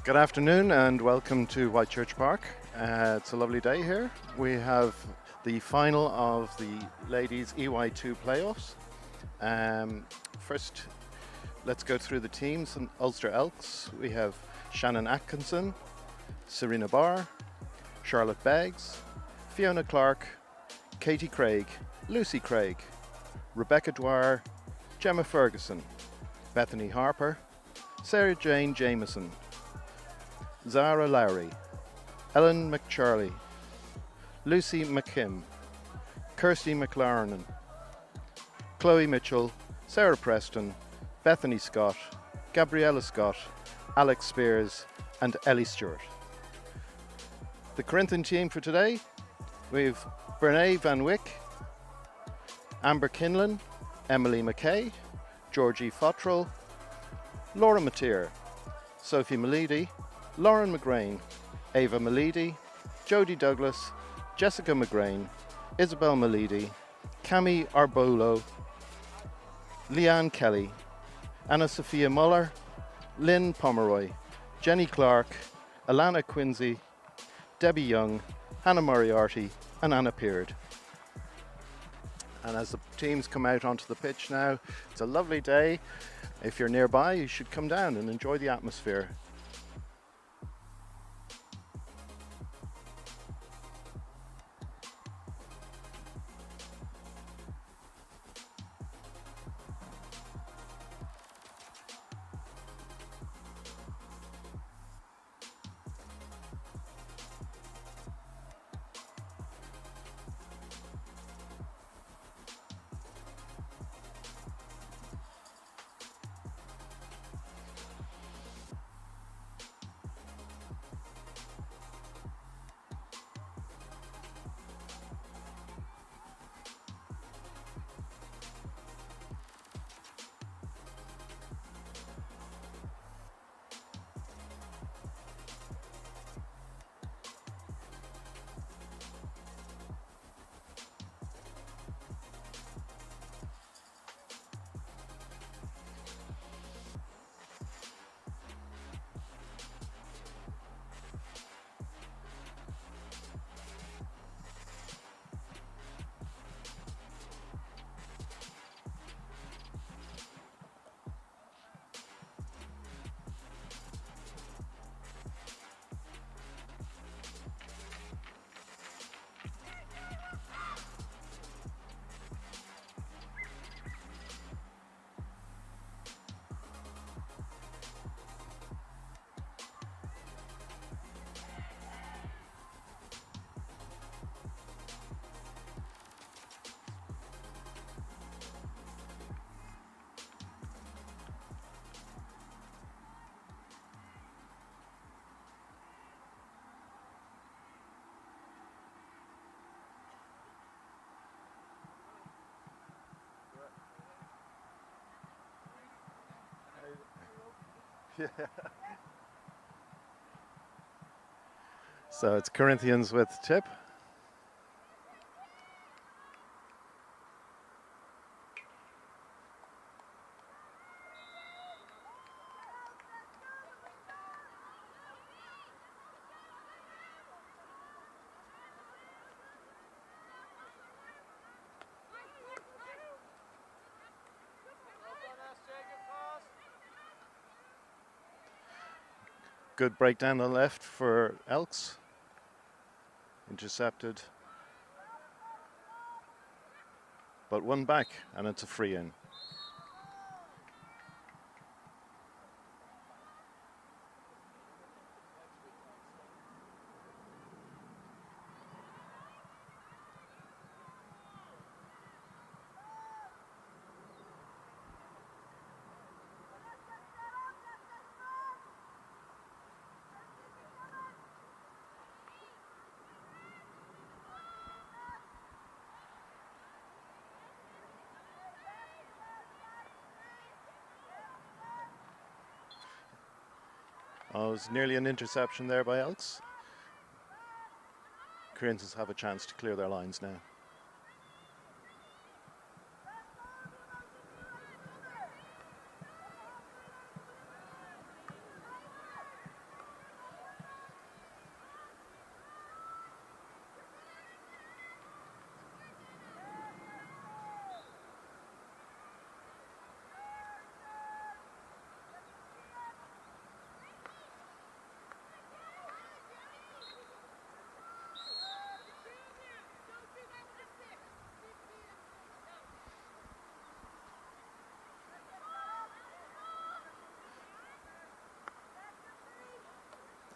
Good afternoon and welcome to Whitechurch Park. It's a lovely day here. We have the final of the ladies EY2 playoffs. First, let's go through the teams. In Ulster Elks, we have Shannon Atkinson, Serena Barr, Charlotte Beggs, Fiona Clark, Katie Craig, Lucy Craig, Rebecca Dwyer, Gemma Ferguson, Bethany Harper, Sarah Jane Jameson, Zara Lowry, Ellen McCharlie, Lucy McKim, Kirsty McLaren, Chloe Mitchell, Sarah Preston, Bethany Scott, Gabriella Scott, Alex Spears and Ellie Stewart. The Corinthian team for today, we've Brene Van Wyck, Amber Kinlan, Emily McKay, Georgie Fottrell, Laura Mateer, Sophie Malidi, Lauren McGrain, Ava Malidi, Jodie Douglas, Jessica McGrain, Isabel Malidi, Cami Arbolo, Leanne Kelly, Anna Sophia Muller, Lynn Pomeroy, Jenny Clark, Alana Quincy, Debbie Young, Hannah Moriarty and Anna Peard. And as the teams come out onto the pitch now, it's a lovely day. If you're nearby, you should come down and enjoy the atmosphere. So it's Corinthians with tip. Good break down the left for Elks. Intercepted. But one back and it's a free in. Oh, it was nearly an interception there by Elks. Corinthians have a chance to clear their lines now.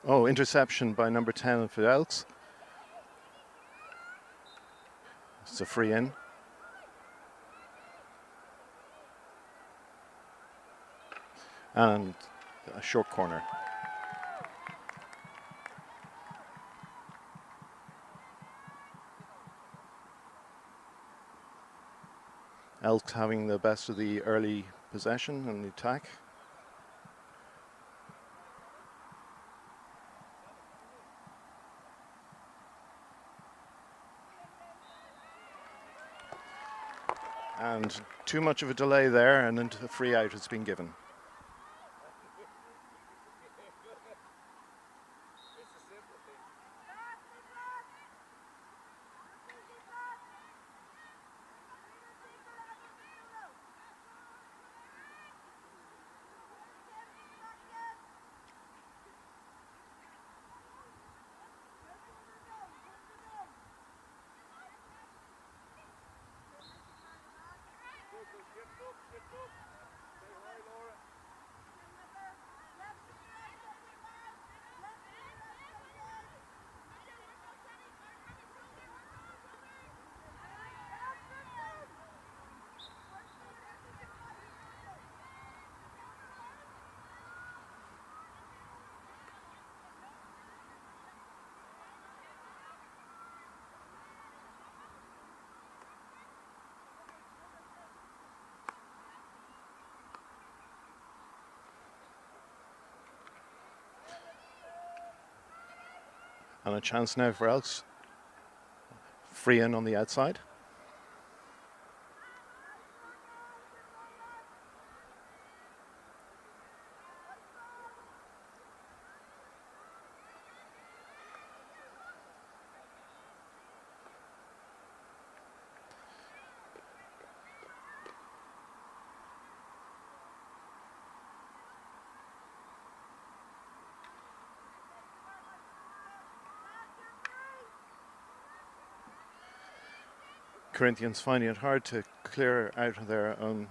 Oh, interception by number 10 for Elks. It's a free in. And a short corner. Elks having the best of the early possession and the attack. And too much of a delay there, and into the free out has been given. And a chance now for Elks. Free in on the outside. Corinthians finding it hard to clear out of their own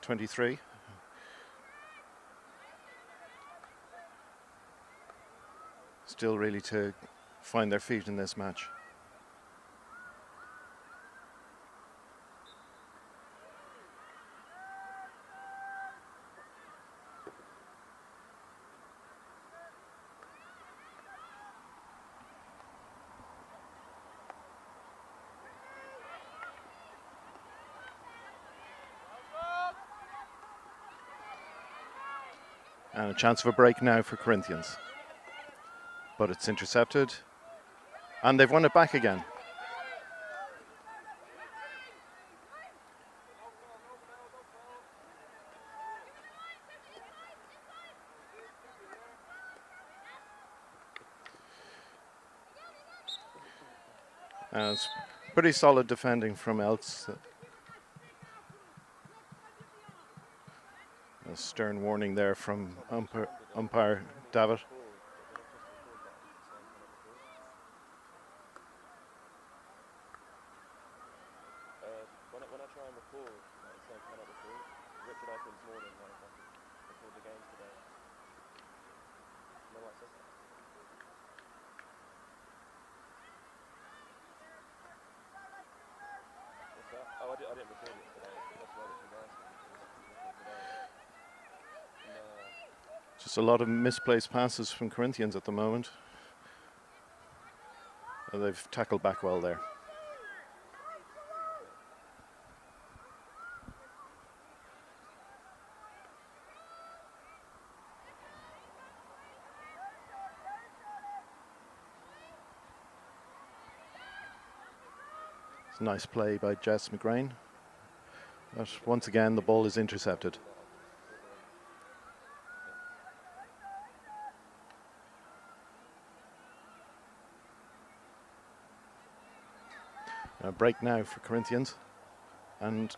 23. Still really to find their feet in this match. And a chance of a break now for Corinthians. But it's intercepted. And they've won it back again. And it's pretty solid defending from Elks. A stern warning there from umpire David. When I try and record, it's saying cannot record. Richard opened this morning, like I could record the games today. No, like says that. What's that? Oh, I didn't record it today. That's why Richard asked me. Just a lot of misplaced passes from Corinthians at the moment. They've tackled back well there. It's a nice play by Jess McGrain. But once again, the ball is intercepted. A break now for Corinthians, and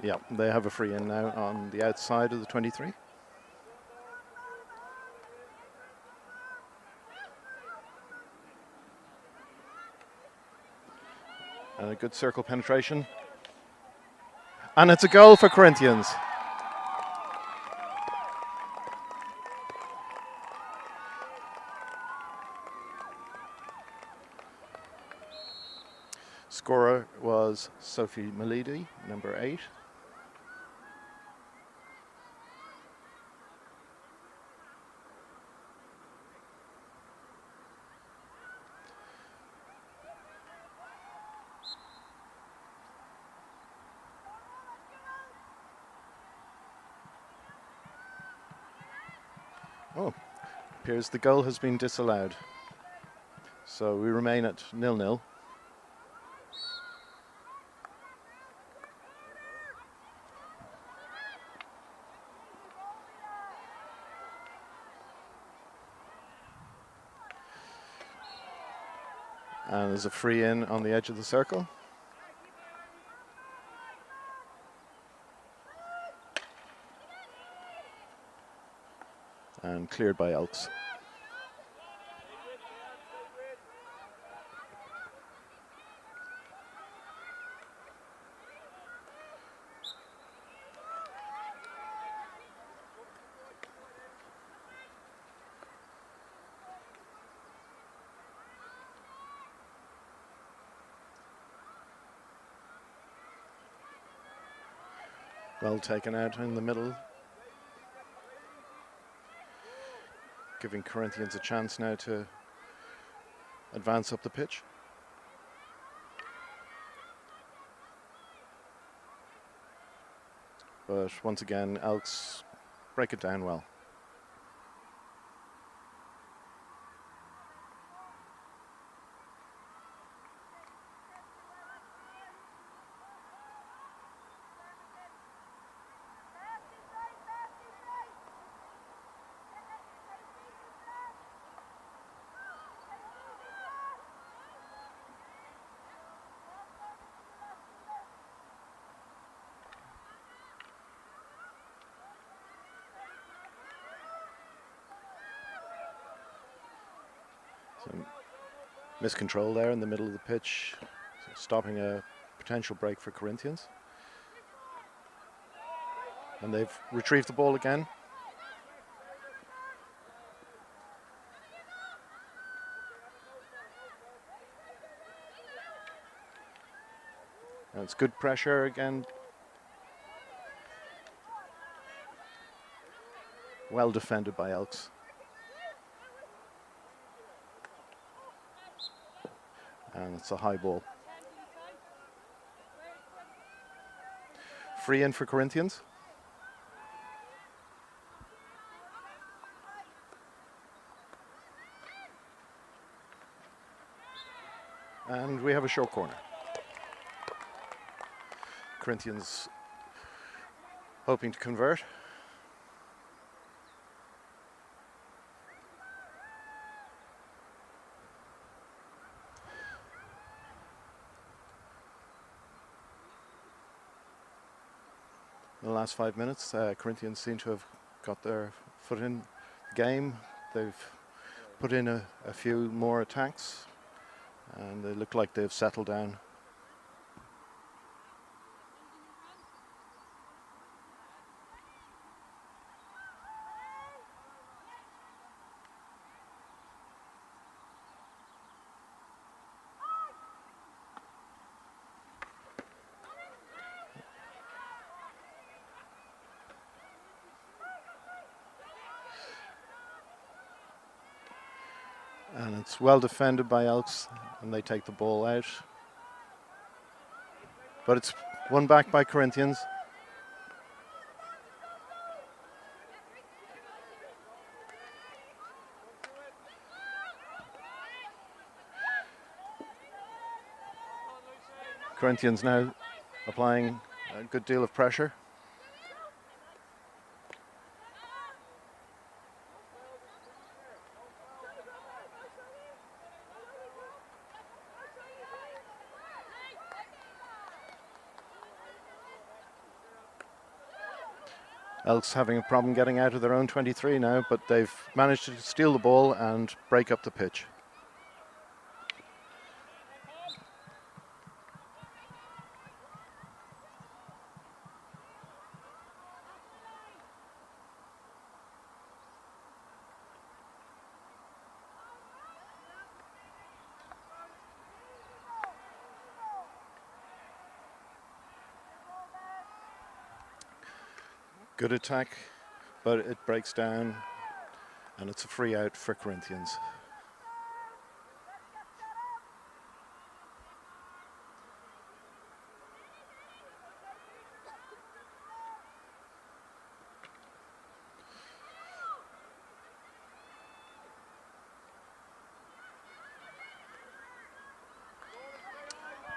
yeah, they have a free in now on the outside of the 23. And a good circle penetration, and it's a goal for Corinthians. Scorer was Sophie Malidi, number 8. Oh, appears the goal has been disallowed. So we remain at 0-0. And there's a free in on the edge of the circle. And cleared by Elks. Well taken out in the middle. Giving Corinthians a chance now to advance up the pitch. But once again, Elks break it down well. Some miscontrol there in the middle of the pitch, stopping a potential break for Corinthians. And they've retrieved the ball again. And it's good pressure again. Well defended by Elks. And it's a high ball. Free in for Corinthians. And we have a short corner. Corinthians hoping to convert. In the last 5 minutes, Corinthians seem to have got their foot in the game. They've put in a few more attacks, and they look like they've settled down. And it's well defended by Elks, and they take the ball out. But it's won back by Corinthians. Corinthians now applying a good deal of pressure. Elks having a problem getting out of their own 23 now, but they've managed to steal the ball and break up the pitch. Good attack, but it breaks down, and it's a free out for Corinthians.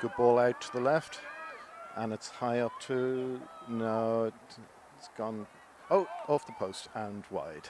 Good ball out to the left, and it's high up to, no, it's gone, oh, off the post and wide.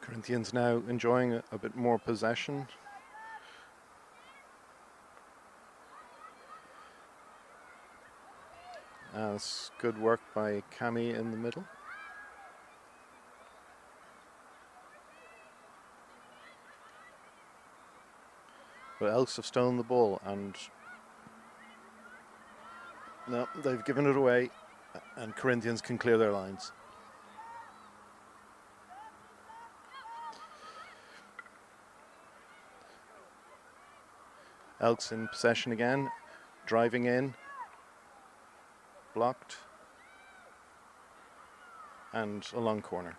Corinthians now enjoying a bit more possession. It's good work by Cami in the middle. But Elks have stolen the ball, and no, they've given it away, and Corinthians can clear their lines. Elks in possession again, driving in, blocked, and a long corner.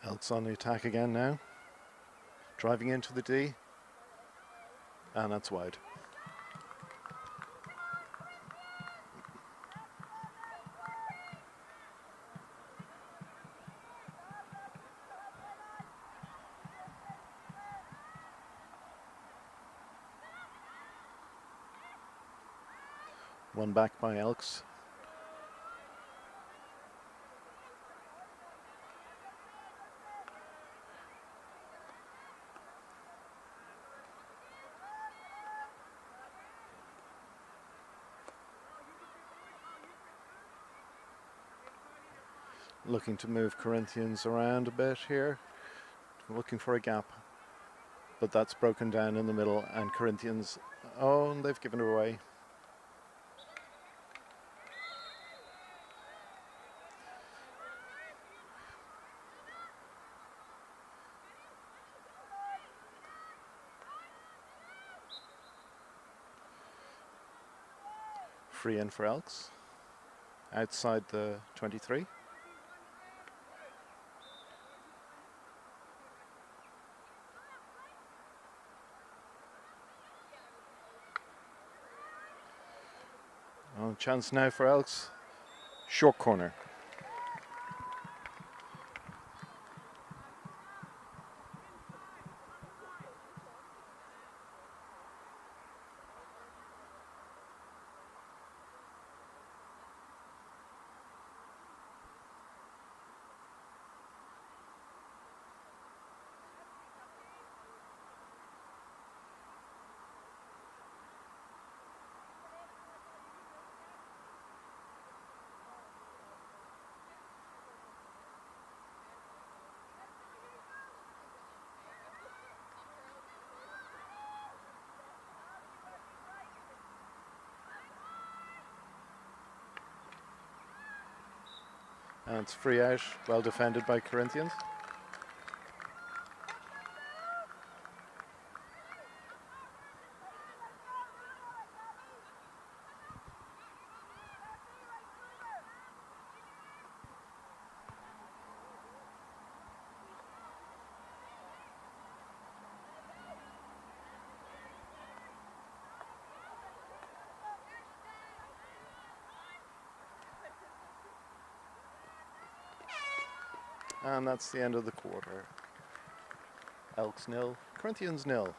Elks on the attack again now, driving into the D, and that's wide. One back by Elks. Looking to move Corinthians around a bit here, looking for a gap, but that's broken down in the middle, and Corinthians, oh, and they've given it away. Free in for Elks, outside the 23. Oh, chance now for Elks. Short corner. And it's free out, well defended by Corinthians. And that's the end of the quarter. Elks 0, Corinthians 0.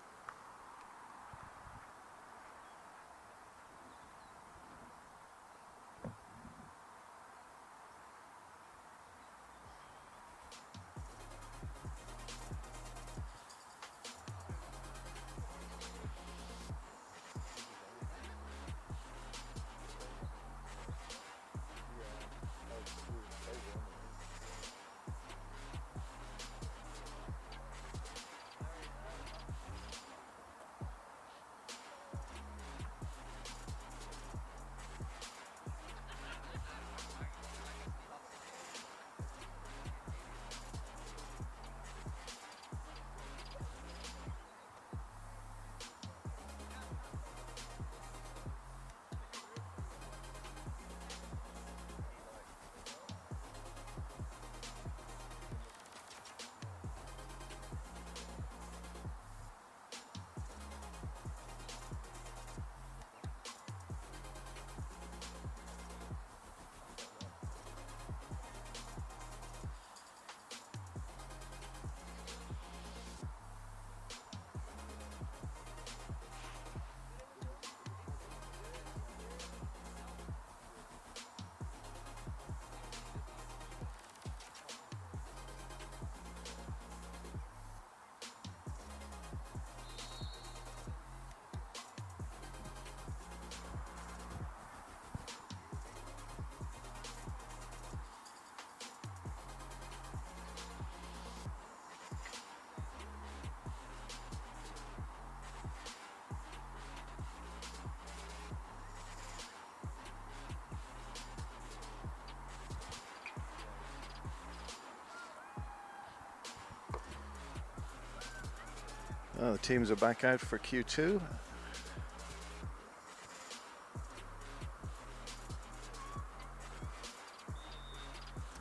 The teams are back out for Q2.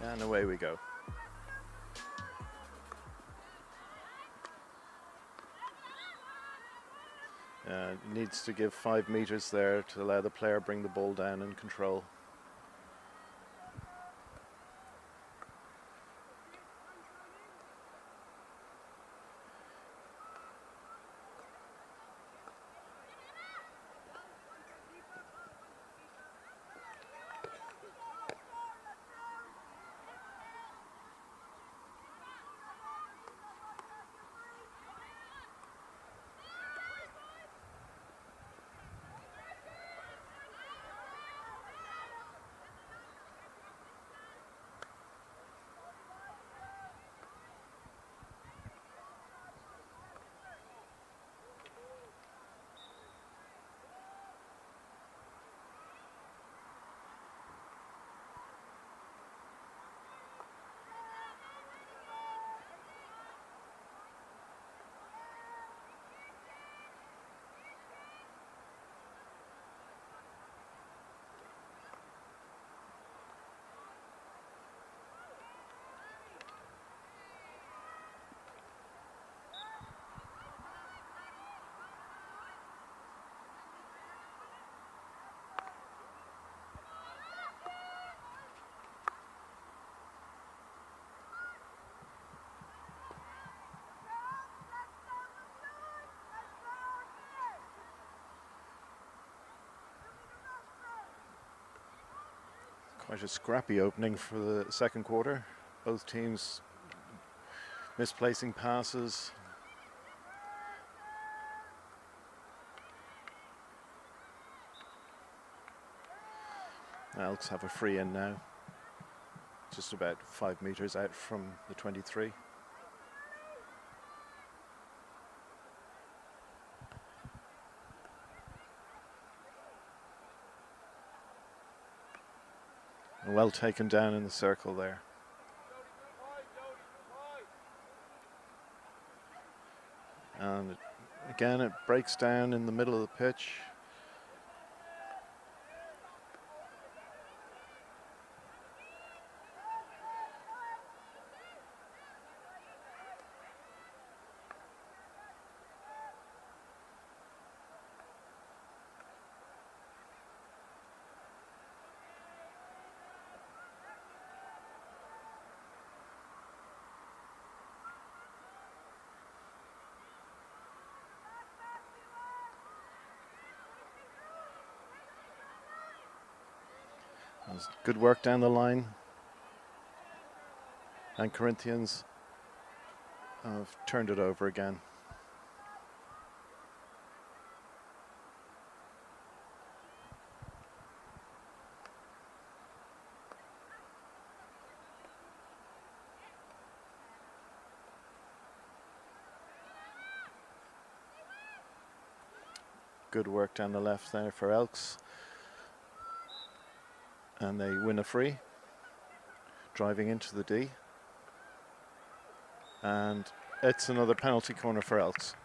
And away we go. Needs to give 5 meters there to allow the player bring the ball down and control. Quite a scrappy opening for the second quarter. Both teams misplacing passes. Elks have a free in now. Just about 5 meters out from the 23. Well taken down in the circle there. And again, it breaks down in the middle of the pitch. There's good work down the line. And Corinthians have turned it over again. Good work down the left there for Elks. And they win a free, driving into the D. And it's another penalty corner for Elks.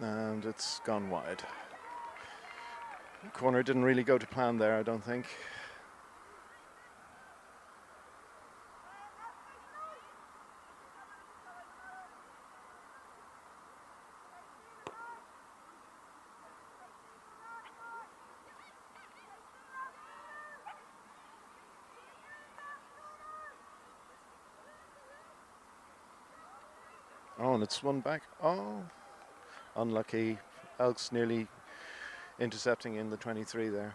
And it's gone wide. Corner didn't really go to plan there, I don't think. Oh, and it's one back. Oh, unlucky. Elks nearly intercepting in the 23 there.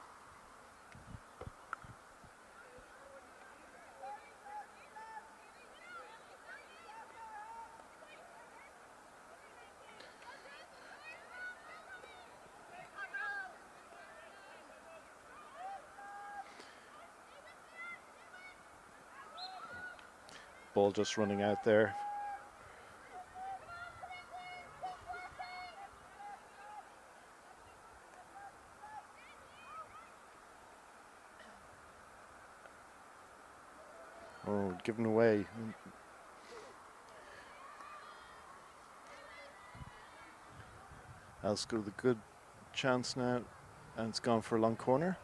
Ball just running out there. Oh, given away. Elks go with a good chance now, and it's gone for a long corner.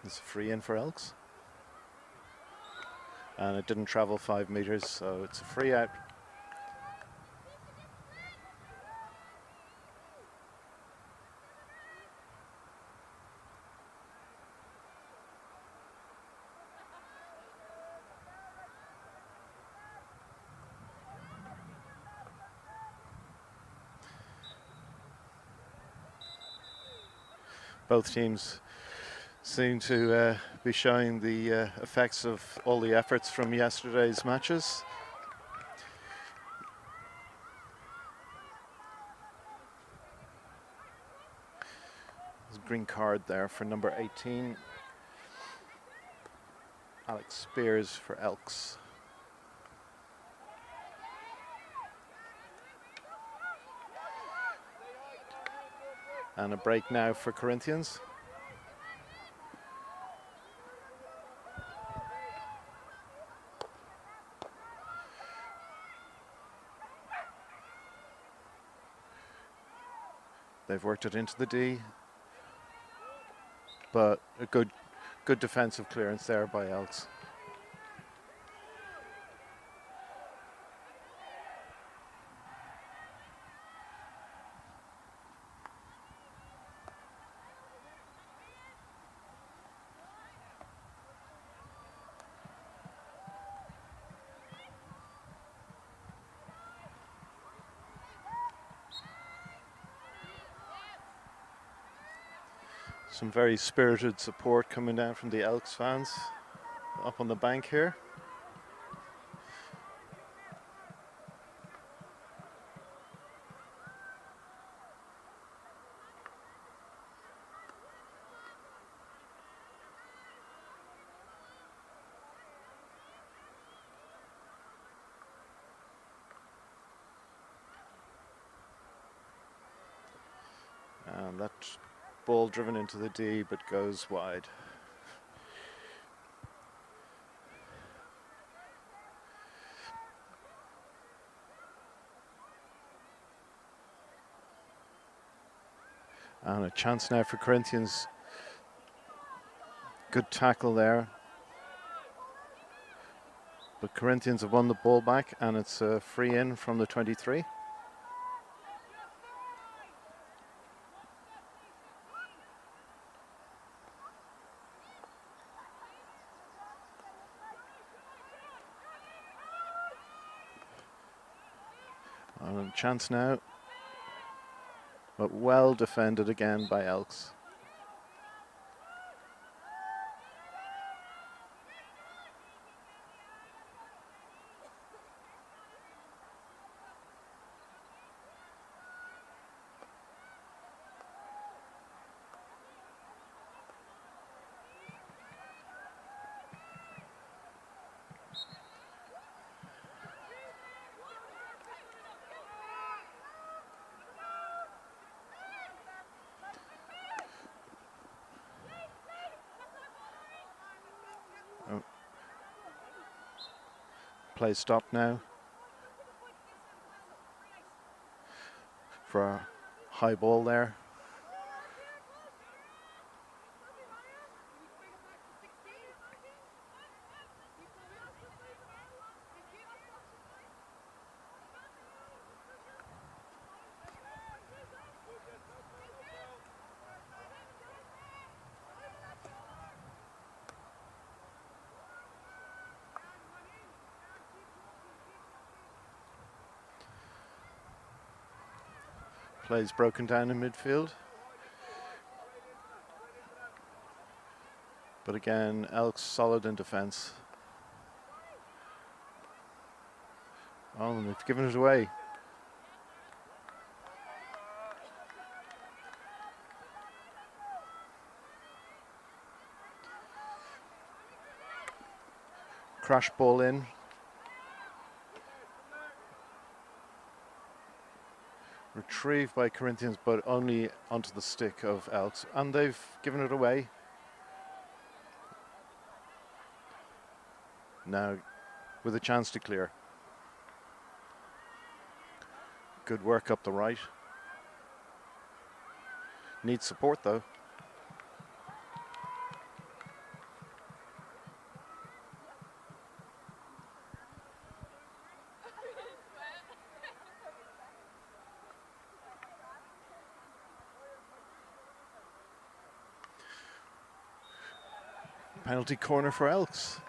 It's a free in for Elks. And it didn't travel 5 meters, so it's a free out. Both teams seem to be showing the effects of all the efforts from yesterday's matches. There's a green card there for number 18. Alex Spears for Elks. And a break now for Corinthians. They've worked it into the D, but a good defensive clearance there by Elks. Some very spirited support coming down from the Elks fans up on the bank here. And that ball driven into the D but goes wide. And a chance now for Corinthians. Good tackle there. But Corinthians have won the ball back, and it's a free in from the 23. And a chance now, but well defended again by Elks. Play stopped now for a high ball there. Play's broken down in midfield. But again, Elks solid in defence. Oh, and they've given it away. Crash ball in. Retrieved by Corinthians, but only onto the stick of Elks, and they've given it away. Now with a chance to clear. Good work up the right. Needs support though. Penalty corner for Elks.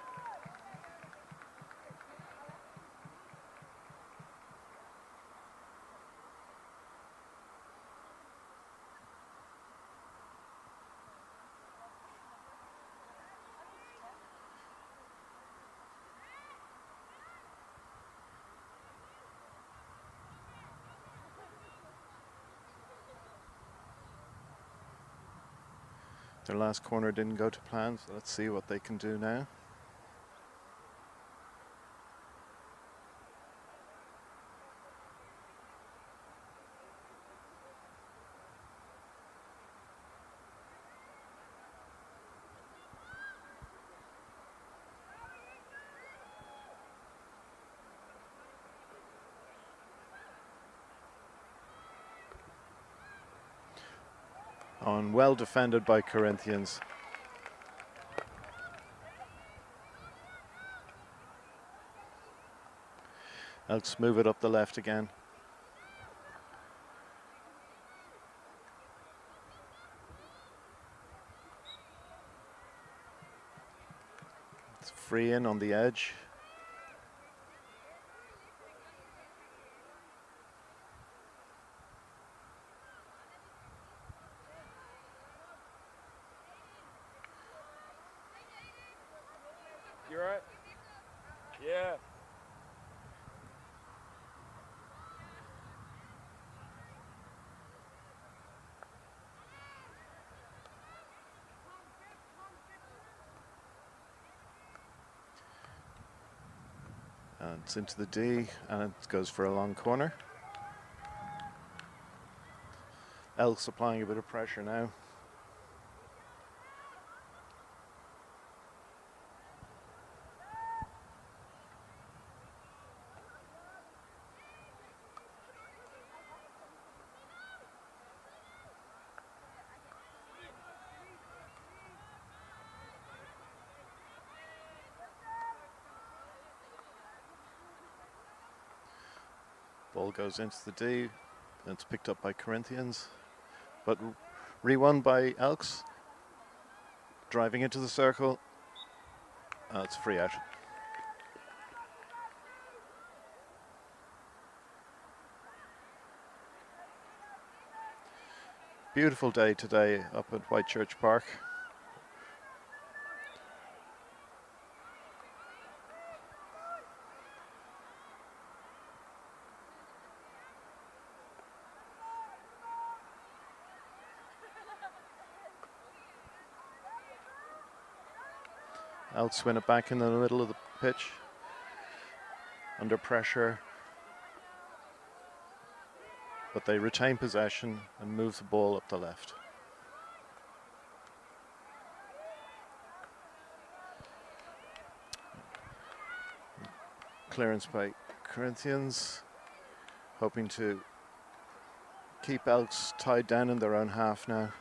Their last corner didn't go to plan, so let's see what they can do now. on, well defended by Corinthians. Elks move it up the left again. It's free in on the edge. You right? Yeah. And it's into the D, and it goes for a long corner. Elks applying a bit of pressure now. Ball goes into the D, and it's picked up by Corinthians, but re-won by Elks. Driving into the circle. It's free out. Beautiful day today up at Whitechurch Park. Elks win it back in the middle of the pitch. Under pressure. But they retain possession and move the ball up the left. Clearance by Corinthians, hoping to keep Elks tied down in their own half now.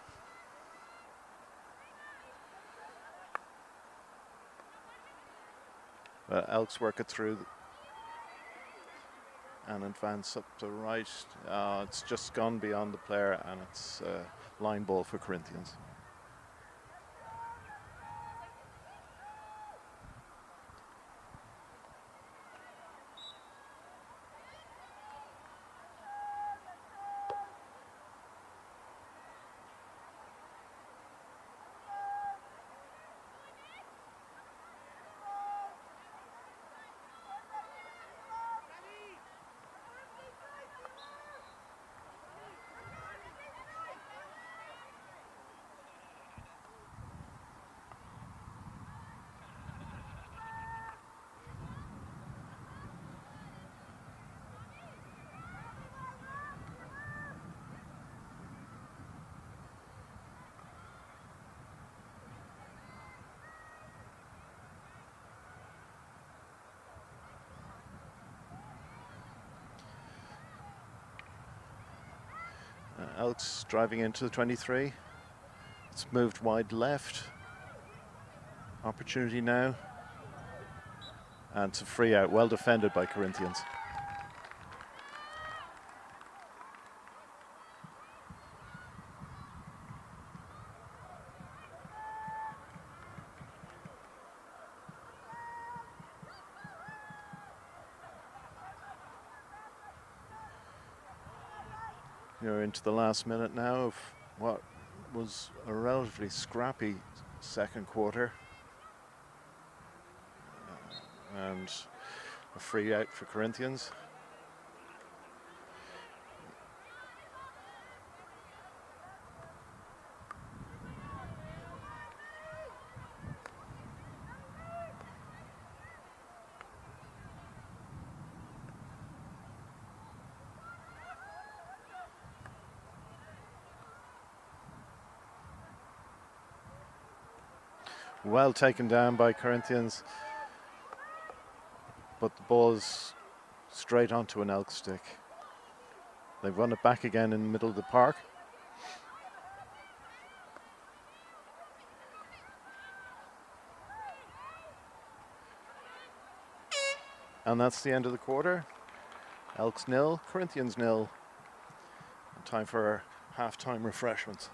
Elks work it through and advance up the right. It's just gone beyond the player, and it's a line ball for Corinthians. Elks driving into the 23. It's moved wide left. Opportunity now. And it's a free out, well defended by Corinthians. You're into the last minute now of what was a relatively scrappy second quarter. And a free out for Corinthians. Well taken down by Corinthians, but the ball is straight onto an Elk stick. They've run it back again in the middle of the park. And that's the end of the quarter. Elks 0, Corinthians 0. Time for half-time refreshments.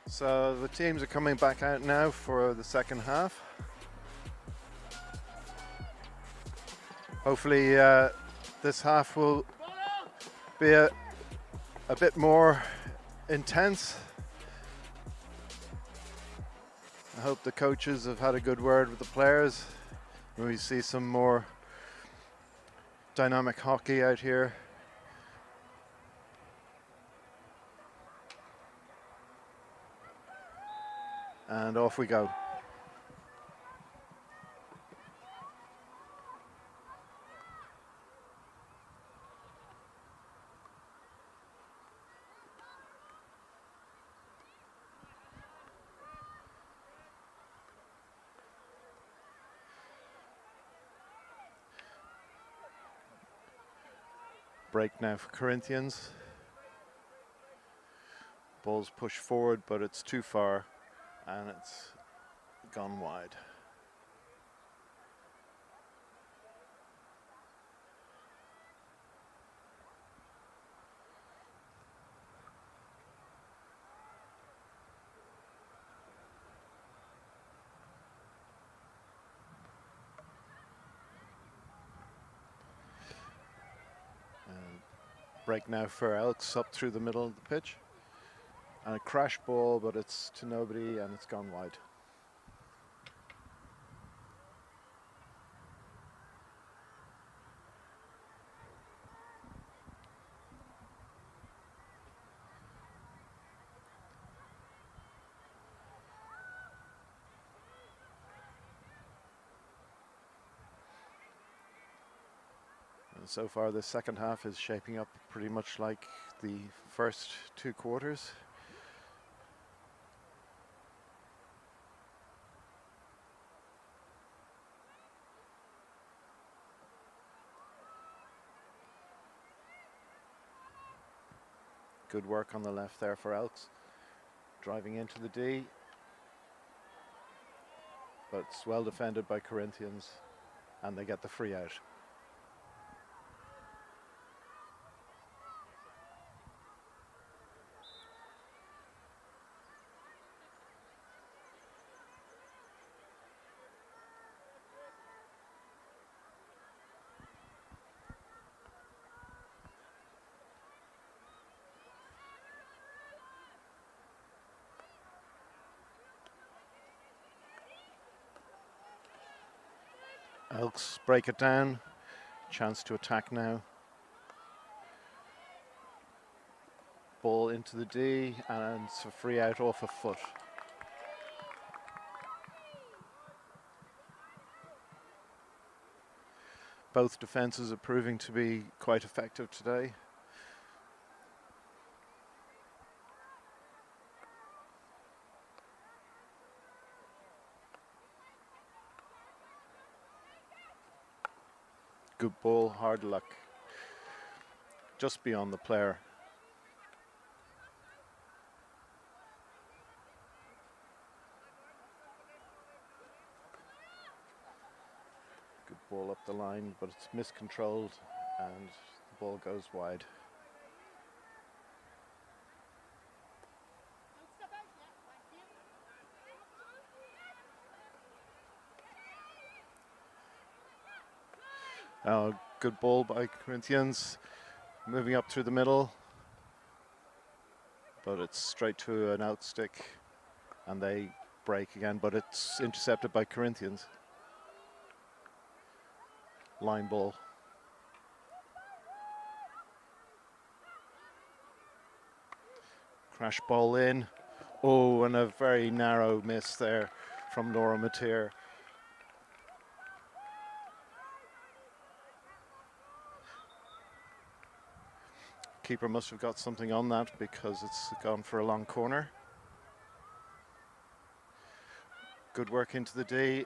So the teams are coming back out now for the second half. Hopefully this half will be a bit more intense. I hope the coaches have had a good word with the players and we see some more dynamic hockey out here. And off we go. Break now for Corinthians. Ball's pushed forward, but it's too far and it's gone wide. And break now for Elks up through the middle of the pitch. And a crash ball, but it's to nobody and it's gone wide. And so far the second half is shaping up pretty much like the first two quarters. Good work on the left there for Elks. Driving into the D. But it's well defended by Corinthians. And they get the free out. Elks break it down. Chance to attack now. Ball into the D and it's a free out off a foot. Both defenses are proving to be quite effective today. Good ball, hard luck. Just beyond the player. Good ball up the line, but it's miscontrolled and the ball goes wide. Good ball by Corinthians, moving up through the middle, but it's straight to an out stick and they break again, but it's intercepted by Corinthians. Line ball. Crash ball in. Oh, and a very narrow miss there from Laura Mateer. Keeper must have got something on that because it's gone for a long corner. Good work into the D.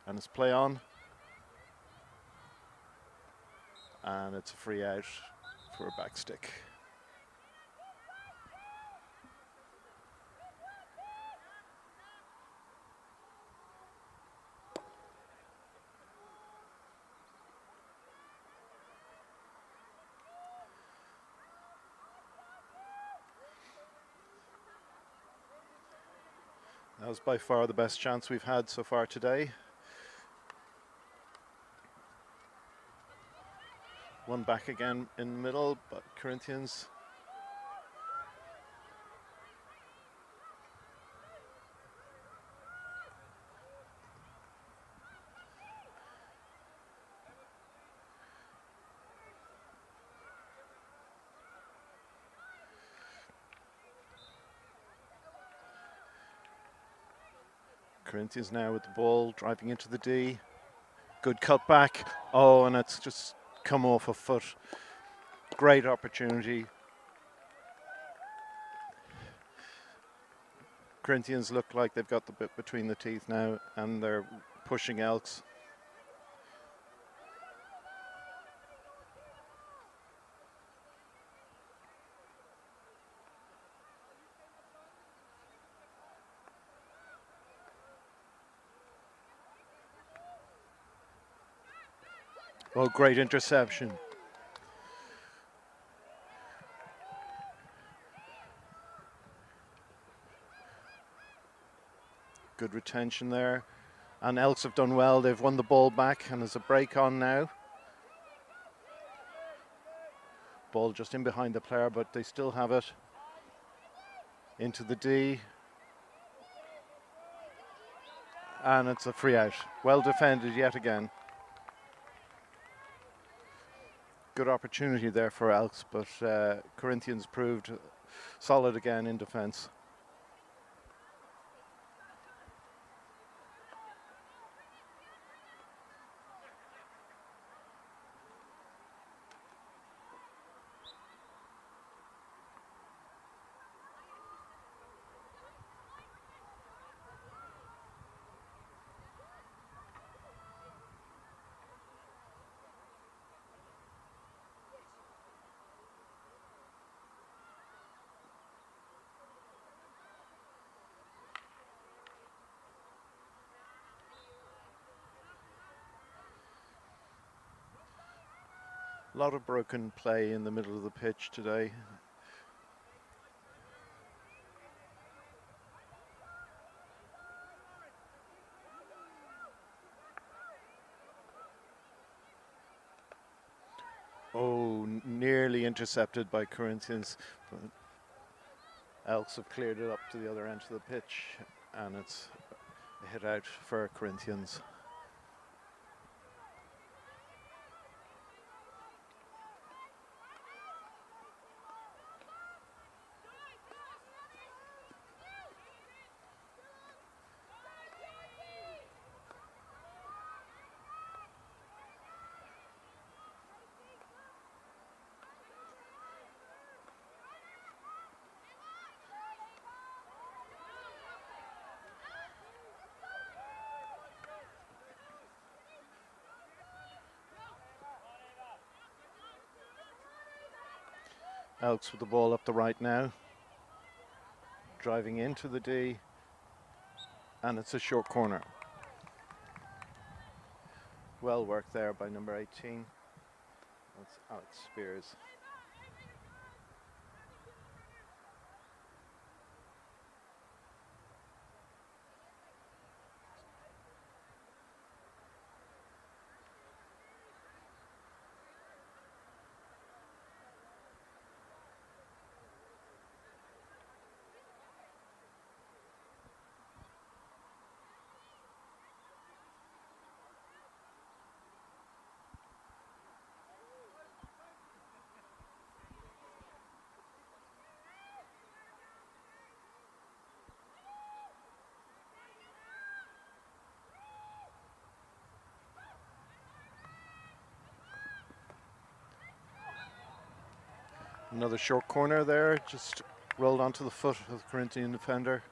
And it's play on. And it's a free out for a back stick. That was by far the best chance we've had so far today. One back again in the middle, but Corinthians. Corinthians now with the ball, driving into the D. Good cutback. Oh, and it's just come off a foot. Great opportunity. Corinthians look like they've got the bit between the teeth now, and they're pushing Elks. Oh, great interception. Good retention there. And Elks have done well. They've won the ball back, and there's a break on now. Ball just in behind the player, but they still have it. Into the D. And it's a free out. Well defended yet again. Good opportunity there for Elks, but Corinthians proved solid again in defence. A lot of broken play in the middle of the pitch today. Oh, nearly intercepted by Corinthians. But Elks have cleared it up to the other end of the pitch, and it's a hit out for Corinthians. Elks with the ball up the right now. Driving into the D. And it's a short corner. Well worked there by number 18. That's Alex Spears. Another short corner there, just rolled onto the foot of the Corinthian defender.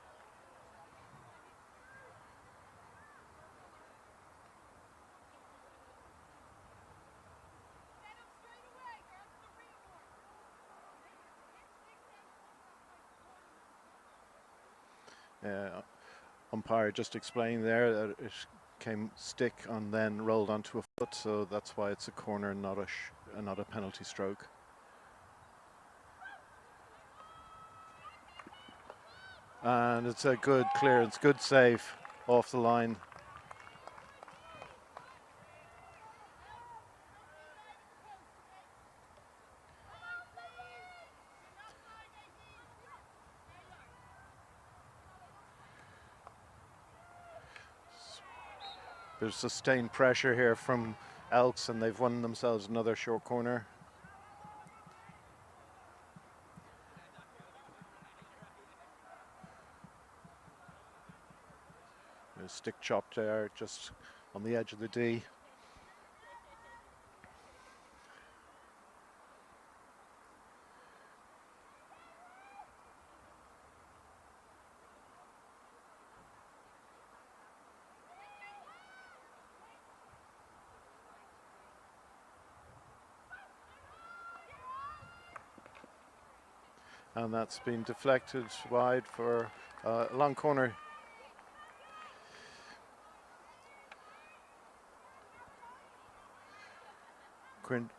Umpire just explained there that it came stick and then rolled onto a foot, so that's why it's a corner and not a penalty stroke. And it's a good clearance, good save off the line. There's sustained pressure here from Elks, and they've won themselves another short corner. A stick chop there, just on the edge of the D. And that's been deflected wide for a long corner.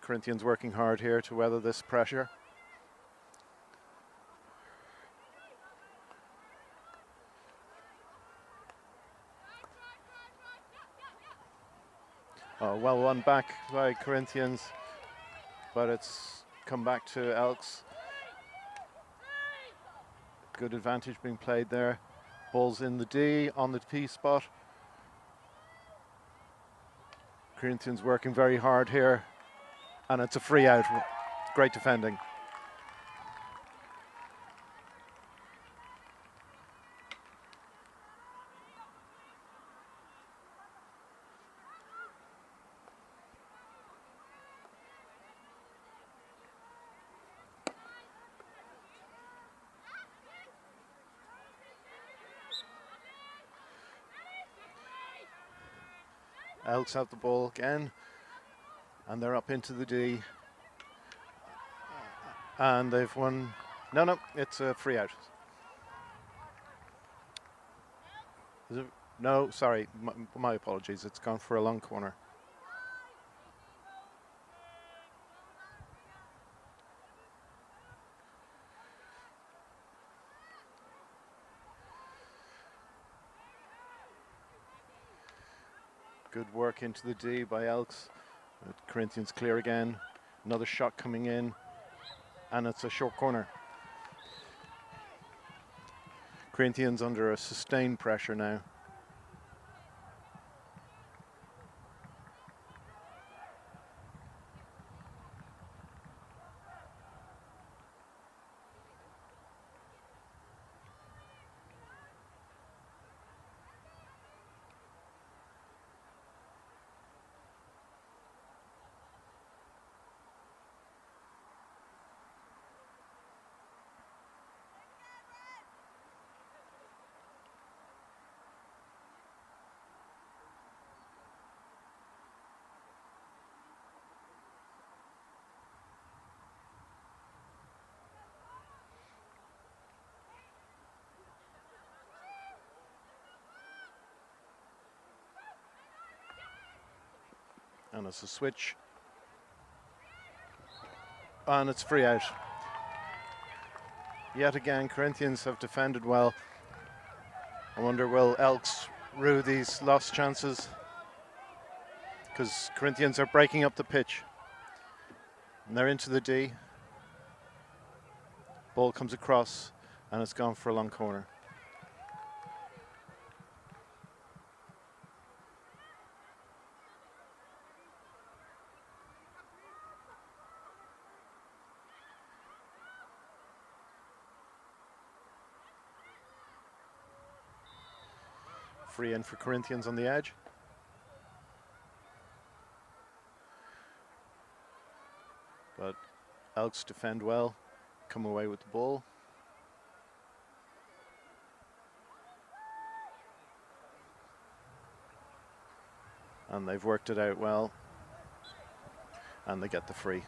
Corinthians working hard here to weather this pressure. Well won back by Corinthians, but it's come back to Elks. Good advantage being played there. Ball's in the D, on the P spot. Corinthians working very hard here, and it's a free out. Great defending. Elks have the ball again, and they're up into the D. And they've won. No, it's a free out. Is it? No, sorry, my apologies. It's gone for a long corner. Good work into the D by Elks. Corinthians clear again. Another shot coming in, and it's a short corner. Corinthians under a sustained pressure now. And it's a switch. And it's free out. Yet again, Corinthians have defended well. I wonder, will Elks rue these lost chances? Because Corinthians are breaking up the pitch. And they're into the D. Ball comes across, and it's gone for a long corner. Free in for Corinthians on the edge. But Elks defend well, come away with the ball. And they've worked it out well. And they get the free.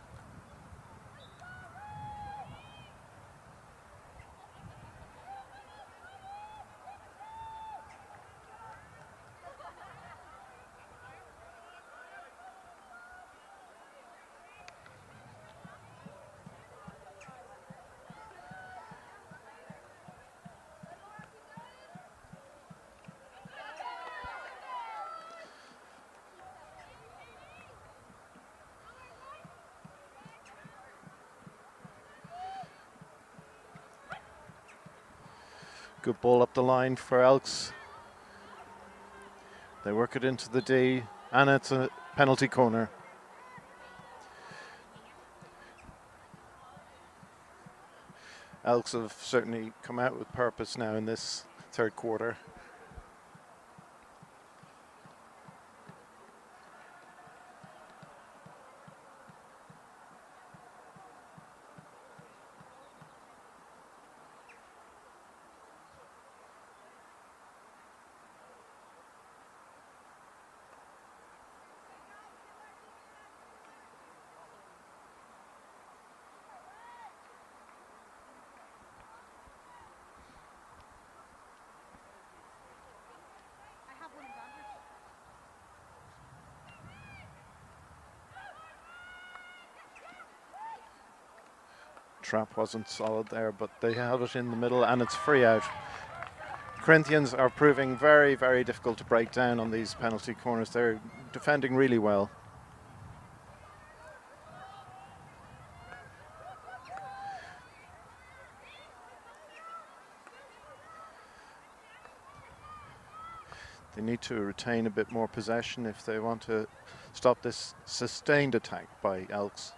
Good ball up the line for Elks. They work it into the D, and it's a penalty corner. Elks have certainly come out with purpose now in this third quarter. Trap wasn't solid there, but they held it in the middle, and it's free out. Corinthians are proving very, very difficult to break down on these penalty corners. They're defending really well. They need to retain a bit more possession if they want to stop this sustained attack by Elks.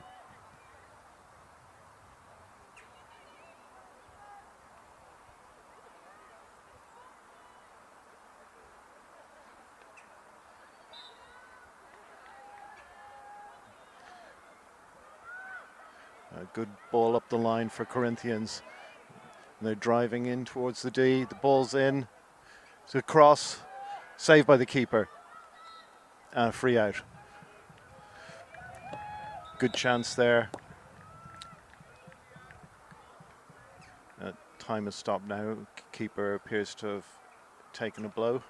A good ball up the line for Corinthians. And they're driving in towards the D. The ball's in. It's a cross. Saved by the keeper. Free out. Good chance there. Time has stopped now. Keeper appears to have taken a blow.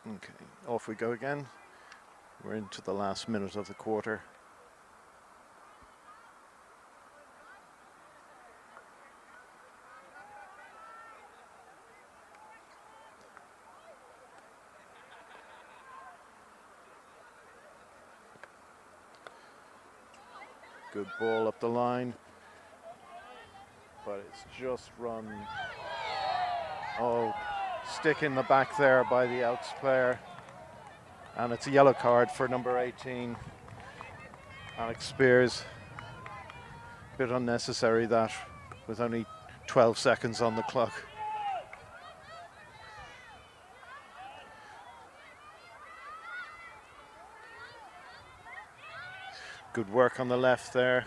Okay, off we go again. We're into the last minute of the quarter. Good ball up the line, but it's just run. Oh, stick in the back there by the Elks player. And it's a yellow card for number 18, Alex Spears. Bit unnecessary that, with only 12 seconds on the clock. Good work on the left there.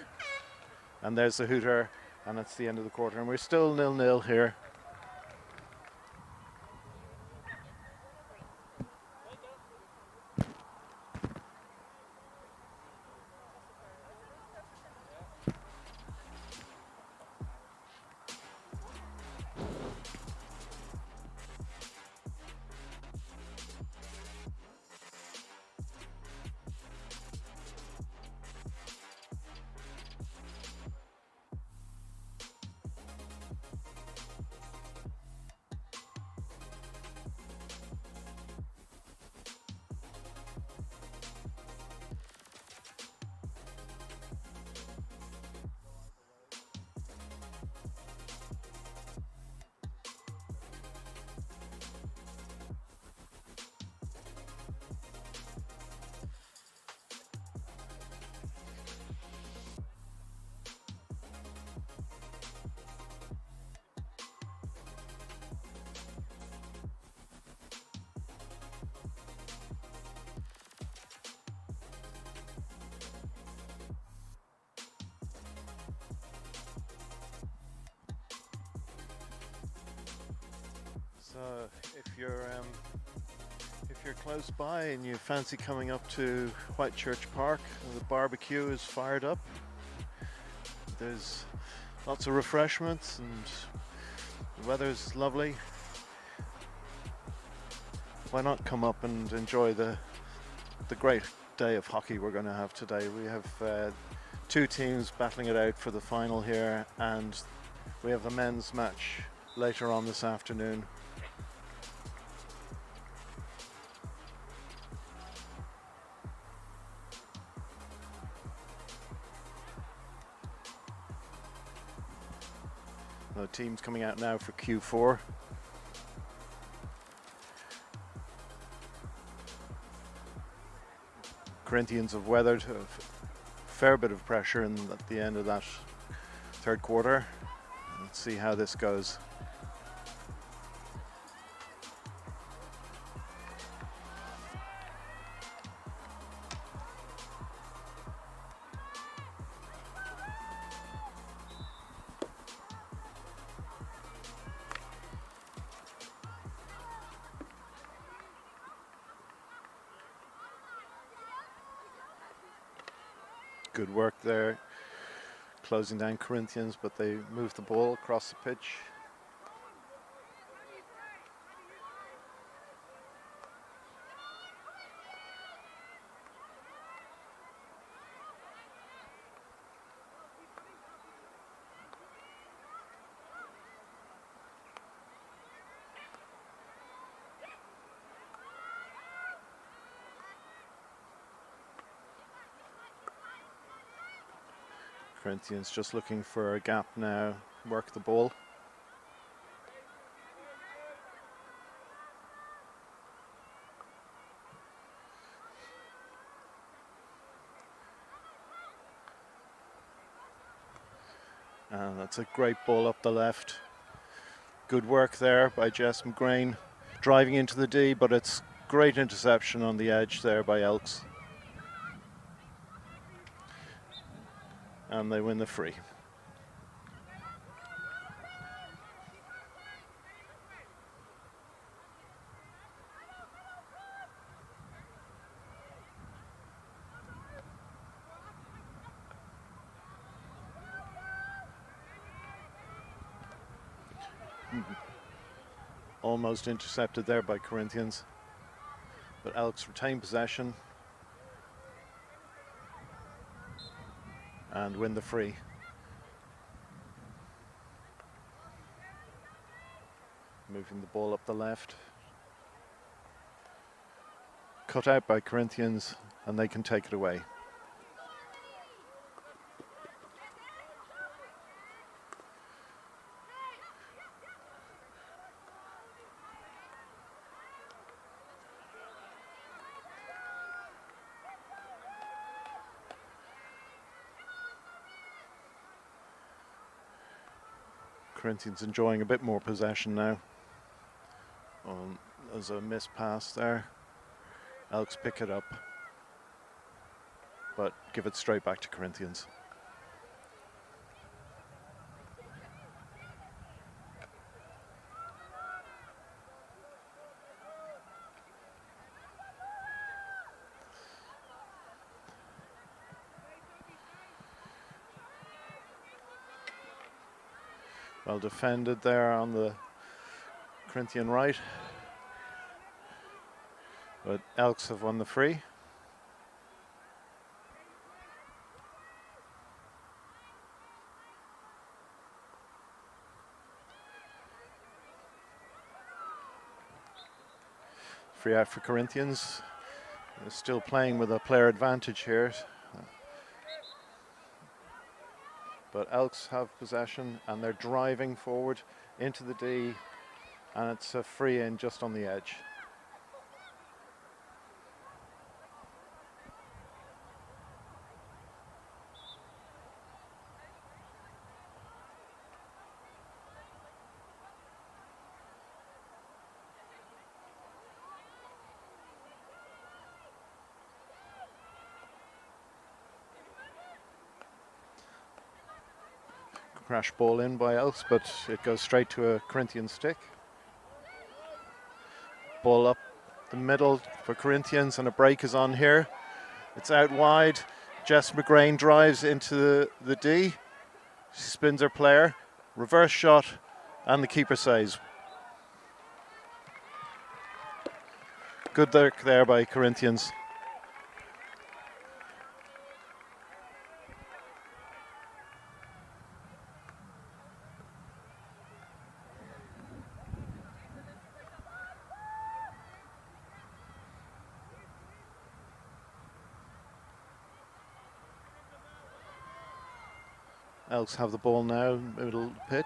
And there's the hooter, and it's the end of the quarter. And we're still 0-0 here. So if you're close by and you fancy coming up to Whitechurch Park, the barbecue is fired up. There's lots of refreshments and the weather's lovely. Why not come up and enjoy the great day of hockey we're going to have today. We have two teams battling it out for the final here, and we have the men's match later on this afternoon. So teams coming out now for Q4. Corinthians have weathered a fair bit of pressure at the end of that third quarter. Let's see how this goes. Good work there, closing down Corinthians, but they moved the ball across the pitch. Corinthians just looking for a gap now, work the ball. And that's a great ball up the left. Good work there by Jess McGrain, driving into the D, but it's great interception on the edge there by Elks. And they win the free. Almost intercepted there by Corinthians, but Elks retain possession and win the free. Moving the ball up the left. Cut out by Corinthians, and they can take it away. Corinthians enjoying a bit more possession now. There's a missed pass there. Elks pick it up, but give it straight back to Corinthians. Well defended there on the Corinthian right. But Elks have won the free. Free out for Corinthians. They're still playing with a player advantage here. But Elks have possession and they're driving forward into the D, and it's a free in just on the edge. Crash ball in by Elks, but it goes straight to a Corinthian stick. Ball up the middle for Corinthians, and a break is on here. It's out wide. Jess McGrain drives into the D. She spins her player. Reverse shot, and the keeper saves. Good work there by Corinthians. Elks have the ball now, middle of the pitch.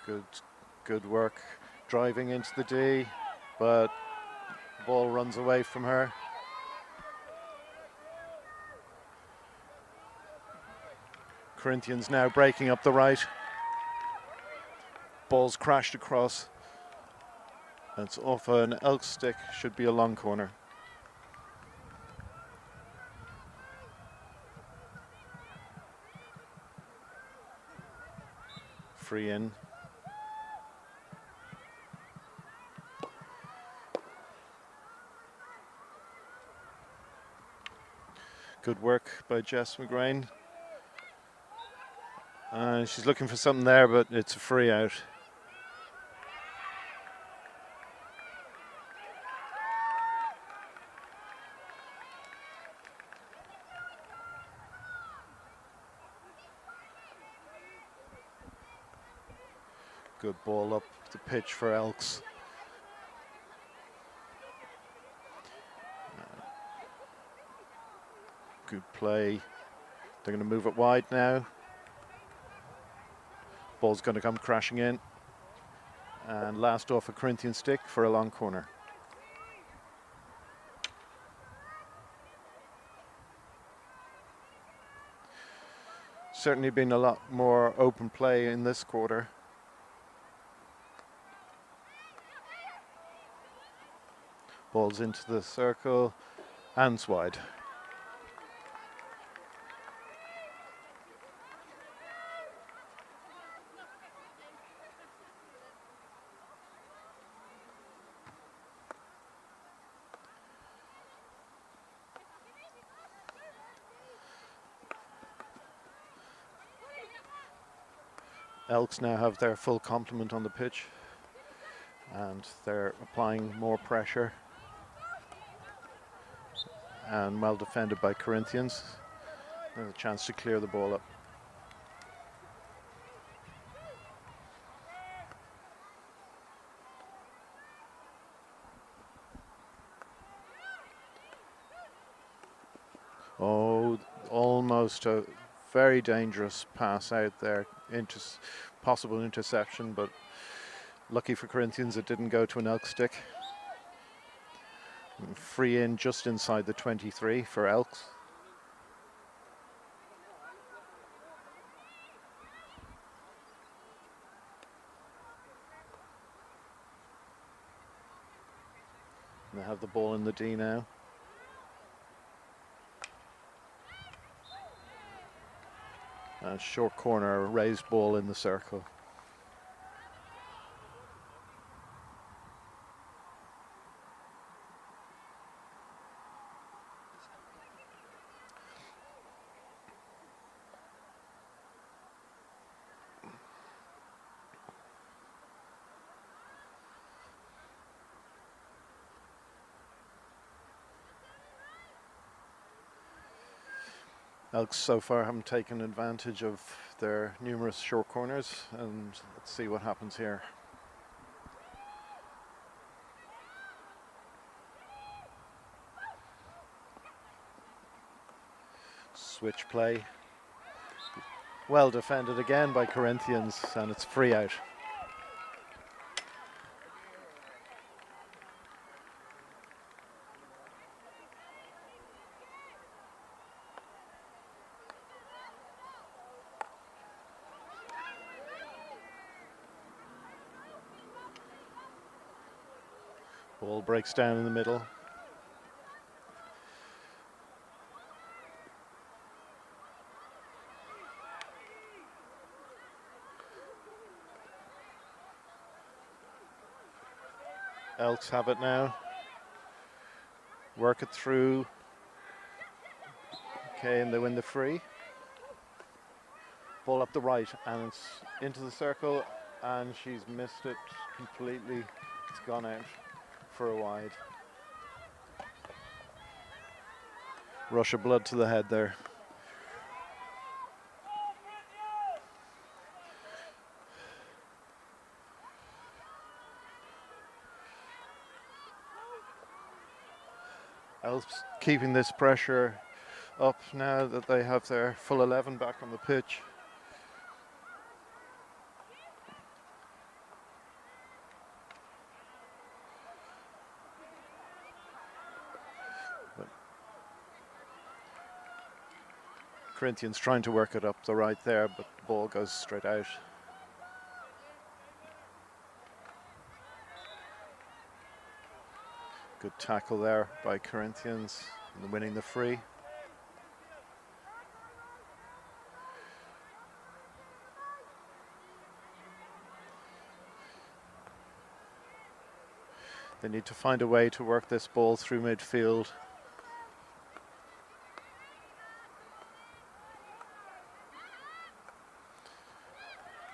Good work driving into the D, but the ball runs away from her. Corinthians now breaking up the right. Ball's crashed across. It's off an elk stick, should be a long corner. Free in. Good work by Jess McGrain. She's looking for something there, but it's a free out. Good ball up the pitch for Elks. Good play. They're going to move it wide now. Ball's going to come crashing in. And last off a Corinthian stick for a long corner. Certainly been a lot more open play in this quarter. Ball's into the circle and wide. Elks now have their full complement on the pitch and they're applying more pressure. And well defended by Corinthians. There's a chance to clear the ball up. Oh, almost a very dangerous pass out there. Possible interception, but lucky for Corinthians it didn't go to an elk stick. Free in just inside the 23 for Elks. And they have the ball in the D now. And short corner, raised ball in the circle. Elks so far haven't taken advantage of their numerous short corners, and let's see what happens here. Switch play. Well defended again by Corinthians, and it's free out. Ball breaks down in the middle. Elks have it now. Work it through. Okay, and they win the free. Ball up the right, and it's into the circle, and she's missed it completely. It's gone out for a wide. Rush of blood to the head there. Elks keeping this pressure up now that they have their full 11 back on the pitch. Corinthians trying to work it up the right there, but the ball goes straight out. Good tackle there by Corinthians, and winning the free. They need to find a way to work this ball through midfield.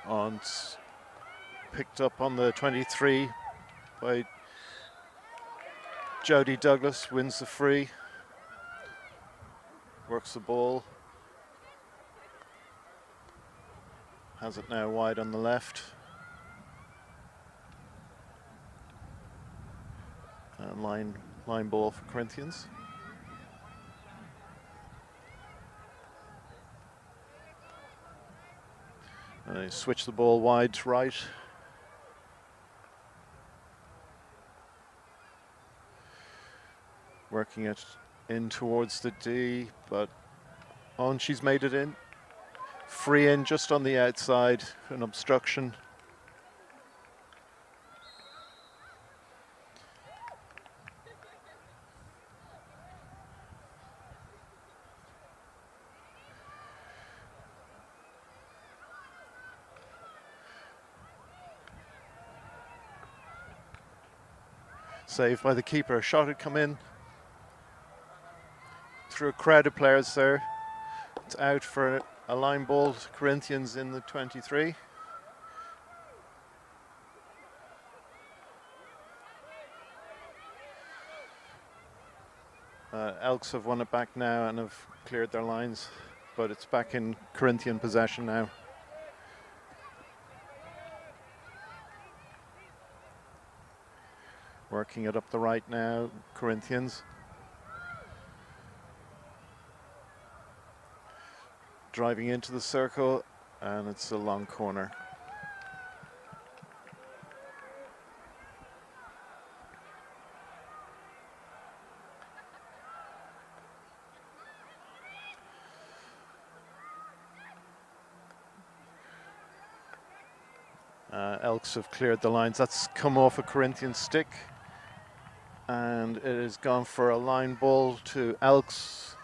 And picked up on the 23 by Jody Douglas, wins the free. Works the ball. Has it now wide on the left. And line ball for Corinthians. And they switch the ball wide to right. Working it in towards the D, but she's made it in. Free in just on the outside, an obstruction. Saved by the keeper. A shot had come in through a crowd of players there. It's out for a line ball to Corinthians in the 23. Elks have won it back now and have cleared their lines, but it's back in Corinthian possession now. Working it up the right now, Corinthians. Driving into the circle, and it's a long corner. Elks have cleared the lines. That's come off a Corinthian stick, and it has gone for a line ball to Elks.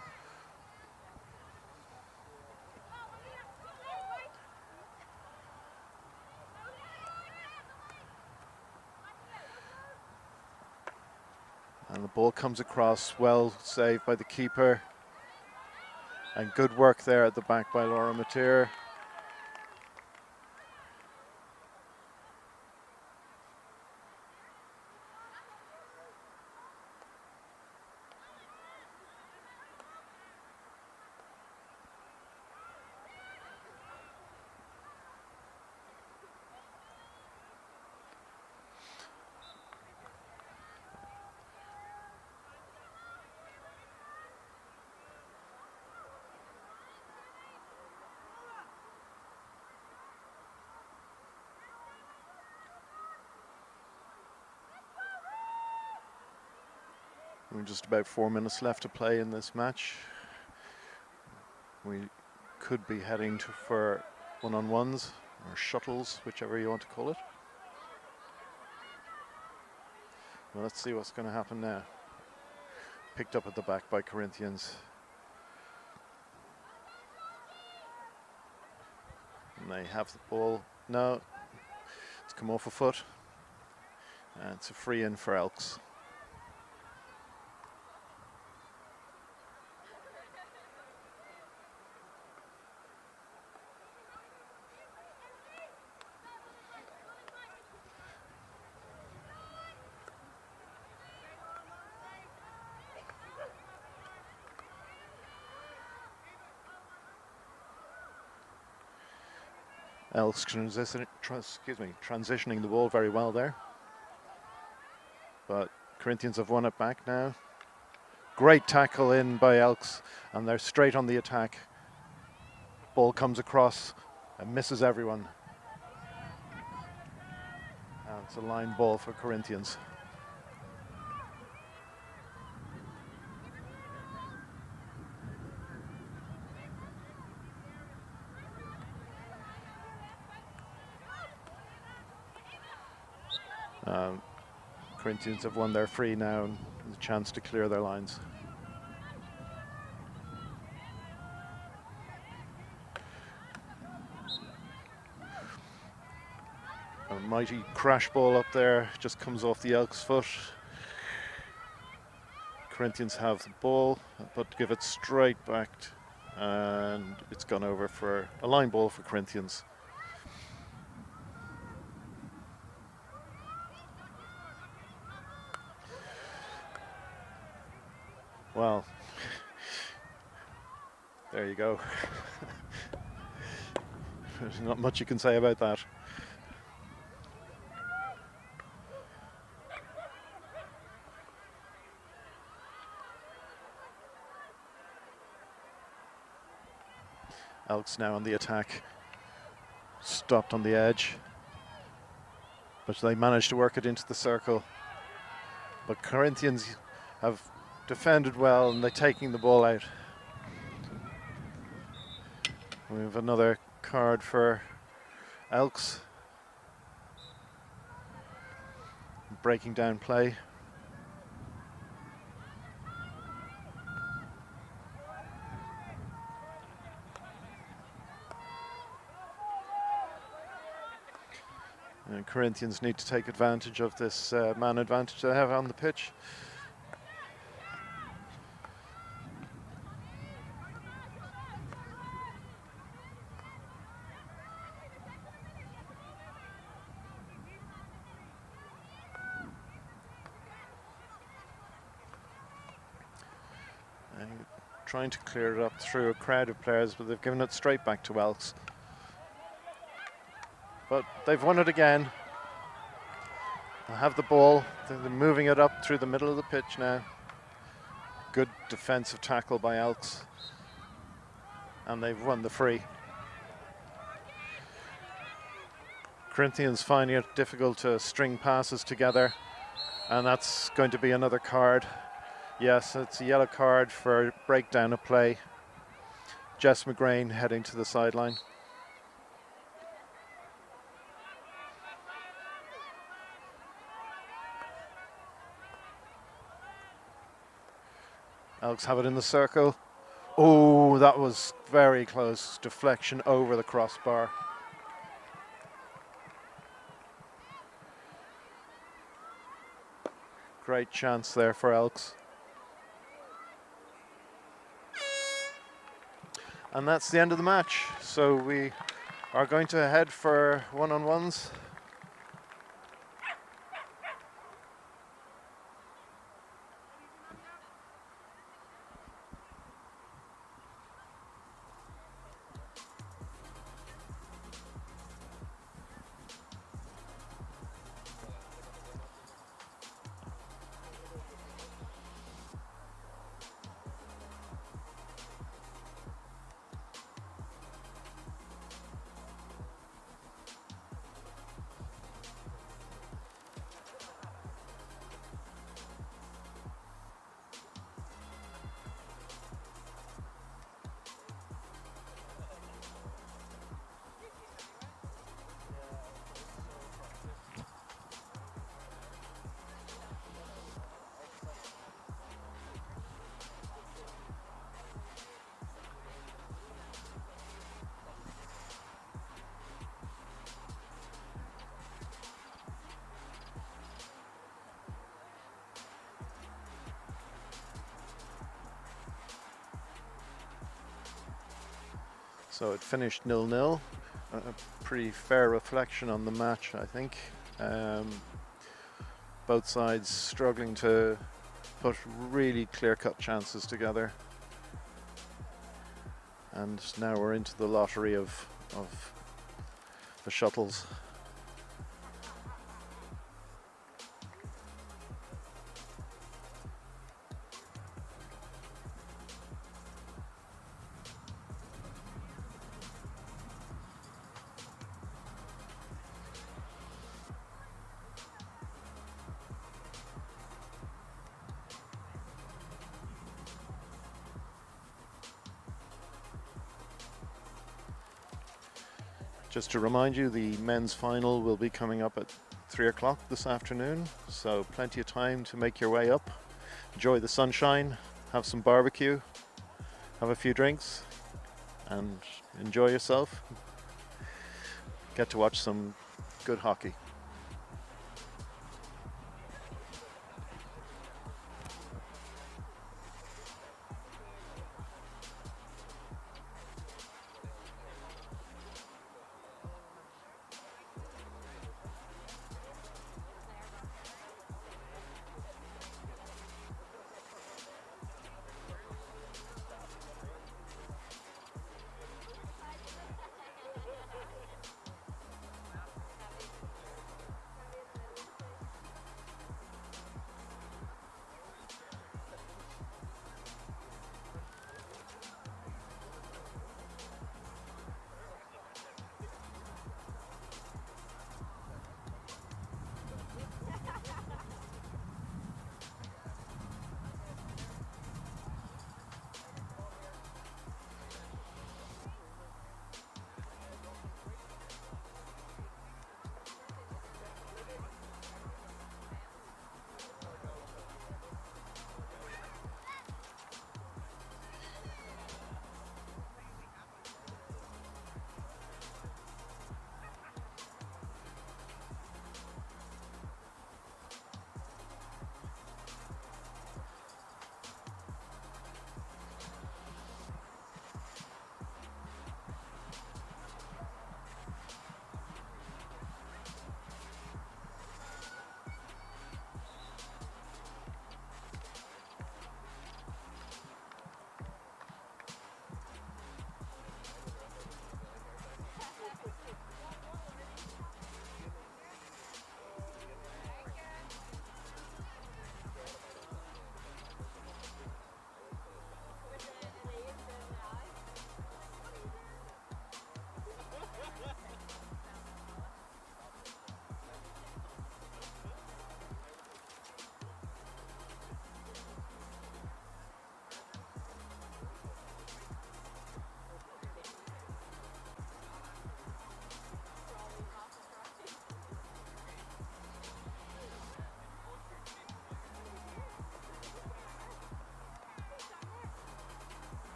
And the ball comes across, well saved by the keeper. And good work there at the back by Laura Mateer. We're just about 4 minutes left to play in this match. We could be heading for one-on-ones or shuttles, whichever you want to call it. Well, let's see what's going to happen now. Picked up at the back by Corinthians. And they have the ball. No, it's come off a foot. And it's a free in for Elks. Elks transitioning the ball very well there. But Corinthians have won it back now. Great tackle in by Elks, and they're straight on the attack. Ball comes across and misses everyone. And it's a line ball for Corinthians. Corinthians have won their free now and the chance to clear their lines. A mighty crash ball up there, just comes off the Elks' foot. Corinthians have the ball, but give it straight back, and it's gone over for a line ball for Corinthians. Well, there you go. There's not much you can say about that. Elks now on the attack, stopped on the edge, but they managed to work it into the circle. But Corinthians have defended well and they're taking the ball out. We have another card for Elks. Breaking down play. And Corinthians need to take advantage of this man advantage they have on the pitch. Trying to clear it up through a crowd of players, but they've given it straight back to Elks. But they've won it again. They have the ball. They're moving it up through the middle of the pitch now. Good defensive tackle by Elks. And they've won the free. Corinthians finding it difficult to string passes together. And that's going to be another card. Yes, it's a yellow card for breakdown of play. Jess McGrain heading to the sideline. Elks have it in the circle. Oh, that was very close. Deflection over the crossbar. Great chance there for Elks. And that's the end of the match. So we are going to head for one-on-ones. So it finished 0-0. A pretty fair reflection on the match, I think. Both sides struggling to put really clear-cut chances together. And now we're into the lottery of the shuttles. Just to remind you, the men's final will be coming up at 3 o'clock this afternoon, so plenty of time to make your way up, enjoy the sunshine, have some barbecue, have a few drinks, and enjoy yourself. Get to watch some good hockey.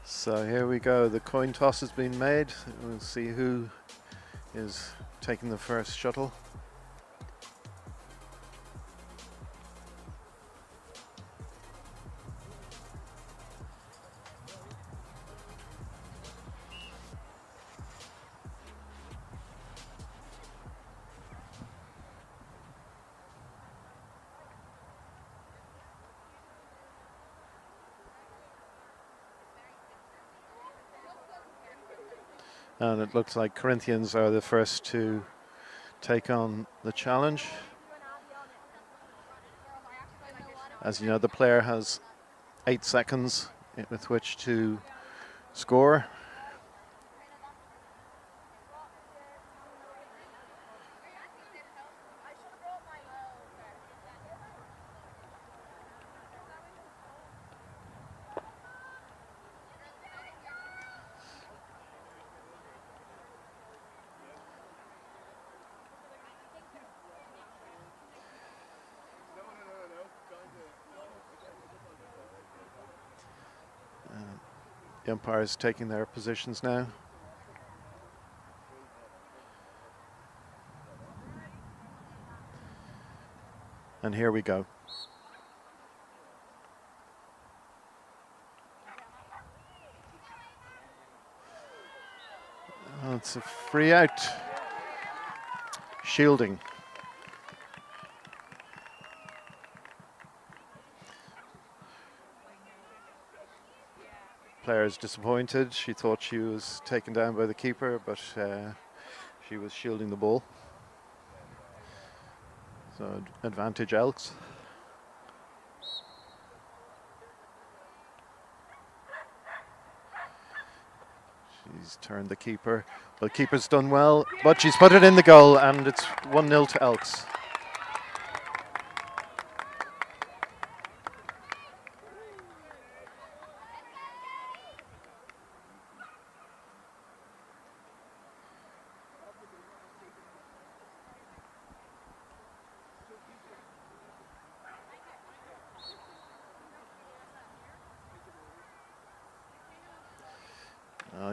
So here we go, the coin toss has been made. We'll see who is taking the first shuttle. And it looks like Corinthians are the first to take on the challenge. As you know, the player has 8 seconds with which to score. The umpires taking their positions now. And here we go. Oh, it's a free out. Shielding. Player is disappointed. She thought she was taken down by the keeper, but she was shielding the ball. So advantage Elks. She's turned the keeper. Well, the keeper's done well, but she's put it in the goal, and it's 1-0 to Elks.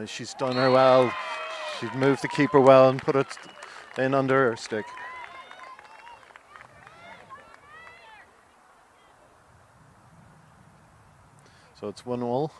She's done her well. She's moved the keeper well and put it in under her stick. So it's 1-1.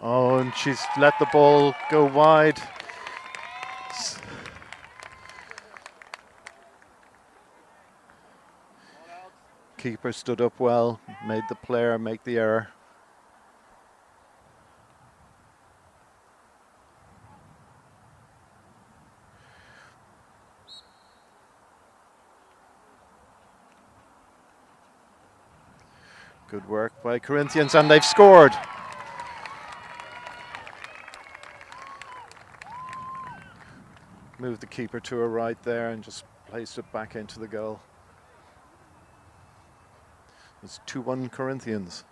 Oh, and she's let the ball go wide. Keeper stood up well, made the player make the error. Good work by Corinthians, and they've scored. Moved the keeper to her right there and just placed it back into the goal. It's 2-1 Corinthians.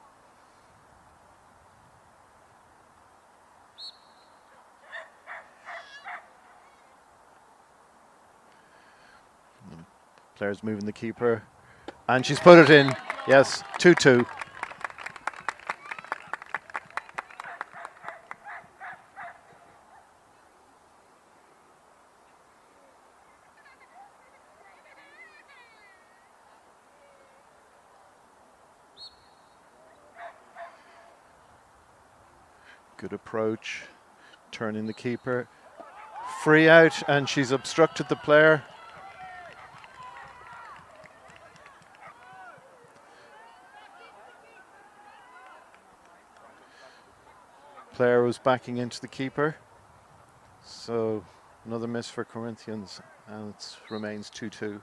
Players moving the keeper, and she's put it in. Yes, 2-2. Good approach, turning the keeper. Free out, and she's obstructed the player. Player was backing into the keeper. So another miss for Corinthians, and it remains 2-2.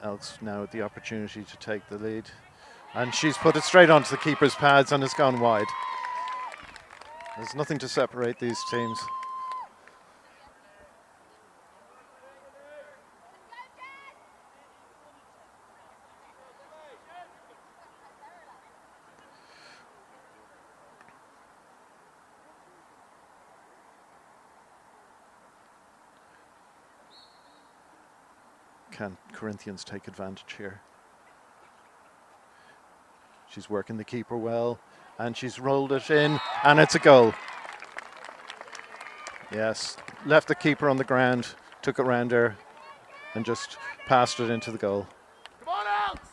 Elks now with the opportunity to take the lead. And she's put it straight onto the keeper's pads and it's gone wide. There's nothing to separate these teams. Can Corinthians take advantage here? She's working the keeper well, and she's rolled it in, and it's a goal. Yes, left the keeper on the ground, took it round her, and just passed it into the goal. Come on, Elks!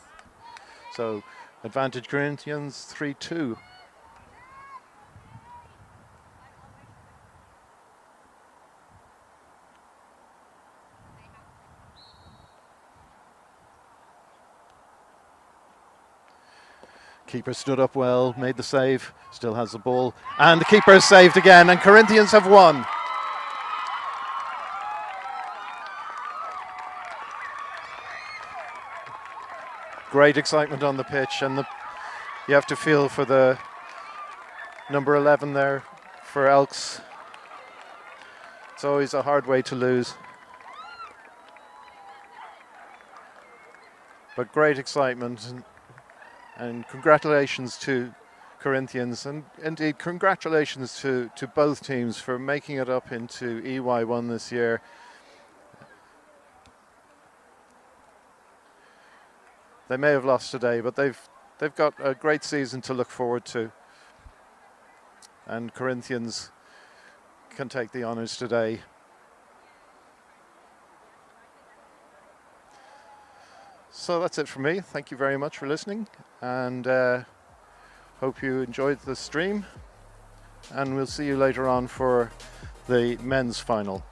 So, advantage Corinthians 3-2. Keeper stood up well, made the save, still has the ball, and the keeper is saved again, and Corinthians have won. Great excitement on the pitch, and you have to feel for the number 11 there for Elks. It's always a hard way to lose. But great excitement. And congratulations to Corinthians, and indeed congratulations to both teams for making it up into EY1 this year. They may have lost today, but they've got a great season to look forward to. And Corinthians can take the honours today. So that's it from me. Thank you very much for listening, and hope you enjoyed the stream, and we'll see you later on for the men's final.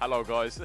Hello, guys.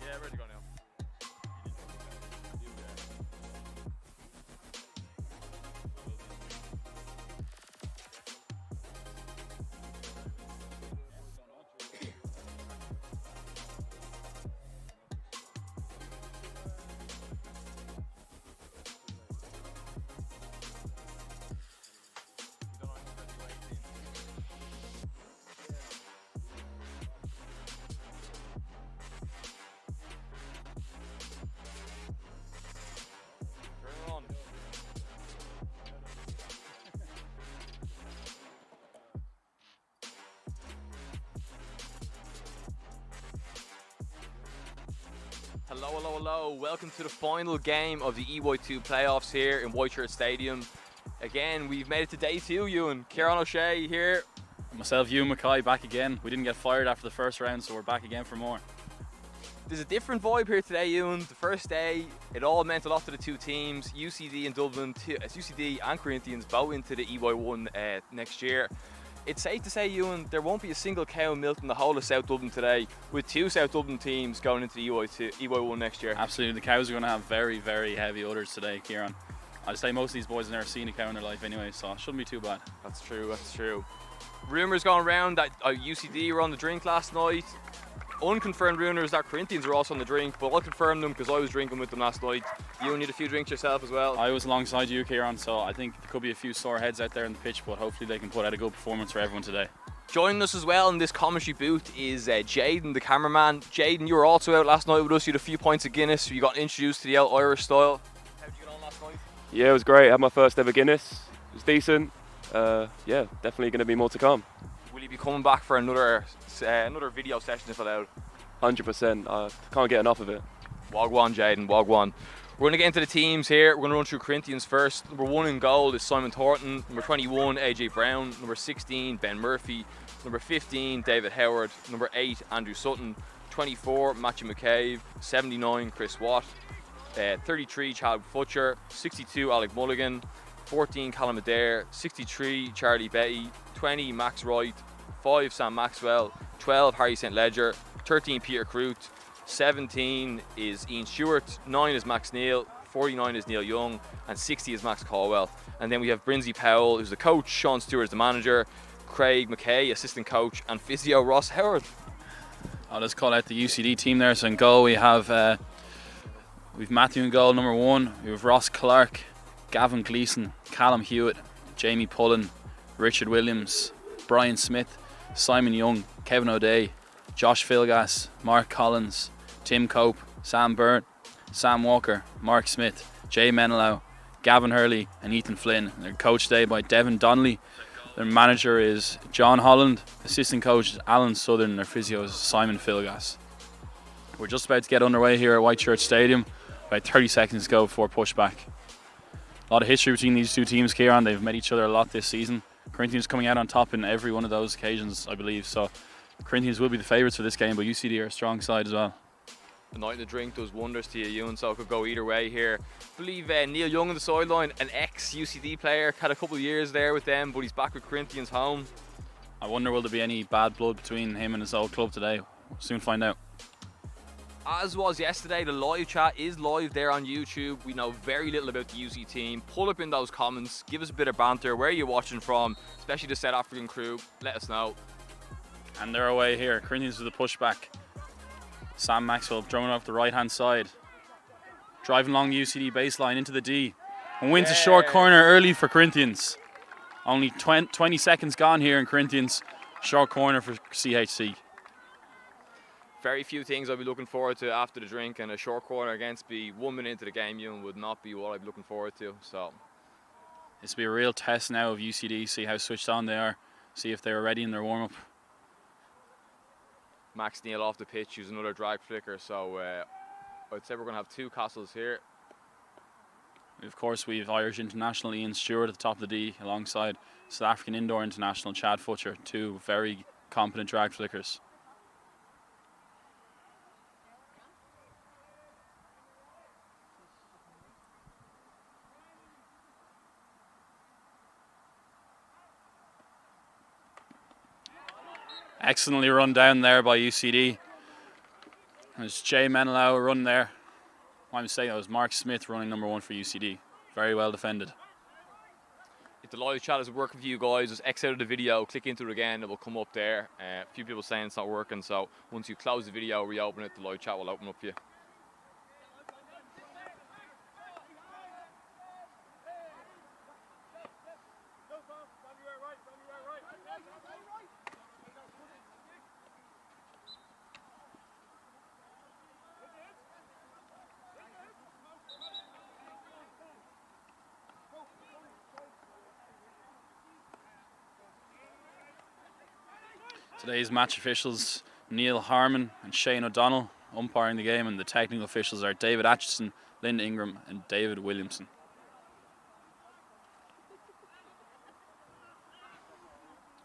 Yeah, ready to go now. Turn on. Hello, hello, hello. Welcome to the final game of the EY2 playoffs here in Whitechurch Stadium. Again, we've made it to day 2, Ewan. Kieran O'Shea here. Myself, Ewan Mackay, back again. We didn't get fired after the first round, so we're back again for more. There's a different vibe here today, Ewan. The first day, it all meant a lot to the two teams. UCD and Dublin, UCD and Corinthians both into the EY1 next year. It's safe to say, Ewan, there won't be a single cow milked in the whole of South Dublin today, with 2 South Dublin teams going into the EY1 next year. Absolutely, the cows are going to have very, very heavy udders today, Kieran. I'd say most of these boys have never seen a cow in their life anyway, so it shouldn't be too bad. That's true, that's true. Rumours going around that UCD were on the drink last night. Unconfirmed rumours that Corinthians were also on the drink, but I'll confirm them because I was drinking with them last night. You need a few drinks yourself as well. I was alongside you, Kieran, so I think there could be a few sore heads out there in the pitch, but hopefully they can put out a good performance for everyone today. Joining us as well in this commentary booth is Jaden, the cameraman. Jaden, you were also out last night with us. You had a few pints of Guinness. You got introduced to the old Irish style. How did you get on last night? Yeah, it was great. I had my first ever Guinness. It was decent. Yeah, definitely going to be more to come. Will you be coming back for another video session if allowed? 100%. I can't get enough of it. Wagwan, Jaden, wagwan. We're going to get into the teams here. We're going to run through Corinthians first. Number 1 in goal is Simon Thornton. Number 21, AJ Brown. Number 16, Ben Murphy. Number 15, David Howard. Number 8, Andrew Sutton. 24, Matthew McCabe. 79, Chris Watt. 33, Chad Futcher. 62, Alec Mulligan. 14, Callum Adair. 63, Charlie Betty. 20, Max Wright. 5, Sam Maxwell. 12, Harry St. Ledger. 13, Peter Crute. 17 is Ian Stewart, 9 is Max Neal, 49 is Neil Young, and 60 is Max Caldwell. And then we have Brinsley Powell, who's the coach, Sean Stewart is the manager, Craig McKay, assistant coach, and physio Ross Howard. I'll just call out the UCD team there. So in goal we have we've Matthew in goal, number 1. We have Ross Clark, Gavin Gleeson, Callum Hewitt, Jamie Pullen, Richard Williams, Brian Smith, Simon Young, Kevin O'Day, Josh Philgas, Mark Collins, Tim Cope, Sam Byrne, Sam Walker, Mark Smith, Jay Menelau, Gavin Hurley and Ethan Flynn. They're coached today by Devin Donnelly. Their manager is John Holland, assistant coach is Alan Southern, and their physio is Simon Philgas. We're just about to get underway here at Whitechurch Stadium. About 30 seconds to go before pushback. A lot of history between these two teams, Kieran. They've met each other a lot this season. Corinthians coming out on top in every one of those occasions, I believe. So Corinthians will be the favourites for this game, but UCD are a strong side as well. The night in the drink does wonders to you, Ewan, so it could go either way here. I believe Neil Young on the sideline, an ex-UCD player, had a couple of years there with them, but he's back with Corinthians home. I wonder will there be any bad blood between him and his old club today. We'll soon find out. As was yesterday, the live chat is live there on YouTube. We know very little about the UC team. Pull up in those comments, give us a bit of banter. Where are you watching from? Especially the South African crew. Let us know. And they're away here. Corinthians with the pushback. Sam Maxwell drumming off the right hand side. Driving along the UCD baseline into the D. And wins a short corner early for Corinthians. Only 20 seconds gone here in Corinthians. Short corner for CHC. Very few things I'll be looking forward to after the drink, and a short corner against me 1 minute into the game, Ewan, would not be what I'd be looking forward to. So this will be a real test now of UCD, see how switched on they are, see if they were ready in their warm-up. Max Neal off the pitch, use another drag flicker, so I'd say we're going to have 2 Castles here. Of course, we've Irish international Ian Stewart at the top of the D, alongside South African indoor international Chad Futcher, 2 very competent drag flickers. Excellently run down there by UCD. There's Jay Menelau run there. My mistake, that was Mark Smith running number 1 for UCD. Very well defended. If the live chat isn't working for you guys, just X out of the video, click into it again, it will come up there. A few people saying it's not working, so once you close the video, reopen it, the live chat will open up for you. Today's match officials, Neil Harmon and Shane O'Donnell, umpiring the game, and the technical officials are David Atchison, Lynn Ingram and David Williamson.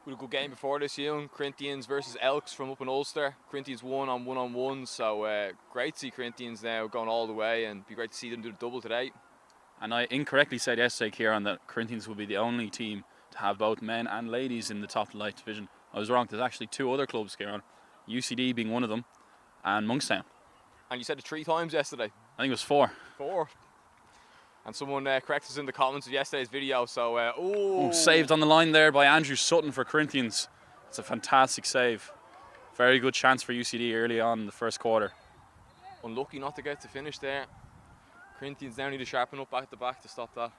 We had a good game before this, Ewan. Corinthians versus Elks from up in Ulster. Corinthians won on 1-on-1, so great to see Corinthians now going all the way, and be great to see them do the double today. And I incorrectly said yesterday, Kieran, that Corinthians will be the only team to have both men and ladies in the top light division. I was wrong. There's actually 2 other clubs, Kieran. UCD being one of them, and Monkstown. And you said it 3 times yesterday. I think it was 4. 4. And someone corrected us in the comments of yesterday's video. So, saved on the line there by Andrew Sutton for Corinthians. It's a fantastic save. Very good chance for UCD early on in the first quarter. Unlucky not to get to finish there. Corinthians now need to sharpen up back at the back to stop that.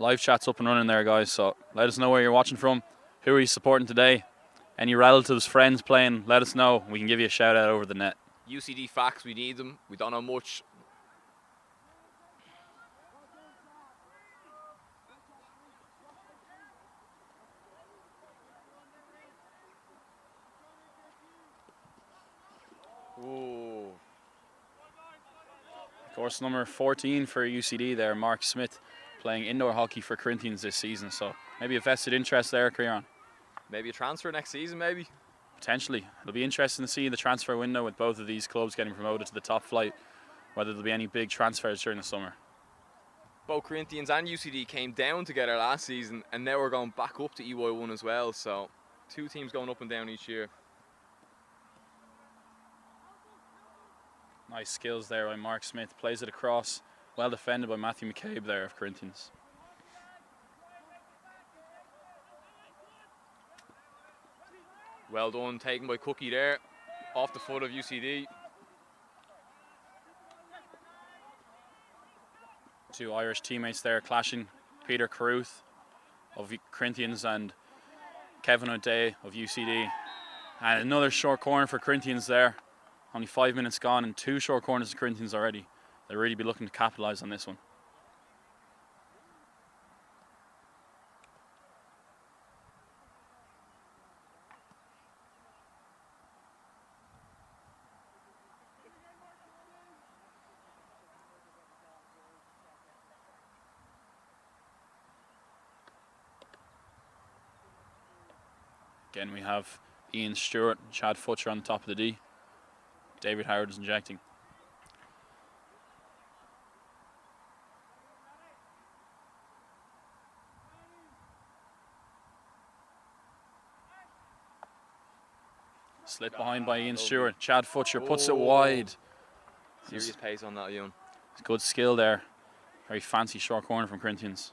Live chat's up and running there, guys, so let us know where you're watching from. Who are you supporting today? Any relatives, friends playing, let us know. We can give you a shout out over the net. UCD facts, we need them. We don't know much. course, number 14 for UCD there, Mark Smith, playing indoor hockey for Corinthians this season. So maybe a vested interest there, Kieran. Maybe a transfer next season, maybe. Potentially. It'll be interesting to see the transfer window with both of these clubs getting promoted to the top flight, whether there'll be any big transfers during the summer. Both Corinthians and UCD came down together last season, and now we're going back up to EY1 as well. So 2 teams going up and down each year. Nice skills there by Mark Smith. Plays it across. Well defended by Matthew McCabe there of Corinthians. Well done, taken by Cookie there. Off the foot of UCD. 2 Irish teammates there clashing. Peter Carruth of Corinthians and Kevin O'Day of UCD. And another short corner for Corinthians there. Only 5 minutes gone and 2 short corners for Corinthians already. They'll really be looking to capitalise on this one. Again, we have Ian Stewart and Chad Futcher on the top of the D. David Howard is injecting. Slid behind by Ian Stewart. Chad Futcher puts it wide. Serious pace on that, Ewan. Good skill there. Very fancy short corner from Corinthians.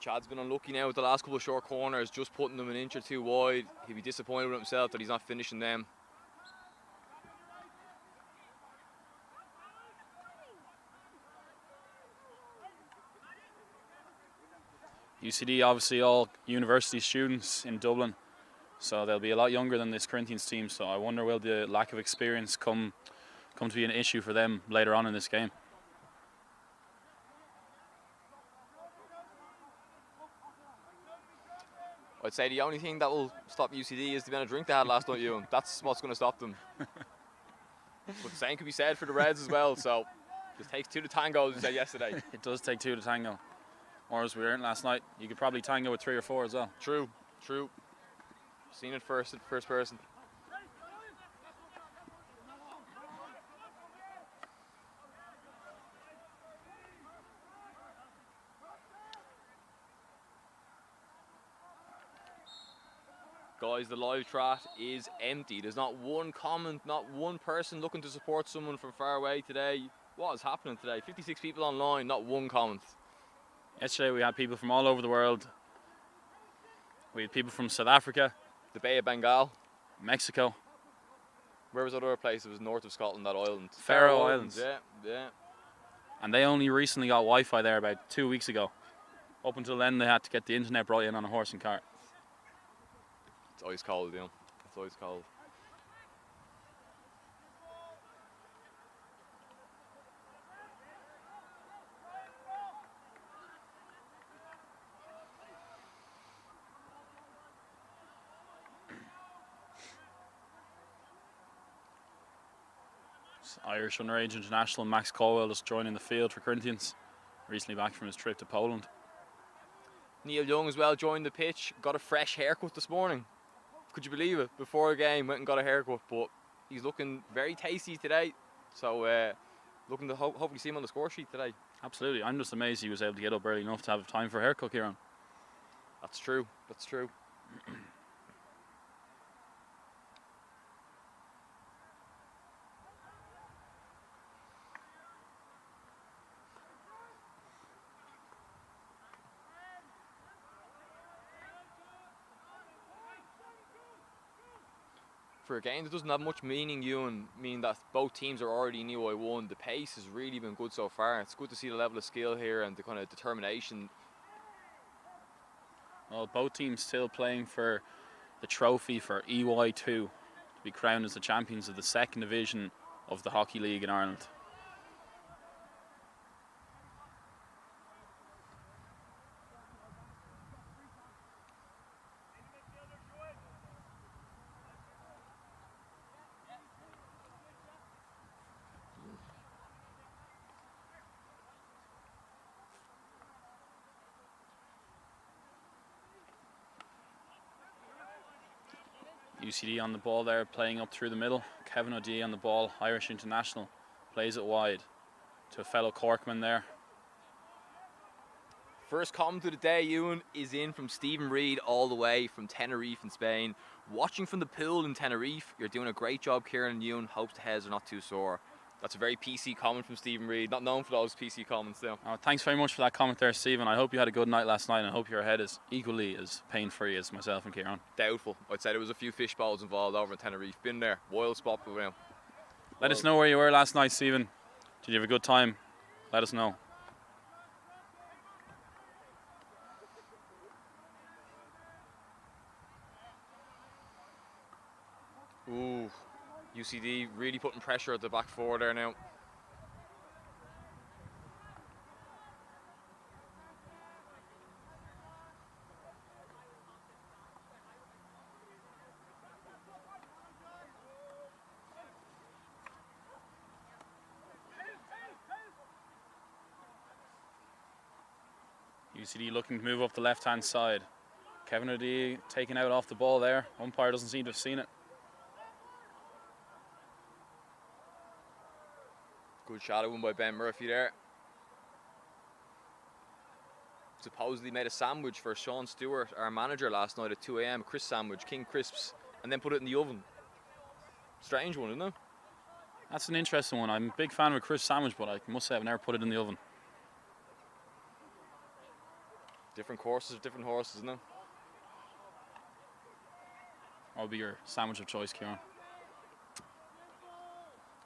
Chad's been unlucky now with the last couple of short corners, just putting them an inch or 2 wide. He'll be disappointed with himself that he's not finishing them. UCD obviously all university students in Dublin, so they'll be a lot younger than this Corinthians team, so I wonder will the lack of experience come to be an issue for them later on in this game. I'd say the only thing that will stop UCD is the amount of drink they had last night, Ewan. That's what's going to stop them. But the same could be said for the Reds as well, so it takes 2 to tango, as we said yesterday. It does take 2 to tango. Or as we learned last night, you could probably tango with 3 or 4 as well. True. Seen it first person. Guys, the live chat is empty. There's not one comment, not one person looking to support someone from far away today. What is happening today? 56 people online, not one comment. Yesterday we had people from all over the world. We had people from South Africa, The Bay of Bengal. Mexico. Where was that other place? It was north of Scotland, that island. Faroe Islands. Yeah. And they only recently got Wi-Fi there about 2 weeks ago. Up until then they had to get the internet brought in on a horse and cart. It's always cold, you know. It's always cold. Irish underage international Max Colwell is joining the field for Corinthians, recently back from his trip to Poland. Neil Young as well joined the pitch, got a fresh haircut this morning. Could you believe it? Before the game, went and got a haircut, but he's looking very tasty today. So looking to hopefully see him on the score sheet today. Absolutely, I'm just amazed he was able to get up early enough to have time for a haircut, Kieran. That's true. For a game that doesn't have much meaning, Ewan, meaning that both teams are already in EY1, the pace has really been good so far. It's good to see the level of skill here and the kind of determination. Well, both teams still playing for the trophy for EY2 to be crowned as the champions of the second division of the Hockey League in Ireland. UCD on the ball there, playing up through the middle. Kevin O'D on the ball, Irish international, plays it wide to a fellow Corkman there. First comment of the day, Ewan, is in from Stephen Reid, all the way from Tenerife in Spain. Watching from the pool in Tenerife, you're doing a great job, Kieran and Ewan. Hopes the heads are not too sore. That's a very PC comment from Stephen Reid. Not known for those PC comments, though. Oh, thanks very much for that comment there, Stephen. I hope you had a good night last night, and I hope your head is equally as pain-free as myself and Kieran. Doubtful. I'd say there was a few fish bowls involved over in Tenerife. Been there. Wild spot for them. Let us know where you were last night, Stephen. Did you have a good time? Let us know. Ooh, UCD really putting pressure at the back four there now. UCD looking to move up the left-hand side. Kevin O'D taken out off the ball there. Umpire doesn't seem to have seen it. Good shot won by Ben Murphy there. Supposedly made a sandwich for Sean Stewart, our manager, last night at 2 a.m. Crisp sandwich, King Crisps, and then put it in the oven. Strange one, isn't it? That's an interesting one. I'm a big fan of a crisp sandwich, but I must say I've never put it in the oven. Different courses, different horses, isn't it? What would be your sandwich of choice, Kieran?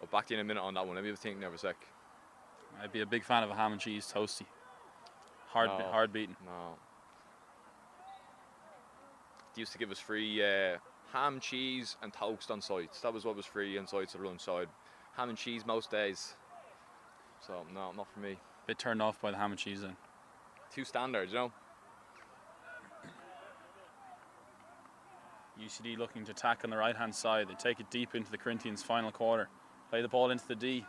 I'll back to you in a minute on that one. Let me have a think there for a sec. I'd be a big fan of a ham and cheese toasty. Hard beaten. No. They used to give us free ham, cheese and toast on sites. That was what was free on sites at lunchtime. Ham and cheese most days. So, no, not for me. Bit turned off by the ham and cheese then. Too standard, you know? UCD looking to attack on the right-hand side. They take it deep into the Corinthians' final quarter. Play the ball into the D.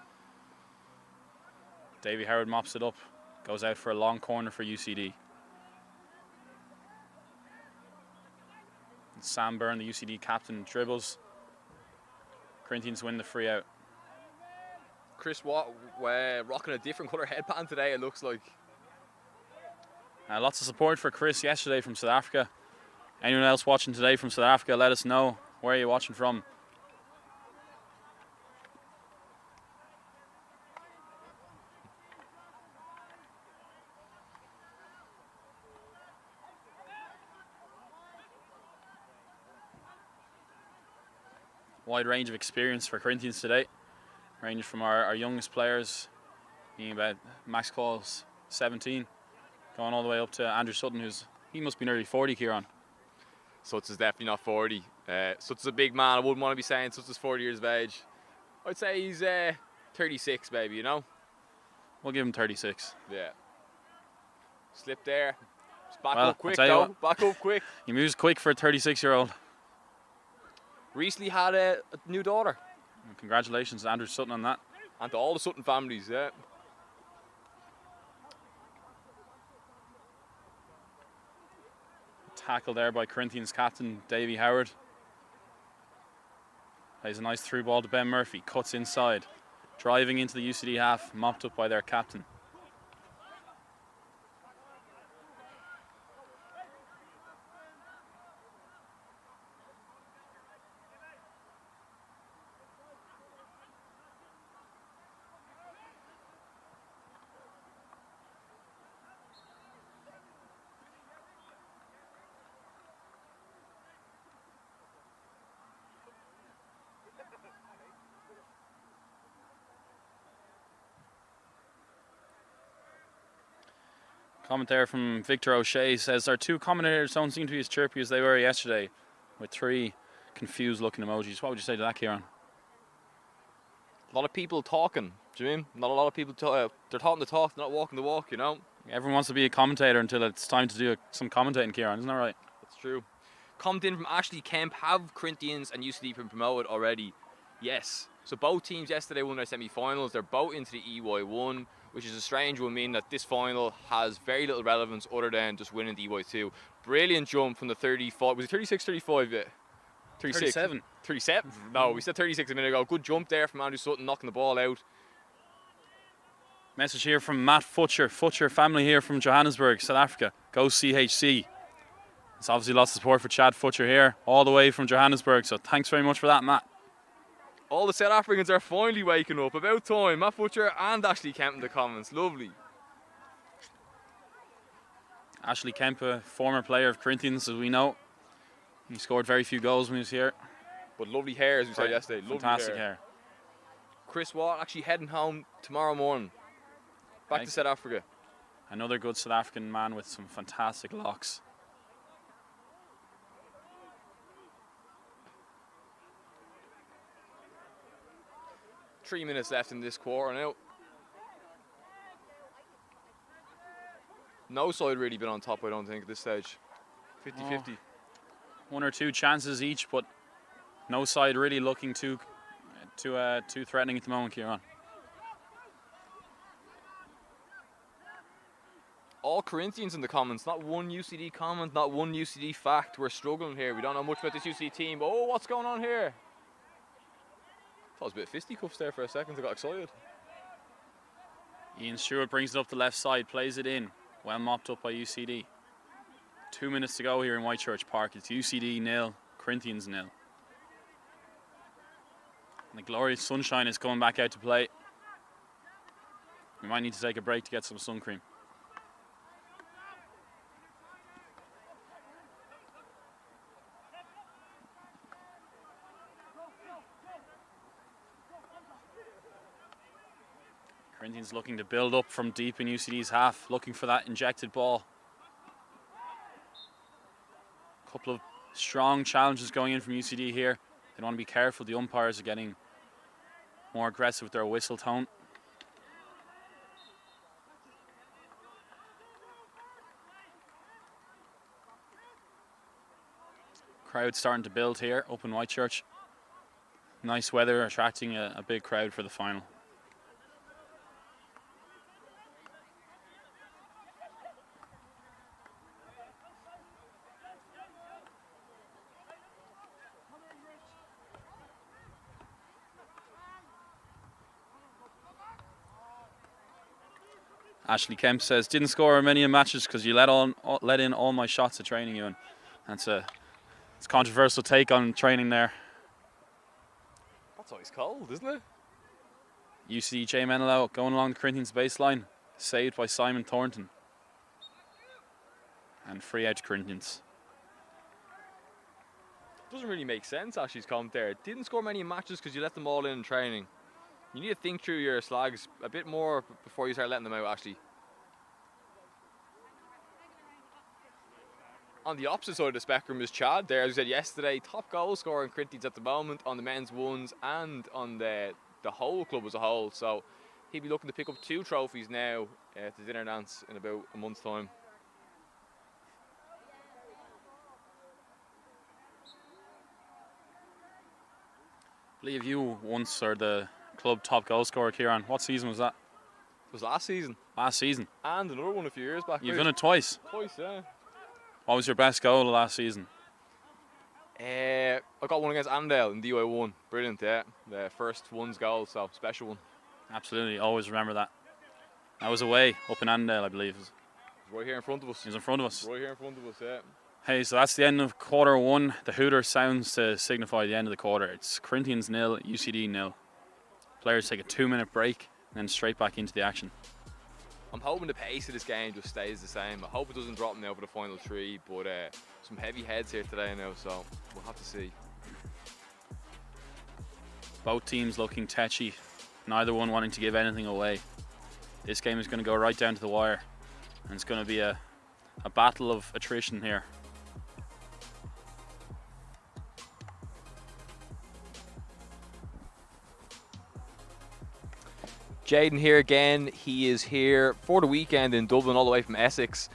Davy Howard mops it up. Goes out for a long corner for UCD. And Sam Byrne, the UCD captain, dribbles. Corinthians win the free out. Chris Watt rocking a different colour headband today, it looks like. Lots of support for Chris yesterday from South Africa. Anyone else watching today from South Africa, let us know. Where are you watching from? Wide range of experience for Corinthians today. Ranging from our youngest players, being about Max Call's 17, going all the way up to Andrew Sutton, he must be nearly 40, Kieran. Suts is definitely not 40. Suts is a big man. I wouldn't want to be saying Suts is 40 years of age. I'd say he's 36 maybe, you know? We'll give him 36. Yeah. Slip there. Just back Well, up quick I'll tell you though. Back up quick. He moves quick for a 36-year-old. Recently had a new daughter. And congratulations to Andrew Sutton on that. And to all the Sutton families, yeah. Tackle there by Corinthians captain Davy Howard. Plays a nice through ball to Ben Murphy. Cuts inside. Driving into the UCD half. Mopped up by their captain. Comment there from Victor O'Shea says our two commentators don't seem to be as chirpy as they were yesterday, with 3 confused looking emojis. What would you say to that, Kieran? A lot of people talking, do you mean? Not a lot of people they're talking the talk, they're not walking the walk, you know? Everyone wants to be a commentator until it's time to do some commentating, Kieran, isn't that right? That's true. Comment in from Ashley Kemp, have Corinthians and UCD been promoted already? Yes. So both teams yesterday won their semi-finals. They're both into the EY1, which is a strange one, meaning that this final has very little relevance other than just winning the EY2. Brilliant jump from the 35, was it 36-35 yet? 36. 37. 37? No, we said 36 a minute ago. Good jump there from Andrew Sutton, knocking the ball out. Message here from Matt Futcher. Futcher family here from Johannesburg, South Africa. Go CHC. It's obviously lots of support for Chad Futcher here, all the way from Johannesburg. So thanks very much for that, Matt. All the South Africans are finally waking up. About time. Matt Butcher and Ashley Kemp in the comments. Lovely. Ashley Kemp, a former player of Corinthians, as we know. He scored very few goals when he was here. But lovely hair, as we said yesterday. Lovely Fantastic hair. Chris Watt actually heading home tomorrow morning. Back to South Africa. Another good South African man with some fantastic locks. Three minutes left in this quarter now. No side really been on top, I don't think, at this stage. 50-50. One or two chances each, but no side really looking too threatening at the moment, Kieran. All Corinthians in the comments, not one UCD comment, not one UCD fact. We're struggling here. We don't know much about this UCD team. Oh, what's going on here? Thought it was a bit of fisticuffs there for a second. I got excited. Ian Stewart brings it up the left side, plays it in. Well mopped up by UCD. 2 minutes to go here in Whitechurch Park. It's UCD 0, Corinthians 0. And the glorious sunshine is coming back out to play. We might need to take a break to get some sun cream. Corinthians looking to build up from deep in UCD's half, looking for that injected ball. A couple of strong challenges going in from UCD here. They want to be careful. The umpires are getting more aggressive with their whistle tone. Crowd starting to build here up in Whitechurch. Nice weather attracting a big crowd for the final. Ashley Kemp says, didn't score many matches because you let in all my shots at training, Ewan. It's a controversial take on training there. That's always cold, isn't it? UCD J Menelo going along the Corinthians baseline, saved by Simon Thornton. And free out to Corinthians. Doesn't really make sense, Ashley's comment there. Didn't score many matches because you let them all in training. You need to think through your slags a bit more before you start letting them out, Ashley. On the opposite side of the spectrum is Chad there, as we said yesterday, top goal scorer in Corinthians at the moment on the men's ones and on the whole club as a whole. So he'll be looking to pick up 2 trophies now at the dinner dance in about a month's time. I believe you once are the club top goal scorer, Kieran. What season was that? It was last season. Last season. And another one a few years back. You've done it twice. Twice, yeah. What was your best goal last season? I got one against Andale in DY1. Brilliant, yeah. The first one's goal, so special one. Absolutely, always remember that. That was away up in Andale, I believe. It was right here in front of us. He was in front of us. Right here in front of us, yeah. Hey, so that's the end of quarter one. The hooter sounds to signify the end of the quarter. It's Corinthians 0, UCD 0. Players take a 2-minute break and then straight back into the action. I'm hoping the pace of this game just stays the same. I hope it doesn't drop now for the final 3, but some heavy heads here today now, so we'll have to see. Both teams looking tetchy, neither one wanting to give anything away. This game is going to go right down to the wire, and it's going to be a battle of attrition here. Jaden here again. He is here for the weekend in Dublin, all the way from Essex.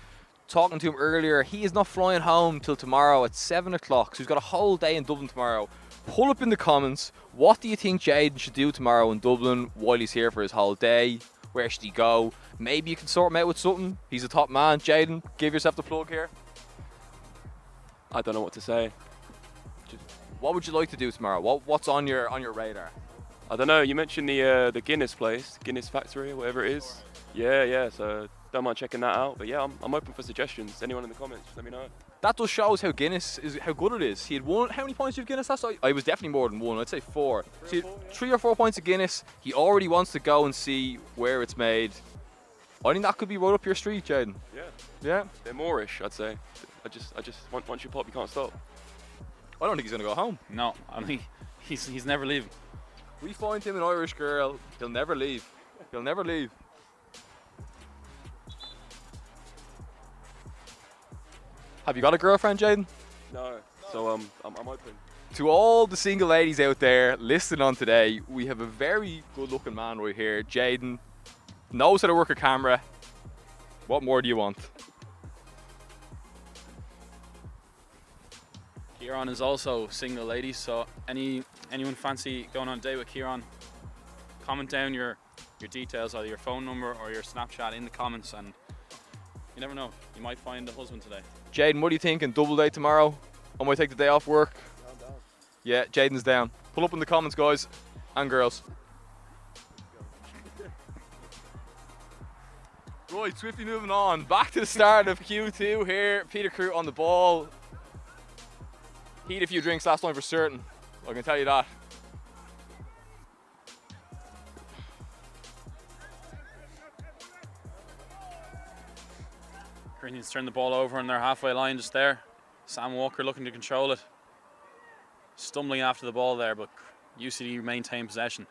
Talking to him earlier, he is not flying home till tomorrow at 7 o'clock, so he's got a whole day in Dublin tomorrow. Pull up in the comments, what do you think Jaden should do tomorrow in Dublin while he's here for his whole day? Where should he go? Maybe you can sort him out with something. He's a top man. Jaden, give yourself the plug here. I don't know what to say. What would you like to do tomorrow? What's on your radar? I don't know. You mentioned the Guinness place, Guinness Factory, or whatever it is. Yeah. So don't mind checking that out. But yeah, I'm open for suggestions. Anyone in the comments, let me know. That does show us how Guinness is, how good it is. He had won. How many points did Guinness last night? I was definitely more than one. I'd say 4. So he had 3 or 4 points of Guinness. He already wants to go and see where it's made. I think that could be right up your street, Jaden. Yeah. They're Moorish, I'd say. I just once you pop, you can't stop. I don't think he's gonna go home. No, I mean, he's never leaving. We find him an Irish girl, he'll never leave. He'll never leave. Have you got a girlfriend, Jaden? No. So I'm open. To all the single ladies out there listening on today, we have a very good-looking man right here. Jaden knows how to work a camera. What more do you want? Kieran is also single, ladies. So anyone fancy going on a date with Kieran? Comment down your details, either your phone number or your Snapchat in the comments, and you never know, you might find a husband today. Jaden, what are you thinking? Double day tomorrow? I might take the day off work. I'm down. Yeah, Jaden's down. Pull up in the comments, guys and girls. Right, swiftly moving on. Back to the start of Q2 here. Peter Crew on the ball. He had a few drinks last night for certain. I can tell you that. Corinthians turn the ball over on their halfway line just there. Sam Walker looking to control it. Stumbling after the ball there, but UCD maintain possession.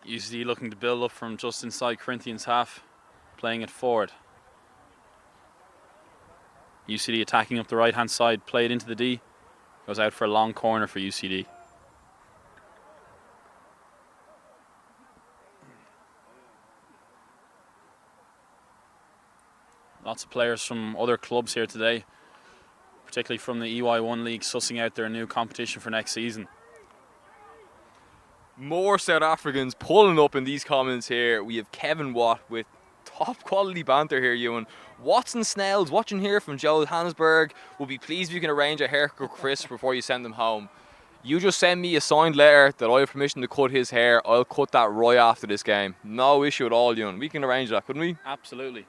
UCD looking to build up from just inside Corinthians half, playing it forward. UCD attacking up the right hand side, played into the D, goes out for a long corner for UCD. Lots of players from other clubs here today, particularly from the EY1 League, sussing out their new competition for next season. More South Africans pulling up in these comments here. We have Kevin Watt with top quality banter here, Ewan. Watson Snells watching here from Johannesburg. Will be pleased if you can arrange a haircut, Chris, before you send them home. You just send me a signed letter that I have permission to cut his hair. I'll cut that right after this game. No issue at all, Ewan. We can arrange that, couldn't we? Absolutely.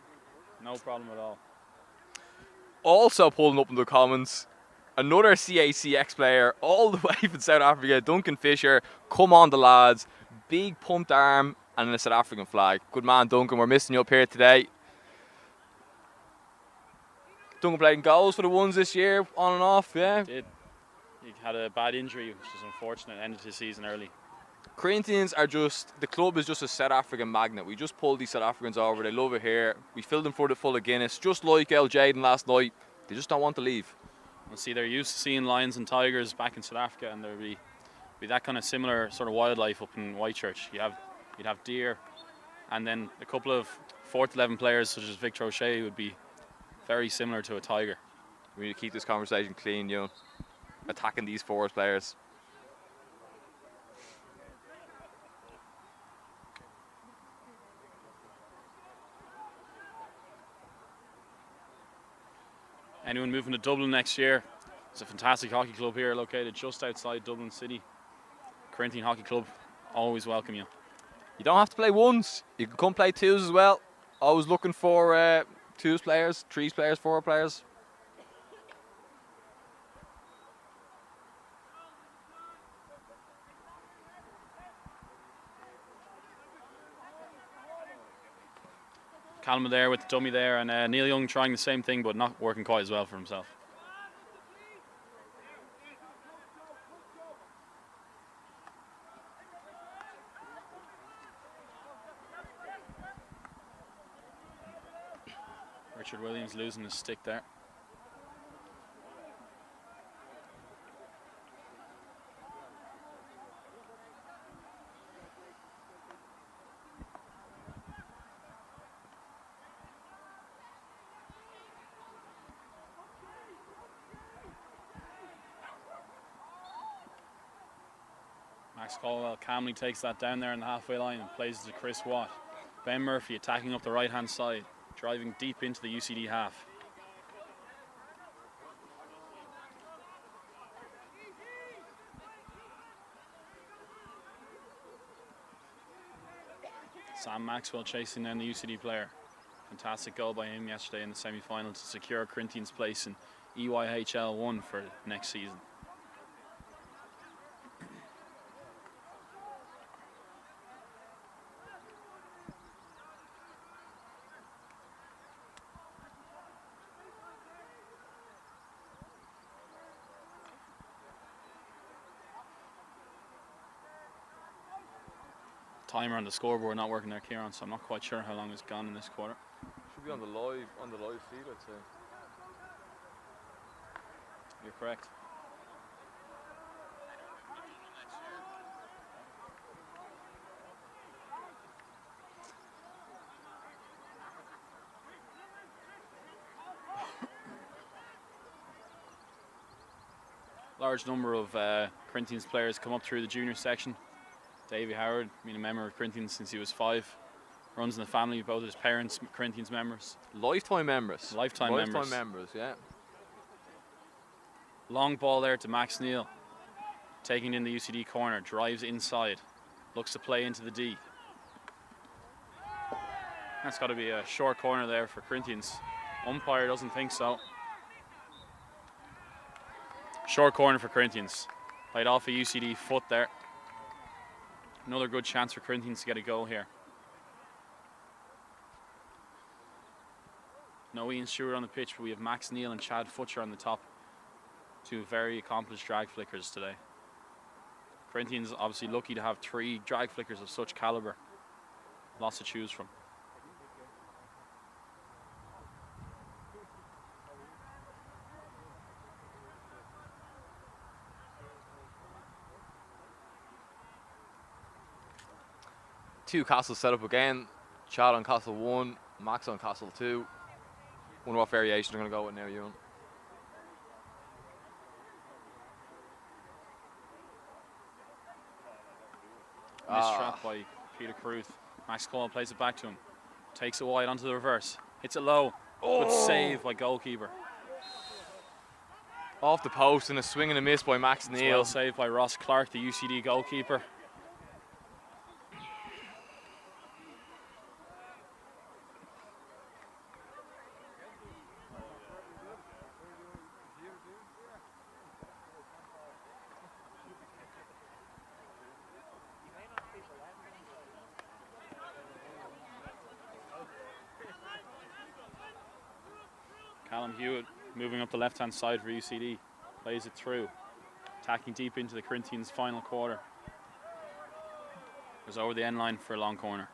No problem at all. Also pulling up in the comments, another CACX player all the way from South Africa, Duncan Fisher. Come on, the lads. Big pumped arm and a South African flag. Good man, Duncan. We're missing you up here today. Duncan played in goals for the ones this year, on and off, yeah. Did. He had a bad injury, which is unfortunate, ended his season early. Corinthians are just, the club is just a South African magnet. We just pull these South Africans over. They love it here. We filled them full of Guinness, just like El Jaden last night. They just don't want to leave. Well, see, they're used to seeing lions and tigers back in South Africa, and there'll be that kind of similar sort of wildlife up in Whitechurch. You'd have deer, and then a couple of 4th 11 players such as Victor O'Shea would be very similar to a tiger. We need to keep this conversation clean, you know. Attacking these forward players. Anyone moving to Dublin next year? It's a fantastic hockey club here located just outside Dublin City. Corinthian Hockey Club, always welcome you. You don't have to play ones. You can come play twos as well. Always looking for twos players, threes players, 4 players. Calma there with the dummy there, and Neil Young trying the same thing but not working quite as well for himself. Richard Williams losing his stick there. Max Colwell calmly takes that down there on the halfway line and plays it to Chris Watt. Ben Murphy attacking up the right-hand side, driving deep into the UCD half. Sam Maxwell chasing down the UCD player. Fantastic goal by him yesterday in the semi-final to secure Corinthians' place in EYHL 1 for next season. Timer on the scoreboard not working there, Kieran, so I'm not quite sure how long it's gone in this quarter. Should be on the live feed, I'd say. You're correct. Large number of Corinthians players come up through the junior section. Davey Howard, been a member of Corinthians since he was 5. Runs in the family, both his parents, Corinthians members. Lifetime members. Lifetime members, yeah. Long ball there to Max Neal. Taking in the UCD corner, drives inside. Looks to play into the D. That's got to be a short corner there for Corinthians. Umpire doesn't think so. Short corner for Corinthians. Played off a UCD foot there. Another good chance for Corinthians to get a goal here. No Ian Stewart on the pitch, but we have Max Neal and Chad Futcher on the top. Two very accomplished drag flickers today. Corinthians obviously lucky to have 3 drag flickers of such caliber. Lots to choose from. Two castles set up again. Chad on castle 1, Max on castle 2. Wonder what variation they're going to go with now, Ewan. Mistrap by Peter Kruth. Max Cole plays it back to him. Takes it wide onto the reverse. Hits it low. Good save by goalkeeper. Off the post and a swing and a miss by Max Neal. Well saved by Ross Clark, the UCD goalkeeper. Callum Hewitt moving up the left-hand side for UCD. Plays it through. Attacking deep into the Corinthians' final quarter. Goes over the end line for a long corner.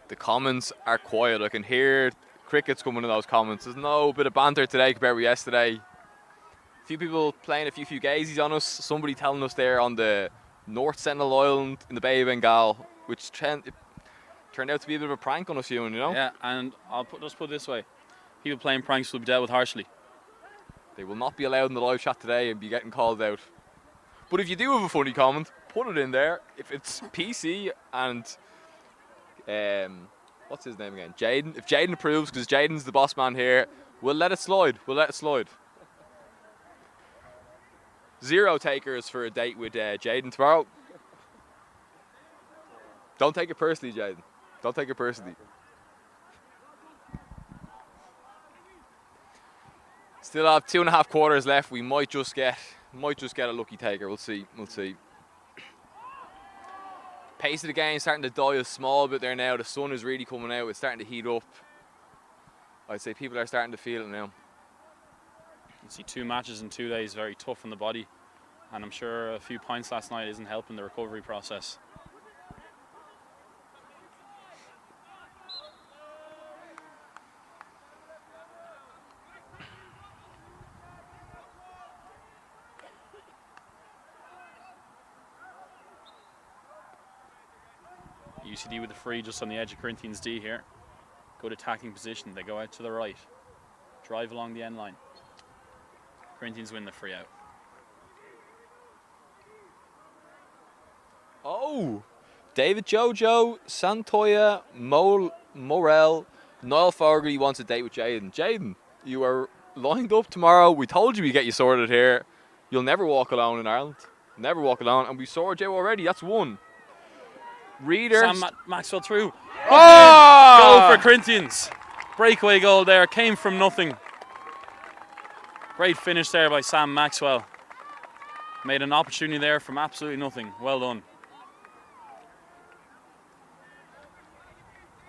The comments are quiet. I can hear crickets coming in those comments. There's no bit of banter today compared with yesterday. A few people playing a few fugazies on us. Somebody telling us there on the North Sentinel Island in the Bay of Bengal, which turned out to be a bit of a prank on us, Ewan, you know? Yeah, and just put it this way. People playing pranks will be dealt with harshly. They will not be allowed in the live chat today and be getting called out. But if you do have a funny comment, put it in there. If it's PC and what's his name again? Jaden. If Jaden approves, because Jaden's the boss man here, we'll let it slide. We'll let it slide. 0 takers for a date with Jaden tomorrow. Don't take it personally, Jaden. Don't take it personally. Still have 2.5 quarters left. We might just get a lucky taker. We'll see. We'll see. Pace of the game starting to die a small bit there now. The sun is really coming out. It's starting to heat up. I'd say people are starting to feel it now. You see 2 matches in 2 days, very tough on the body. And I'm sure a few pints last night isn't helping the recovery process. UCD with the free just on the edge of Corinthians D here. Good attacking position. They go out to the right. Drive along the end line. Corinthians win the free out. Oh, David Jojo, Santoya, Morel, Niall Fogarty wants a date with Jaden. Jaden, you are lined up tomorrow. We told you we'd get you sorted here. You'll never walk alone in Ireland. Never walk alone. And we sorted you already. That's one. Reader. Sam Maxwell through. Oh! Goal for Corinthians. Breakaway goal there. Came from nothing. Great finish there by Sam Maxwell. Made an opportunity there from absolutely nothing. Well done.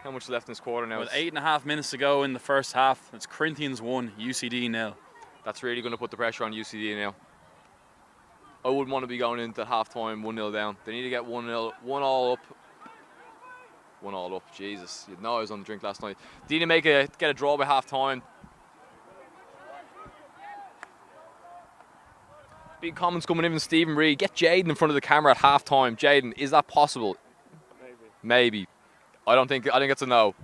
How much left in this quarter now? With 8.5 minutes to go in the first half, it's Corinthians 1, UCD 0. That's really going to put the pressure on UCD now. I wouldn't want to be going into half-time 1-0 down. They need to get 1-0, 1-all up. 1-all up, Jesus. You know I was on the drink last night. They need to get a draw by half-time. Big comments coming in from Stephen Reed. Get Jaden in front of the camera at half-time. Jaden, is that possible? Maybe. I think it's a no.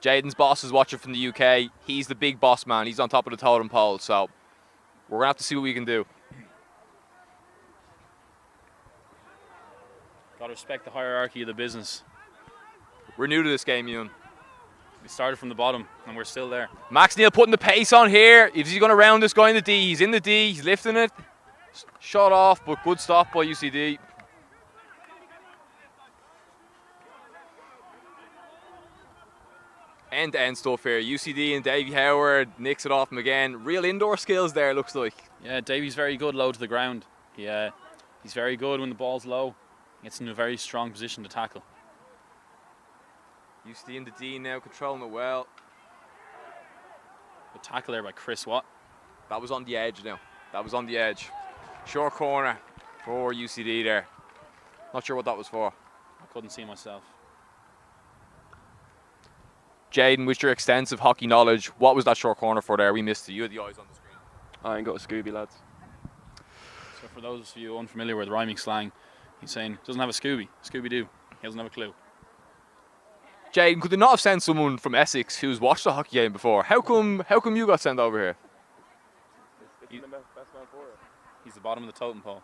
Jaden's boss is watching from the UK. He's the big boss man. He's on top of the totem pole. So we're going to have to see what we can do. Got to respect the hierarchy of the business. We're new to this game, Ewan. We started from the bottom and we're still there. Max Neal putting the pace on here. If he's going to round this guy in the D, he's in the D. He's lifting it. Shot off, but good stop by UCD. End-to-end stuff here. UCD and Davey Howard nicks it off him again. Real indoor skills there, looks like. Yeah, Davey's very good low to the ground. He's very good when the ball's low. He gets in a very strong position to tackle. UCD in the D now, controlling it well. Good tackle there by Chris Watt. That was on the edge now. That was on the edge. Short corner for UCD there. Not sure what that was for. I couldn't see myself. Jaden, with your extensive hockey knowledge, what was that short corner for there? We missed it. You had the eyes on the screen. I ain't got a Scooby, lads. So for those of you unfamiliar with rhyming slang, he's saying, doesn't have a Scooby. Scooby-Doo. He doesn't have a clue. Jaden, could they not have sent someone from Essex who's watched a hockey game before? How come you got sent over here? He's the best man for it. He's the bottom of the totem pole.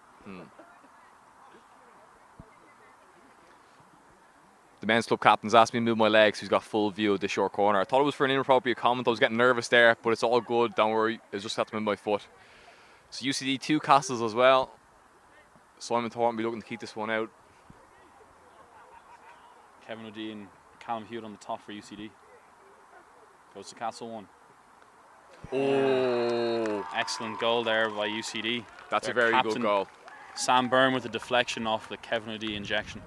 The men's club captain's asked me to move my legs, so he's got full view of the short corner. I thought it was for an inappropriate comment. I was getting nervous there, but it's all good. Don't worry. I just have to move my foot. So UCD 2 Castles as well. Simon Thornton will be looking to keep this one out. Kevin O'Dea and Callum Hewitt on the top for UCD. Goes to Castle 1. Oh, Excellent goal there by UCD. that's Their a very captain, good goal. Sam Byrne with a deflection off the Kevin O'Dea injection.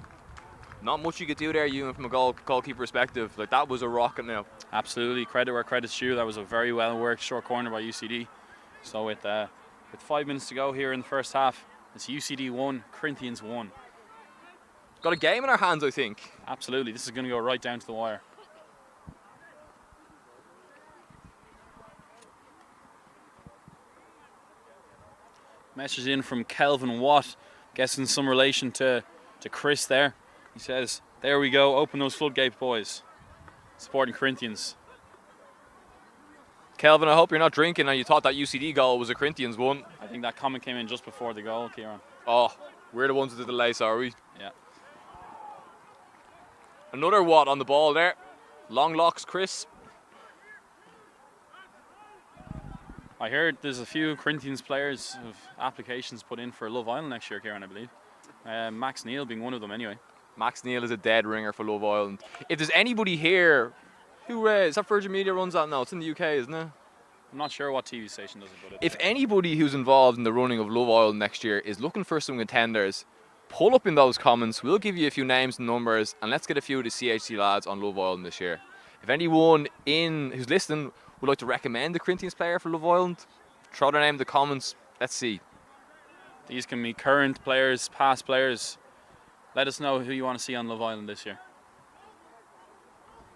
Not much you could do there, Ewan, from a goalkeeper perspective. Like, that was a rocket now. Absolutely, credit where credit's due. That was a very well worked short corner by UCD. So with 5 minutes to go here in the first half, it's UCD 1, Corinthians 1. Got a game in our hands, I think. Absolutely, this is going to go right down to the wire. Message in from Kelvin Watt, guessing some relation to Chris there. He says, there we go, open those floodgates, boys. Supporting Corinthians. Kelvin, I hope you're not drinking and you thought that UCD goal was a Corinthians one. I think that comment came in just before the goal, Kieran. Oh, we're the ones with the delay, are we? Yeah. Another Watt on the ball there. Long locks, Chris. I heard there's a few Corinthians players with applications put in for Love Island next year, Kieran, I believe. Max Neal being one of them anyway. Max Neal is a dead ringer for Love Island. If there's anybody here, who is that Virgin Media runs that now? It's in the UK, isn't it? I'm not sure what TV station does it, but If anybody who's involved in the running of Love Island next year is looking for some contenders, pull up in those comments. We'll give you a few names and numbers, and let's get a few of the CHC lads on Love Island this year. If anyone who's listening would like to recommend a Corinthians player for Love Island, throw their name in the comments. Let's see. these can be current players, past players. Let us know who you want to see on Love Island this year.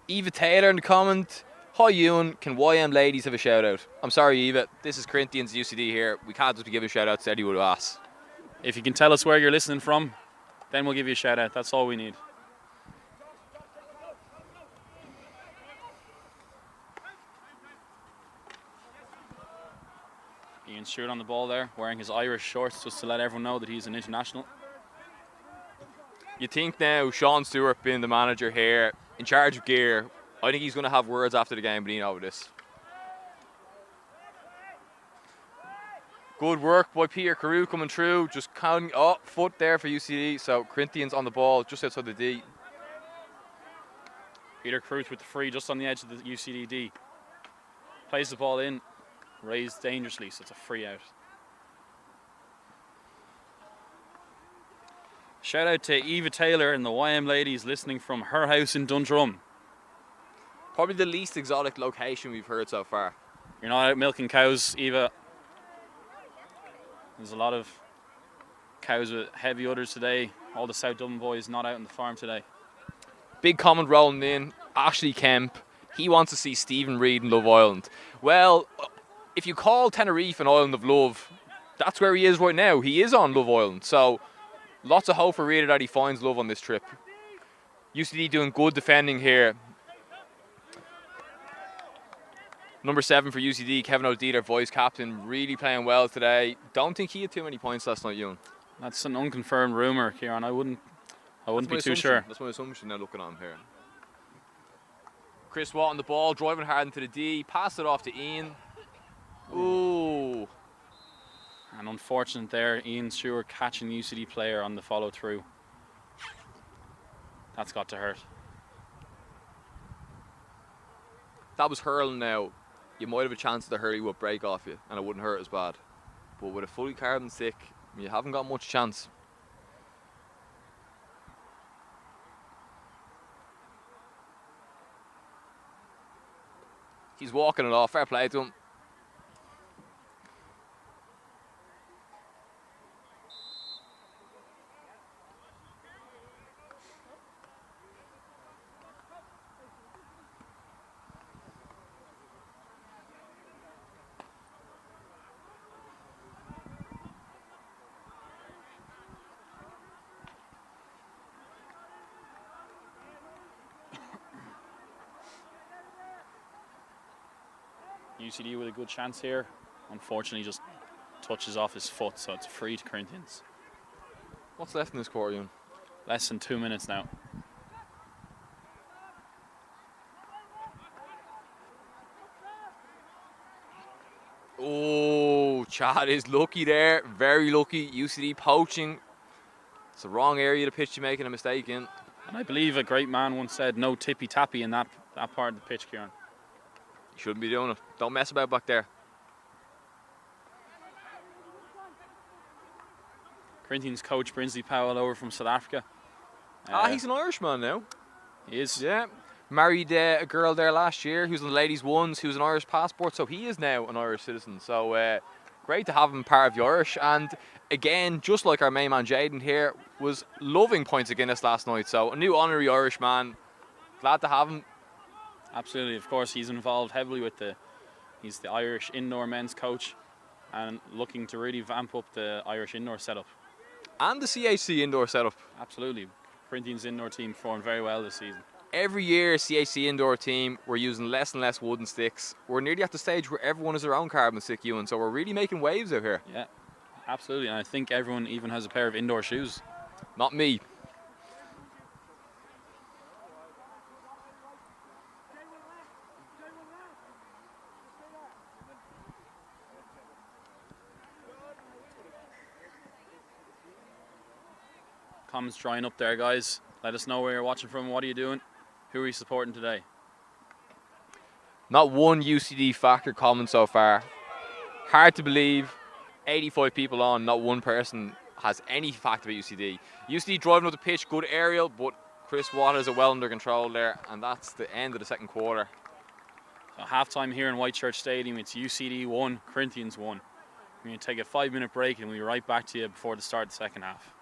Eva Taylor in the comment. Hi Ewan, can YM ladies have a shout out? I'm sorry Eva, this is Corinthians UCD here. We can't just be giving shout outs to anyone who asks. If you can tell us where you're listening from, then we'll give you a shout out. That's all we need. Ian Stewart on the ball there, wearing his Irish shorts just to let everyone know that he's an international. You think now Sean Stewart being the manager here, in charge of gear, I think he's going to have words after the game, but you know this. Good work by Peter Carew coming through, just counting, foot there for UCD, so Corinthians on the ball, just outside the D. Peter Cruz with the free just on the edge of the UCD. Plays the ball in, raised dangerously, so it's a free out. Shout out to Eva Taylor and the YM ladies listening from her house in Dundrum. Probably the least exotic location we've heard so far. You're not out milking cows, Eva. There's a lot of cows with heavy udders today. All the South Dublin boys not out on the farm today. Big comment rolling in. Ashley Kemp. He wants to see Stephen Reid in Love Island. Well, if you call Tenerife an island of love, that's where he is right now. He is on Love Island. So lots of hope for Reid that he finds love on this trip. UCD doing good defending here. Number 7 for UCD, Kevin O'Dea, their vice captain, really playing well today. Don't think he had too many points last night, Ewan. That's an unconfirmed rumour, Kieran. I wouldn't be too sure. That's my assumption now looking on here. Chris Watt on the ball, driving hard into the D, pass it off to Ian. Ooh. And unfortunate there, Ian Stewart catching the UCD player on the follow through. That's got to hurt. That was hurling now. You might have a chance the hurley would break off you and it wouldn't hurt as bad. But with a fully carbon stick, you haven't got much chance. He's walking it off. Fair play to him. UCD with a good chance here. Unfortunately, just touches off his foot, so it's free to Corinthians. What's left in this quarter, Ewan? Less than 2 minutes now. Oh, Chad is lucky there. Very lucky. UCD poaching. It's the wrong area to pitch, you're making a mistake in. And I believe a great man once said, no tippy-tappy in that part of the pitch, Kieran. You shouldn't be doing it. Don't mess about back there. Corinthians coach Brinsley Powell over from South Africa. He's an Irishman now. He is. Yeah. Married a girl there last year who's in the ladies' ones, who's an Irish passport, so he is now an Irish citizen. So great to have him part of the Irish. And again, just like our main man Jaden here, was loving points of Guinness last night. So a new honorary Irishman. Glad to have him. Absolutely, of course, he's involved heavily with he's the Irish indoor men's coach and looking to really vamp up the Irish indoor setup. And the CHC indoor setup. Absolutely. Corinthians indoor team performed very well this season. Every year, CHC indoor team, we're using less and less wooden sticks. We're nearly at the stage where everyone has their own carbon stick, Ewan, so we're really making waves out here. Yeah, absolutely, and I think everyone even has a pair of indoor shoes. Not me. Comments drying up there, guys. Let us know where you're watching from. What are you doing? Who are you supporting today? Not one UCD factor comment so far. Hard to believe. 85 people on, not one person has any fact about UCD. UCD driving up the pitch, good aerial, but Chris Watt has it well under control there, and that's the end of the second quarter. So half-time here in Whitechurch Stadium. It's UCD 1, Corinthians 1. We're going to take a 5-minute break and we'll be right back to you before the start of the second half.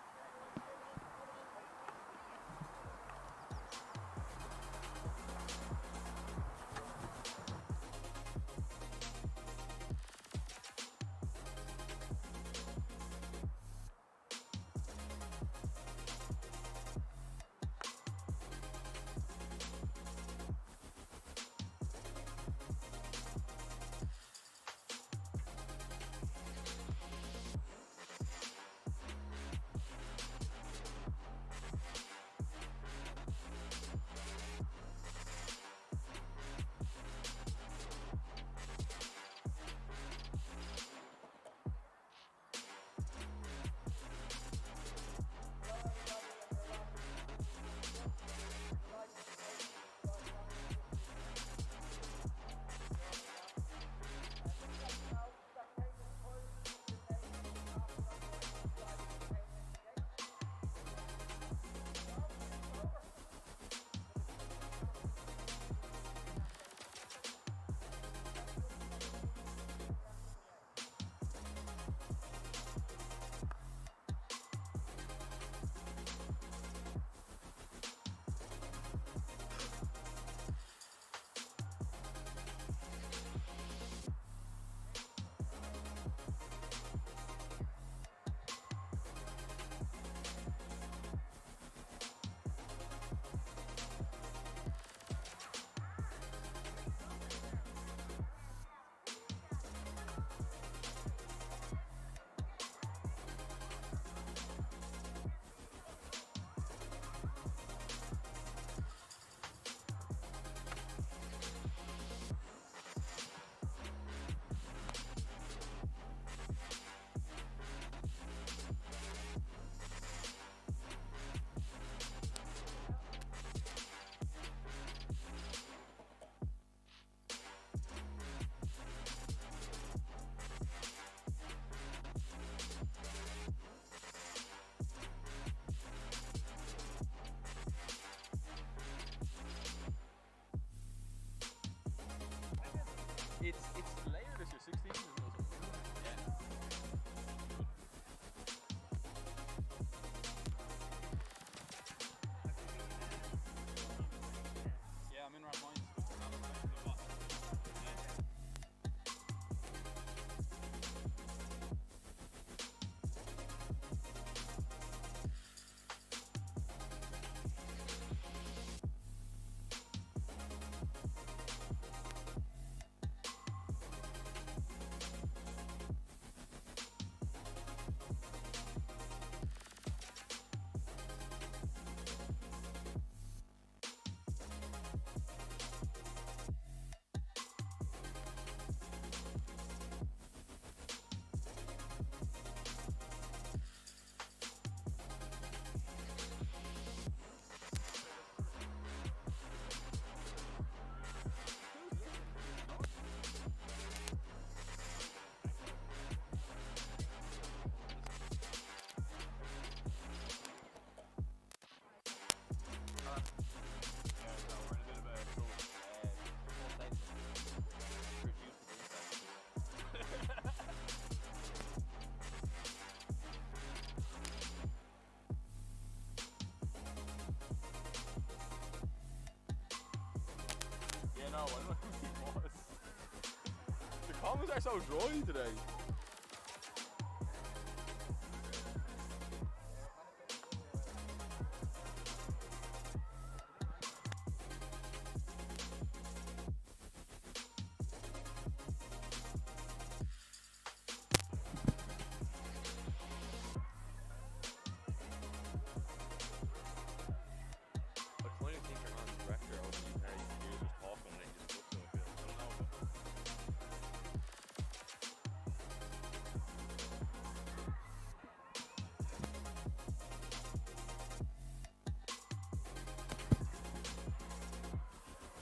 comments are so dry today.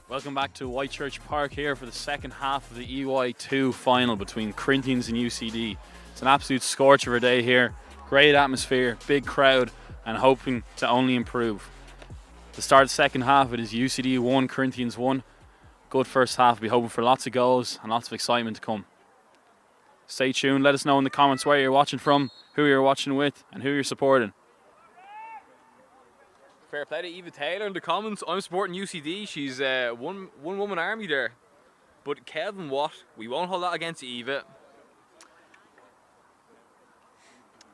Welcome back to Whitechurch Park here for the second half of the EY2 final between Corinthians and UCD. It's an absolute scorcher of a day here. Great atmosphere, big crowd, and hoping to only improve. The start of the second half, it is UCD 1, Corinthians 1. Good first half. We'll be hoping for lots of goals and lots of excitement to come. Stay tuned. Let us know in the comments where you're watching from, who you're watching with, and who you're supporting. Fair play to Eva Taylor in the comments. I'm supporting UCD. She's one woman army there. But Kelvin Watt, we won't hold that against Eva.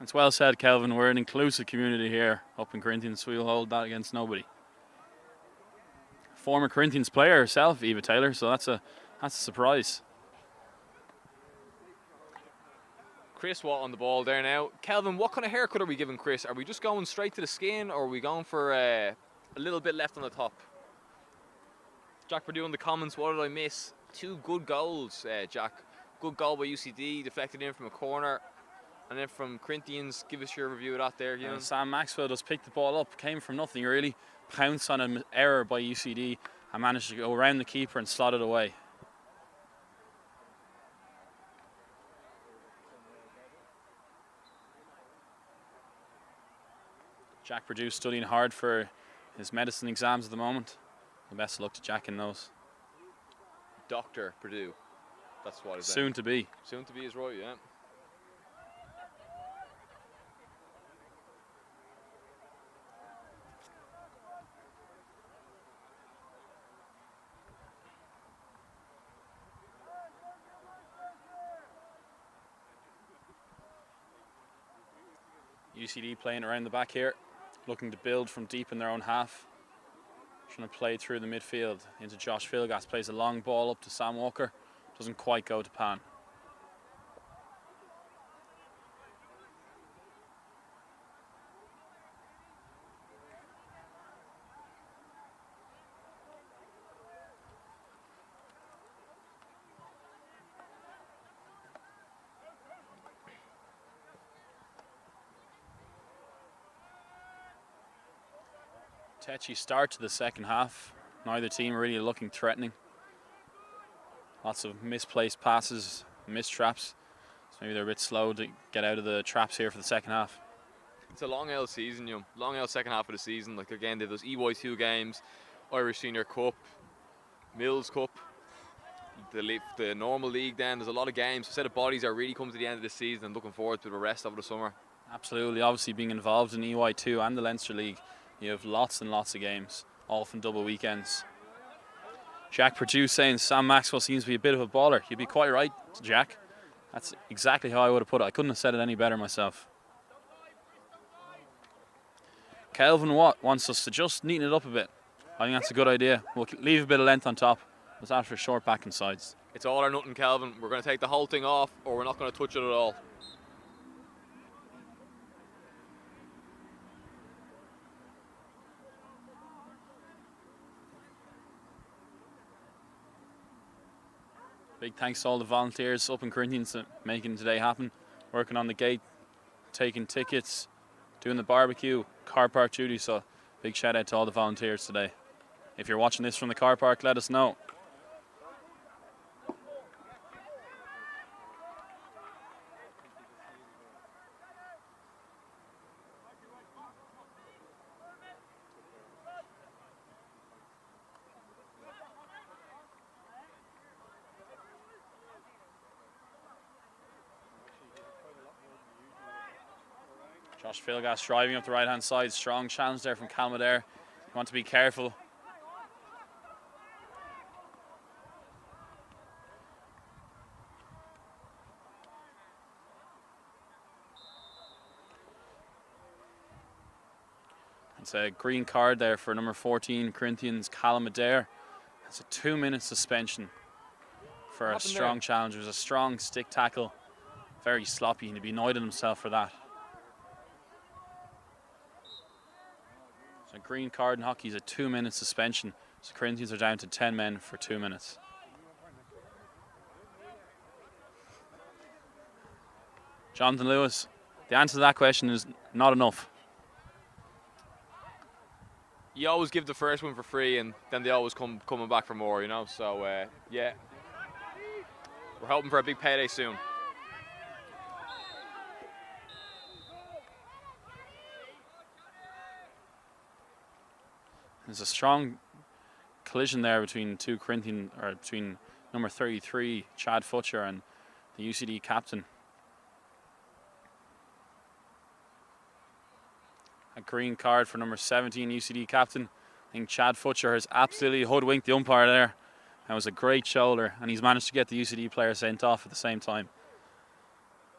It's well said, Kelvin. We're an inclusive community here up in Corinthians, so we'll hold that against nobody. Former Corinthians player herself, Eva Taylor, so that's a surprise. Chris Watt on the ball there now. Kelvin, what kind of haircut are we giving Chris? Are we just going straight to the skin, or are we going for a little bit left on the top? Jack Purdue in the comments, what did I miss? 2 good goals, Jack. Good goal by UCD, deflected in from a corner. And then from Corinthians, give us your review of that there, Ewan. Sam Maxwell just picked the ball up, came from nothing really, pounced on an error by UCD and managed to go around the keeper and slot it away. Jack Purdue studying hard for his medicine exams at the moment. The best of luck to Jack in those. Dr. Purdue. That's what it's soon to be. Soon to be is right, yeah. UCD playing around the back here, looking to build from deep in their own half. Trying to play through the midfield into Josh Philgas, plays a long ball up to Sam Walker, doesn't quite go to pan. Tetchy start to the second half. Neither team really looking threatening. Lots of misplaced passes, missed traps. So maybe they're a bit slow to get out of the traps here for the second half. It's a long L season, you know. Long L second half of the season. Like again, they have those EY2 games, Irish Senior Cup, Mills Cup, the normal league. Then there's a lot of games. A set of bodies are really coming to the end of the season and looking forward to the rest of the summer. Absolutely. Obviously, being involved in EY2 and the Leinster League, you have lots and lots of games, all from double weekends. Jack Purdue saying Sam Maxwell seems to be a bit of a baller. You'd be quite right, Jack. That's exactly how I would have put it. I couldn't have said it any better myself. Kelvin Watt wants us to just neaten it up a bit. I think that's a good idea. We'll leave a bit of length on top. It's after a short back and sides. It's all or nothing, Kelvin. We're going to take the whole thing off, or we're not going to touch it at all. Big thanks to all the volunteers up in Corinthians for making today happen. Working on the gate, taking tickets, doing the barbecue, car park duty. So big shout out to all the volunteers today. If you're watching this from the car park, let us know. Josh Philgas driving up the right hand side. Strong challenge there from Calmadair. You want to be careful. It's a green card there for number 14, Corinthians Callum Adair. It's a 2-minute suspension for a strong challenge. It was a strong stick tackle. Very sloppy, and he'd be annoyed at himself for that. So a green card in hockey is a 2-minute suspension. So Corinthians are down to 10 men for 2 minutes. Jonathan Lewis, the answer to that question is not enough. You always give the first one for free, and then they always coming back for more, you know. So yeah, we're hoping for a big payday soon. There's a strong collision there between between number 33, Chad Futcher, and the UCD captain. A green card for number 17, UCD captain. I think Chad Futcher has absolutely hoodwinked the umpire there. That was a great shoulder, and he's managed to get the UCD player sent off at the same time.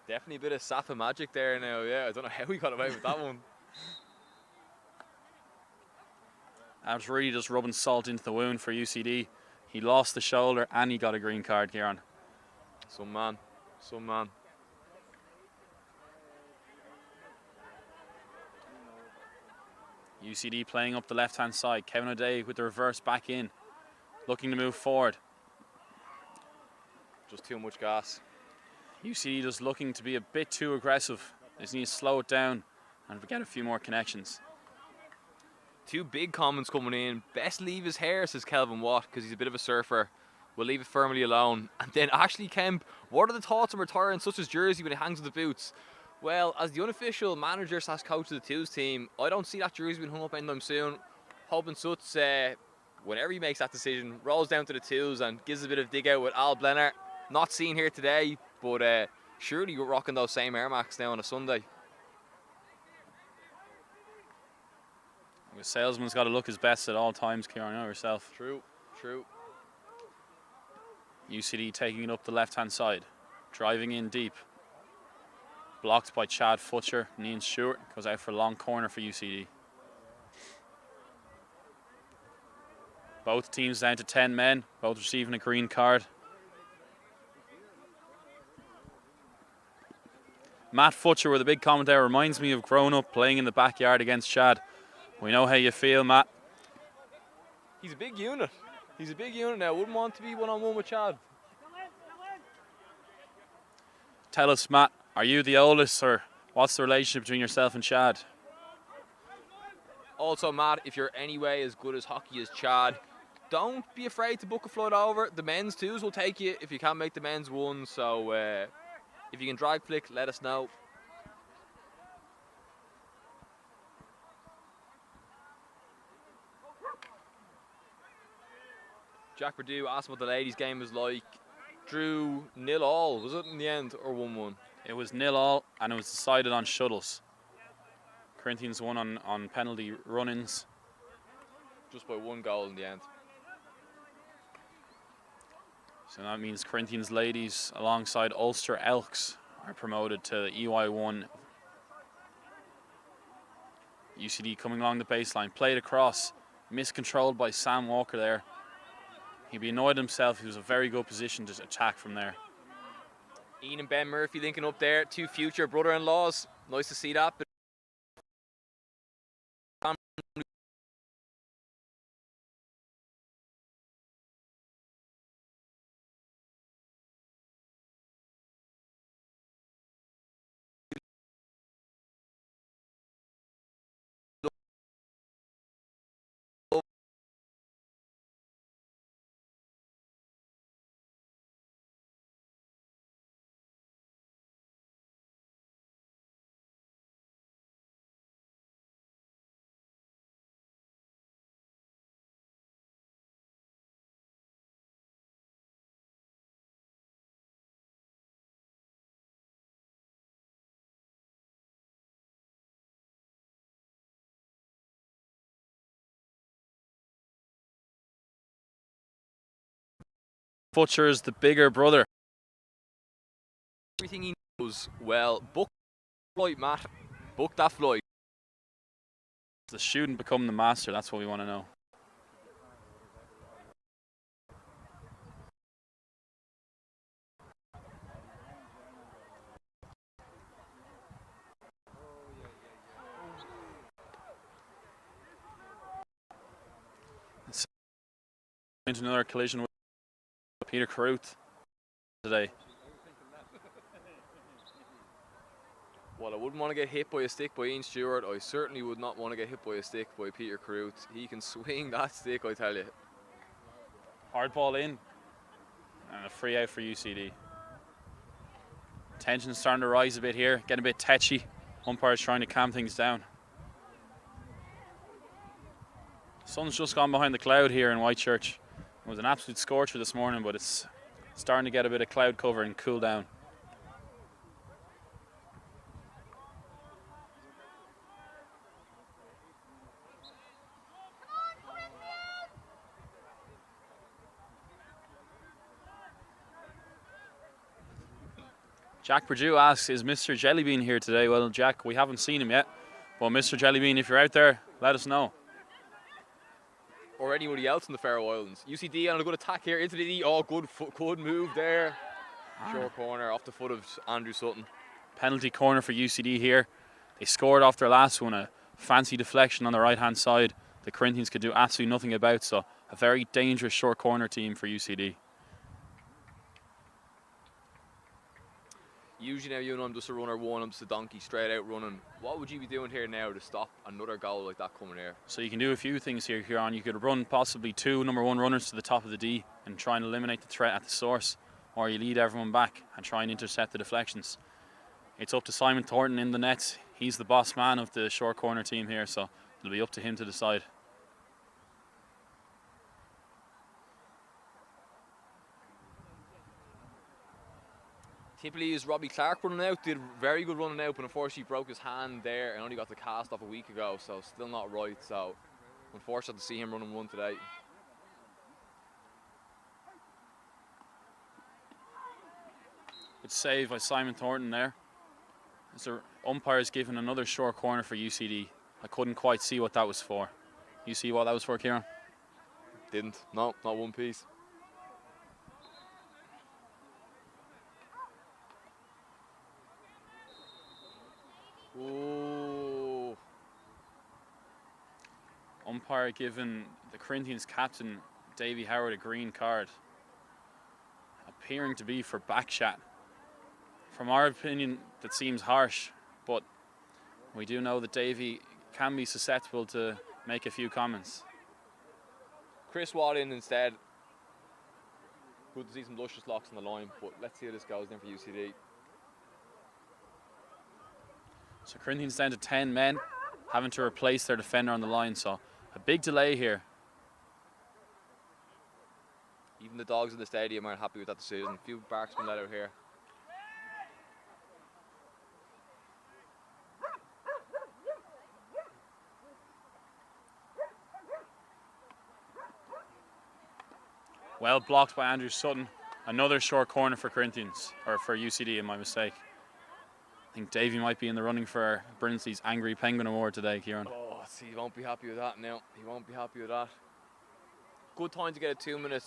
Definitely a bit of Safa magic there now, yeah. I don't know how he got away with that one. That was really just rubbing salt into the wound for UCD. He lost the shoulder and he got a green card, Kieran. Some man. UCD playing up the left-hand side. Kevin O'Day with the reverse back in, looking to move forward. Just too much gas. UCD just looking to be a bit too aggressive. They just need to slow it down and get a few more connections. Two big comments coming in. Best leave his hair, says Kelvin Watt, because he's a bit of a surfer. We'll leave it firmly alone. And then Ashley Kemp, what are the thoughts on retiring such as jersey when it hangs with the boots? Well, as the unofficial manager / coach of the Twos team, I don't see that jersey being hung up anytime soon. Hoping Suts, whenever he makes that decision, rolls down to the Twos and gives a bit of dig out with Al Blenner. Not seen here today, but surely you're rocking those same Air Max now on a Sunday. The salesman's got to look his best at all times, Kieran, you know yourself. True. UCD taking it up the left-hand side, driving in deep. Blocked by Chad Futcher. Nian Stewart goes out for a long corner for UCD. Both teams down to 10 men, both receiving a green card. Matt Futcher with a big comment there, reminds me of growing up playing in the backyard against Chad. We know how you feel, Matt. He's a big unit. Now. Wouldn't want to be one-on-one with Chad. Tell us, Matt, are you the oldest, or what's the relationship between yourself and Chad? Also, Matt, if you're anyway as good as hockey as Chad, don't be afraid to book a flight over. The men's twos will take you if you can't make the men's one. So if you can drag flick, let us know. Jack Perdue asked what the ladies' game was like. Drew 0-all, was it in the end, or 1-1? It was 0-all, and it was decided on shuttles. Corinthians won on penalty run-ins. Just by 1 goal in the end. So that means Corinthians ladies alongside Ulster Elks are promoted to EY1. UCD coming along the baseline, played across, miscontrolled by Sam Walker there. He'd be annoyed himself. He was a very good position to attack from there. Ian and Ben Murphy linking up there, 2 future brother-in-laws. Nice to see that. Butcher's the bigger brother. Everything he knows well. Book flight, Matt. Book that flight. the student become the master? That's what we want to know. Into another collision with Peter Carruth today. Well, I wouldn't want to get hit by a stick by Ian Stewart. I certainly would not want to get hit by a stick by Peter Carruth. He can swing that stick, I tell you. Hard ball in, and a free out for UCD. Tension's starting to rise a bit here, getting a bit tetchy. Umpire's trying to calm things down. Sun's just gone behind the cloud here in Whitechurch. It was an absolute scorcher this morning, but it's starting to get a bit of cloud cover and cool down. Jack Perdue asks, is Mr. Jellybean here today? Well, Jack, we haven't seen him yet. But Mr. Jellybean, if you're out there, let us know. Or anybody else in the Faroe Islands. UCD on a good attack here into the D. Oh, good move there. Short corner off the foot of Andrew Sutton. Penalty corner for UCD here. They scored off their last one, a fancy deflection on the right-hand side. The Corinthians could do absolutely nothing about, so a very dangerous short corner team for UCD. Usually now you know I'm just a runner one, I'm just a donkey straight out running. What would you be doing here now to stop another goal like that coming here? So you can do a few things here, Kieran. You could run possibly 2 number 1 runners to the top of the D and try and eliminate the threat at the source, or you lead everyone back and try and intercept the deflections. It's up to Simon Thornton in the nets. He's the boss man of the short corner team here, so it'll be up to him to decide. Typically is Robbie Clark running out, did very good running out, but unfortunately broke his hand there and only got the cast off a week ago, so still not right. So unfortunate to see him running one today. Good save by Simon Thornton there. As the umpire's given another short corner for UCD. I couldn't quite see what that was for. You see what that was for, Kieran? Didn't, no, not one piece. Ooh. Umpire given the Corinthians captain Davy Howard a green card, appearing to be for backshot. From our opinion, that seems harsh, but we do know that Davy can be susceptible to make a few comments. Chris Watt in instead. Good to see some luscious locks on the line, but let's see how this goes then for UCD. So Corinthians down to 10 men, having to replace their defender on the line, so a big delay here. Even the dogs in the stadium aren't happy with that decision. A few barks been let out here. Well blocked by Andrew Sutton. Another short corner for Corinthians, or for UCD, my mistake. I think Davey might be in the running for Brinsley's Angry Penguin Award today, Kieran. Oh, see, he won't be happy with that now. He won't be happy with that. Good time to get a 2 minute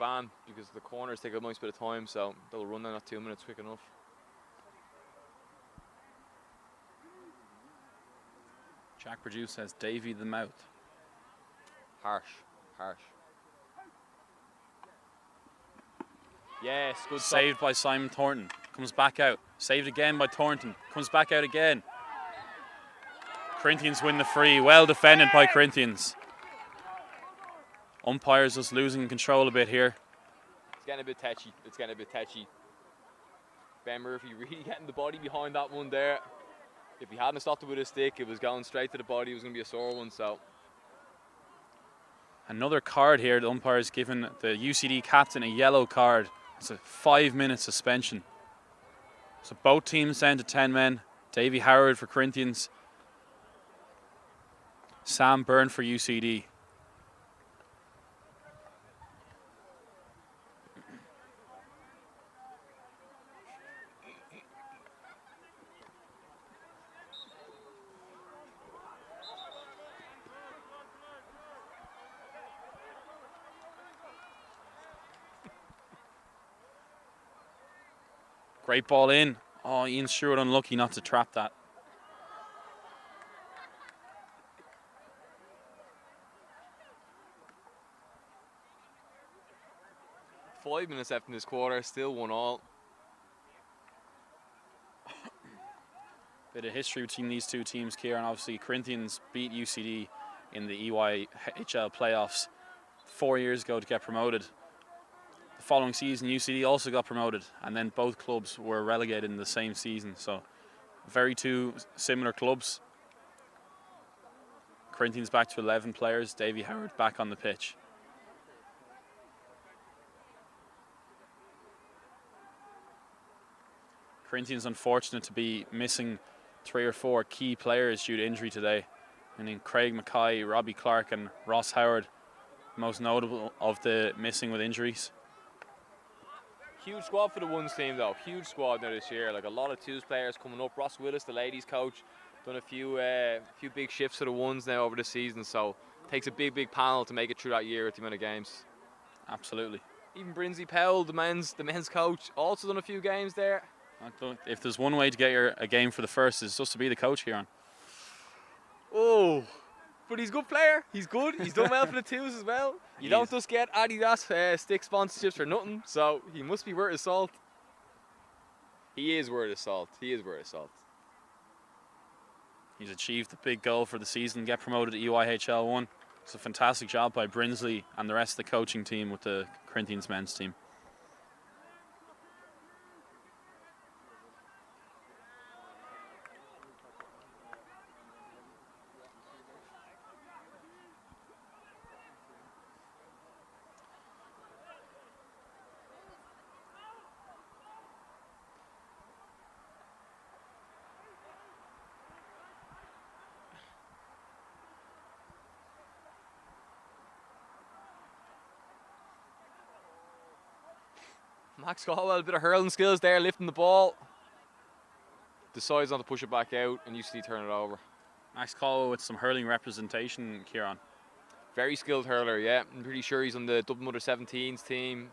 ban, because the corners take a nice bit of time, so they'll run down that 2 minutes quick enough. Jack Perdue says Davey the mouth. Harsh, harsh. Yes, good Saved by Simon Thornton. Comes back out. Saved again by Thornton. Comes back out again. Corinthians win the free. Well defended by Corinthians. Umpires just losing control a bit here. It's getting a bit tetchy. It's getting a bit tetchy. Ben Murphy really getting the body behind that one there. If he hadn't stopped it with his stick, it was going straight to the body. It was going to be a sore one, so. Another card here. The umpire's given the UCD captain a yellow card. It's a 5-minute suspension. So both teams down to 10 men. Davy Howard for Corinthians. Sam Byrne for UCD. Great ball in. Oh, Ian Stewart unlucky not to trap that. Five minutes left in this quarter, still 1-1. Bit of history between these two teams, Kieran. Obviously, Corinthians beat UCD in the EYHL playoffs 4 years ago to get promoted. The following season, UCD also got promoted, and then both clubs were relegated in the same season. So, very two similar clubs. Corinthians back to 11 players. Davy Howard back on the pitch. Corinthians unfortunate to be missing 3 or 4 key players due to injury today. And in Craig Mackay, Robbie Clark and Ross Howard, most notable of the missing with injuries. Huge squad for the ones team though, huge squad now this year. Like a lot of twos players coming up. Ross Willis, the ladies coach, done a few big shifts for the ones now over the season. So takes a big panel to make it through that year with the amount of games. Absolutely. Even Brinsley Powell, the men's coach, also done a few games there. If there's one way to get a game for the first, is just to be the coach here on. Oh, but he's a good player. He's good. He's done well for the twos as well. You don't just get Adidas stick sponsorships for nothing, so he must be worth his salt. He is worth his salt. He is worth his salt. He's achieved the big goal for the season, get promoted to EYHL 1. It's a fantastic job by Brinsley and the rest of the coaching team with the Corinthians men's team. Max Caldwell, a bit of hurling skills there, lifting the ball. Decides not to push it back out and UCD turn it over. Max Caldwell with some hurling representation, Kieran. Very skilled hurler, yeah. I'm pretty sure he's on the Dublin Under 17s team.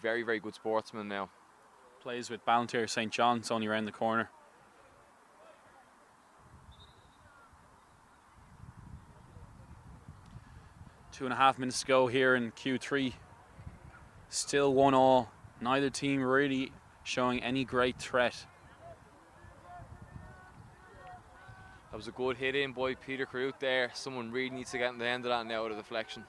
Very good sportsman now. Plays with Ballantyre St. John's, only around the corner. Two and a half minutes to go here in Q3. Still 1-1. Neither team really showing any great threat. That was a good hit in by Peter Crute there. Someone really needs to get in the end of that now with a deflection.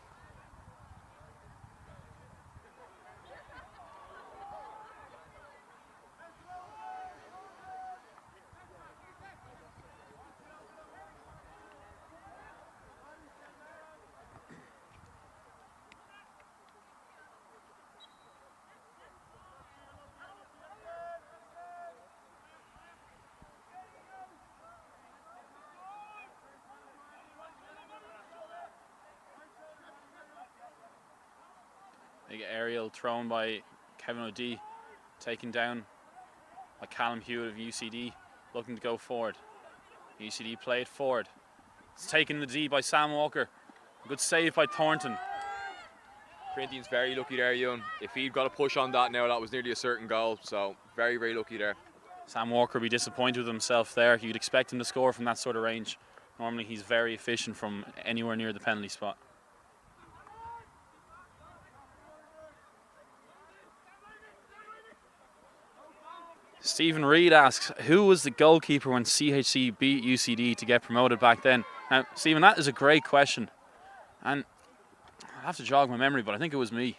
Big aerial thrown by Kevin O'Dea, taken down by Callum Hewitt of UCD, looking to go forward. UCD played forward. It's taken the D by Sam Walker. Good save by Thornton. Corinthians very lucky there, Ewan. If he'd got a push on that now, that was nearly a certain goal. So very lucky there. Sam Walker will be disappointed with himself there. You'd expect him to score from that sort of range. Normally he's very efficient from anywhere near the penalty spot. Stephen Reid asks, who was the goalkeeper when CHC beat UCD to get promoted back then? Now, Stephen, that is a great question. And I have to jog my memory, but I think it was me.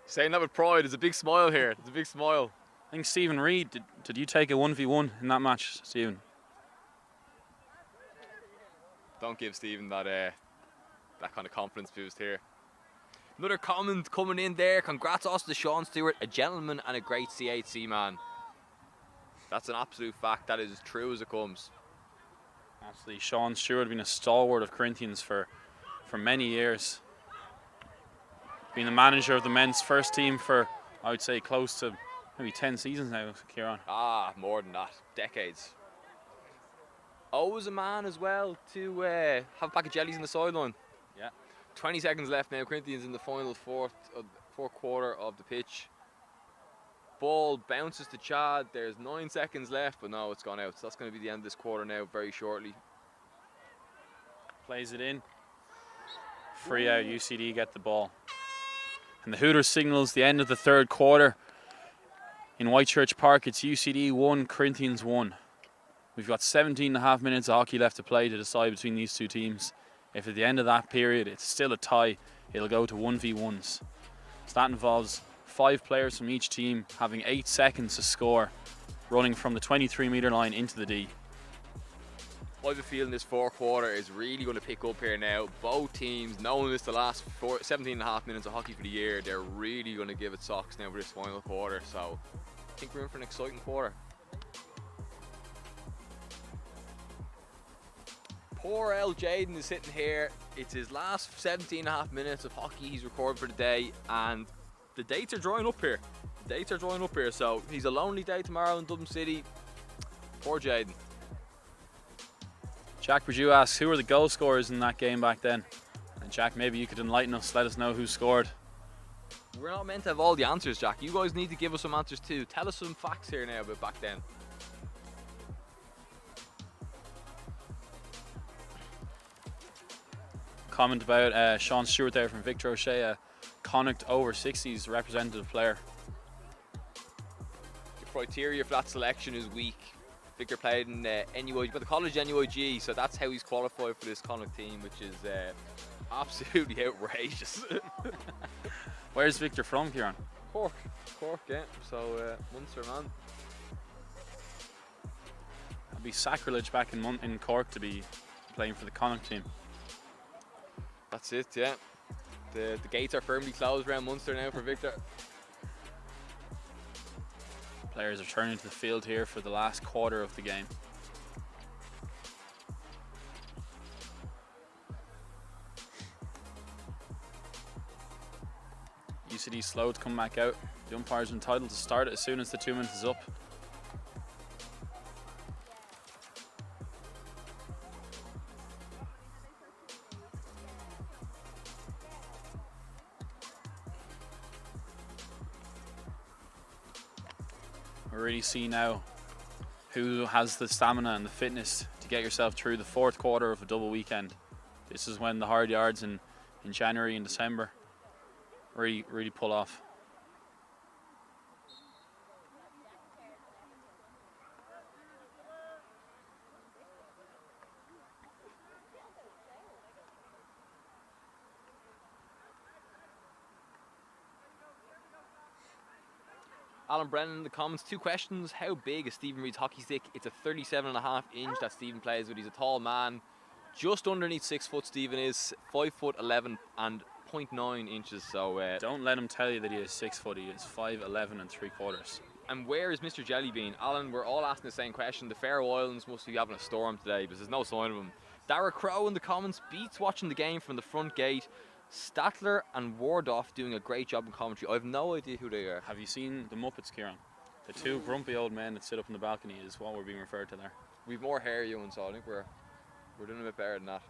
Saying that with pride, there's a big smile here. There's a big smile. I think Stephen Reid, did you take a 1v1 in that match, Stephen? Don't give Stephen that kind of confidence boost here. Another comment coming in there. Congrats also to Sean Stewart, a gentleman and a great CHC man. That's an absolute fact. That is as true as it comes. Absolutely. Sean Stewart been a stalwart of Corinthians for many years. Been the manager of the men's first team for, I would say, close to maybe 10 seasons now, Kieran. More than that. Decades. Always a man as well to have a pack of jellies in the sideline. Yeah. 20 seconds left now. Corinthians in the final fourth Fourth quarter of the pitch. Ball bounces to Chad. There's 9 seconds left, but no, it's gone out. So that's going to be the end of this quarter now very shortly. Plays it in. Free out, UCD get the ball. And the Hooters signals the end of the third quarter. In Whitechurch Park, it's UCD 1, Corinthians 1. We've got 17.5 minutes of hockey left to play to decide between these two teams. If at the end of that period it's still a tie, it'll go to 1v1s. So that involves 5 players from each team having 8 seconds to score, running from the 23-metre line into the D. I have a feeling this fourth quarter is really going to pick up here now. Both teams, knowing this the last 17.5 minutes of hockey for the year, they're really going to give it socks now for this final quarter. So I think we're in for an exciting quarter. Poor L. Jaden is sitting here. It's his last 17.5 minutes of hockey he's recorded for the day, and the dates are drawing up here. So he's a lonely day tomorrow in Dublin City. Poor Jaden. Jack Perdue asks, who were the goal scorers in that game back then? And Jack, maybe you could enlighten us, let us know who scored. We're not meant to have all the answers, Jack. You guys need to give us some answers too. Tell us some facts here now about back then. Comment about Sean Stewart there from Victor O'Shea, a Connacht over 60s representative player. The criteria for that selection is weak. Victor played in NUIG, but the college NUIG, so that's how he's qualified for this Connacht team, which is absolutely outrageous. Where's Victor from, Kieran? Cork, yeah. So Munster man. It'd be sacrilege back in Cork to be playing for the Connacht team. That's it, yeah. The gates are firmly closed around Munster now for Victor. Players are turning to the field here for the last quarter of the game. UCD slow to come back out. The umpire's entitled to start it as soon as the 2 minutes is up. We really see now who has the stamina and the fitness to get yourself through the fourth quarter of a double weekend. This is when the hard yards in January and December really pull off. Alan Brennan in the comments, 2 questions. How big is Stephen Reid's hockey stick? It's a 37.5 inch that Stephen plays with. He's a tall man. Just underneath 6 foot Stephen is, 5'11" and 0.9 inches. So don't let him tell you that he is 6 foot. He is 5'11" and 3/4. And where is Mr. Jellybean? Alan, we're all asking the same question. The Faroe Islands must be having a storm today because there's no sign of him. Dara Crow in the comments, beats watching the game from the front gate. Statler and Wardoff doing a great job in commentary. I have no idea who they are. Have you seen the Muppets, Kieran? The 2 grumpy old men that sit up in the balcony is what we're being referred to there. We've more hair, Ewan, so I think we're doing a bit better than that.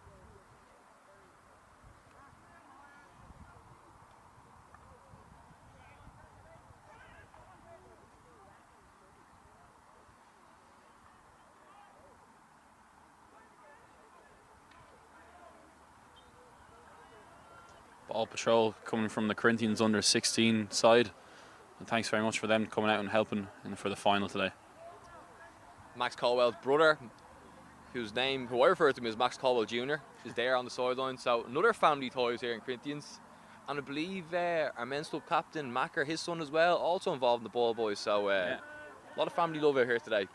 Ball patrol coming from the Corinthians under 16 side. And thanks very much for them coming out and helping for the final today. Max Caldwell's brother, who I refer to him as Max Caldwell Jr., is there on the sideline. So another family ties here in Corinthians. And I believe our men's club captain, Macker, his son as well, also involved in the ball boys. So a lot of family love out here today.